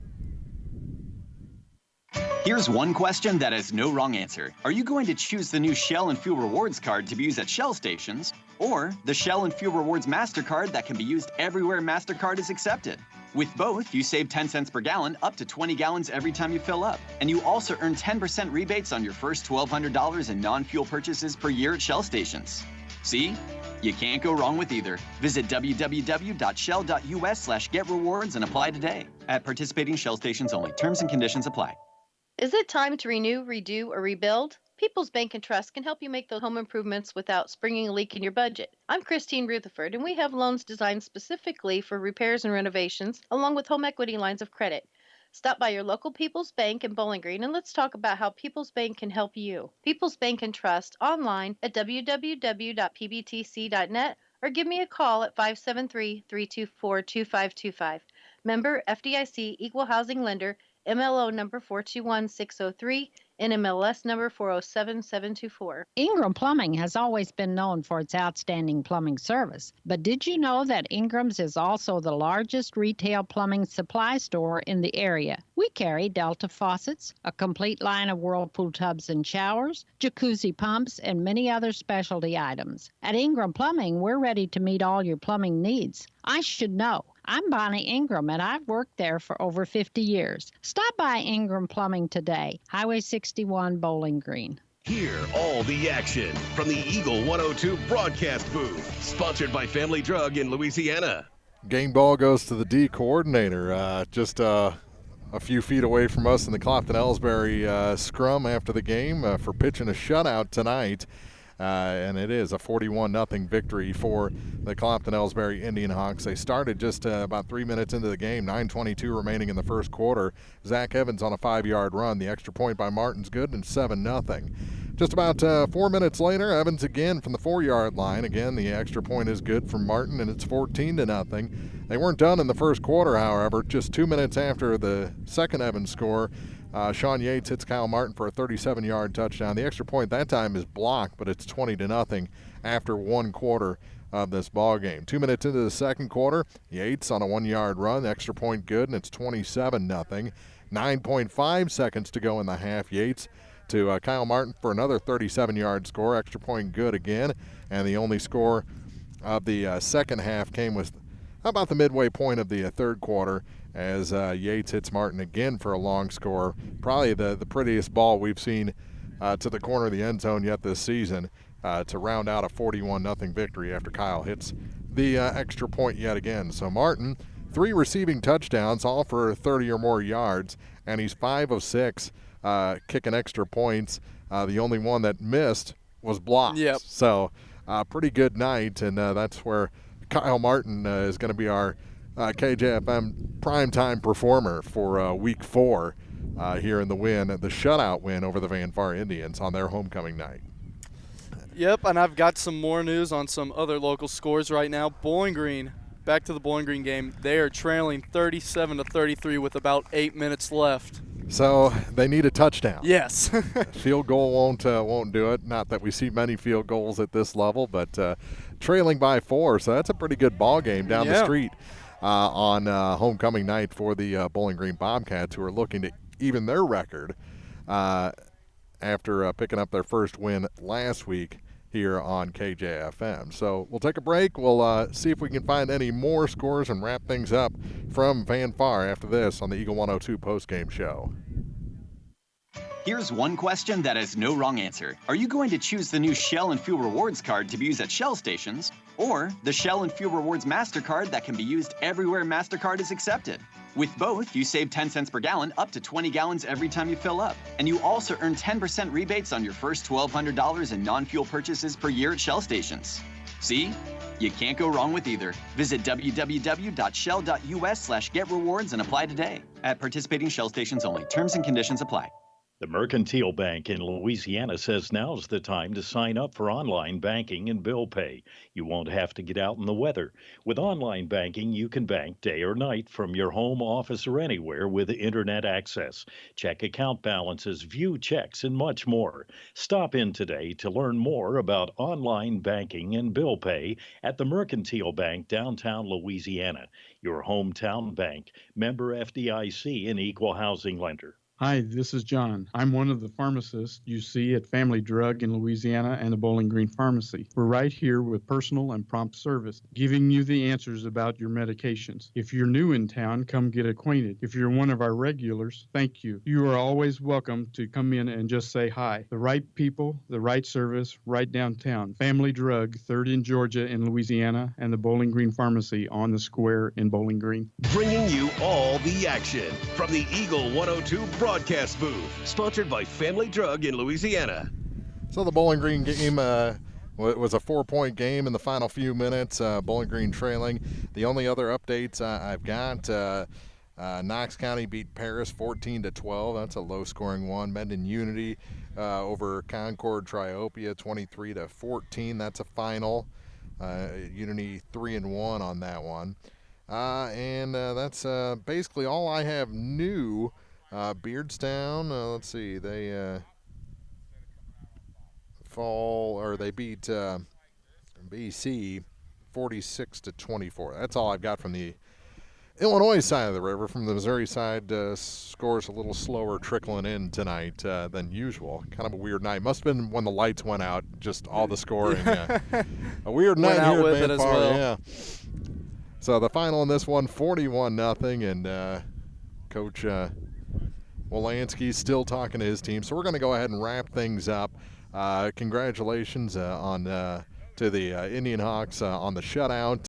Here's one question that has no wrong answer. Are you going to choose the new Shell and Fuel Rewards card to be used at Shell stations, or the Shell and Fuel Rewards MasterCard that can be used everywhere MasterCard is accepted? With both, you save 10 cents per gallon, up to 20 gallons every time you fill up. And you also earn 10% rebates on your first $1,200 in non-fuel purchases per year at Shell stations. See? You can't go wrong with either. Visit www.shell.us/getrewards and apply today. At participating Shell stations only. Terms and conditions apply. Is it time to renew, redo, or rebuild? People's Bank and Trust can help you make those home improvements without springing a leak in your budget. I'm Christine Rutherford, and we have loans designed specifically for repairs and renovations, along with home equity lines of credit. Stop by your local People's Bank in Bowling Green, and let's talk about how People's Bank can help you. People's Bank and Trust online at www.pbtc.net or give me a call at 573-324-2525. Member FDIC Equal Housing Lender, MLO number 421603, NMLS number 407724. Ingram Plumbing has always been known for its outstanding plumbing service, but did you know that Ingram's is also the largest retail plumbing supply store in the area? We carry Delta faucets, a complete line of Whirlpool tubs and showers, jacuzzi pumps, and many other specialty items. At Ingram Plumbing, we're ready to meet all your plumbing needs. I should know. I'm Bonnie Ingram, and I've worked there for over 50 years. Stop by Ingram Plumbing today, Highway 61, Bowling Green. Hear all the action from the Eagle 102 broadcast booth, sponsored by Family Drug in Louisiana. Game ball goes to the D coordinator, just a few feet away from us in the Clopton-Ellsbury scrum after the game for pitching a shutout tonight. And it is a 41-0 victory for the Clopton-Ellsbury Indian Hawks. They started just about 3 minutes into the game, 9:22 remaining in the first quarter. Zach Evans on a 5-yard run. The extra point by Martin's good, and 7-0. Just about 4 minutes later, Evans again from the 4-yard line. Again, the extra point is good from Martin, and it's 14-0. They weren't done in the first quarter, however. Just 2 minutes after the second Evans score, Sean Yates hits Kyle Martin for a 37-yard touchdown. The extra point that time is blocked, but it's 20-0 after 1 quarter of this ball game. 2 minutes into the second quarter, Yates on a 1-yard run, the extra point good, and it's 27-0. 9.5 seconds to go in the half. Yates to Kyle Martin for another 37-yard score, extra point good again, and the only score of the second half came with about the midway point of the third quarter, as Yates hits Martin again for a long score. Probably the prettiest ball we've seen to the corner of the end zone yet this season to round out a 41-0 victory after Kyle hits the extra point yet again. So Martin, 3 receiving touchdowns, all for 30 or more yards, and he's 5 of 6 kicking extra points. The only one that missed was blocked. Yep. So pretty good night, and that's where Kyle Martin is going to be our KJFM primetime performer for Week 4 here in the shutout win over the Van Far Indians on their homecoming night. Yep, and I've got some more news on some other local scores right now. Bowling Green, back to the Bowling Green game. They are trailing 37-33 with about 8 minutes left. So they need a touchdown. Yes. Field goal won't do it. Not that we see many field goals at this level, but trailing by 4. So that's a pretty good ball game down the street on homecoming night for the Bowling Green Bobcats, who are looking to even their record after picking up their first win last week here on KJFM. So we'll take a break. We'll see if we can find any more scores and wrap things up from Van Far after this on the Eagle 102 postgame show. Here's one question that has no wrong answer. Are you going to choose the new Shell and Fuel Rewards card to be used at Shell stations, or the Shell and Fuel Rewards MasterCard that can be used everywhere MasterCard is accepted? With both, you save 10 cents per gallon up to 20 gallons every time you fill up. And you also earn 10% rebates on your first $1,200 in non-fuel purchases per year at Shell stations. See? You can't go wrong with either. Visit www.shell.us/getrewards and apply today. At participating Shell stations only. Terms and conditions apply. The Mercantile Bank in Louisiana says now's the time to sign up for online banking and bill pay. You won't have to get out in the weather. With online banking, you can bank day or night from your home, office, or anywhere with internet access. Check account balances, view checks, and much more. Stop in today to learn more about online banking and bill pay at the Mercantile Bank, downtown Louisiana. Your hometown bank, member FDIC, and equal housing lender. Hi, this is John. I'm one of the pharmacists you see at Family Drug in Louisiana and the Bowling Green Pharmacy. We're right here with personal and prompt service, giving you the answers about your medications. If you're new in town, come get acquainted. If you're one of our regulars, thank you. You are always welcome to come in and just say hi. The right people, the right service, right downtown. Family Drug, 3rd in Georgia in Louisiana, and the Bowling Green Pharmacy on the square in Bowling Green. Bringing you all the action from the Eagle 102 broadcast booth, sponsored by Family Drug in Louisiana. So the Bowling Green game was a 4-point game in the final few minutes. Bowling Green trailing. The only other updates I've got, Knox County beat Paris 14-12. That's a low-scoring one. Mendon Unity over Concord Triopia 23-14. That's a final. Unity 3-1 on that one. And that's basically all I have new Beardstown, let's see, they they beat BC 46-24. That's all I've got from the Illinois side of the river. From the Missouri side, scores a little slower trickling in tonight than usual. Kind of a weird night. Must have been when the lights went out, just all the scoring. A weird night here at Van Far. Yeah. So the final in this one, 41-0, and Coach Wolanski's still talking to his team. So we're going to go ahead and wrap things up. Congratulations to the Indian Hawks on the shutout.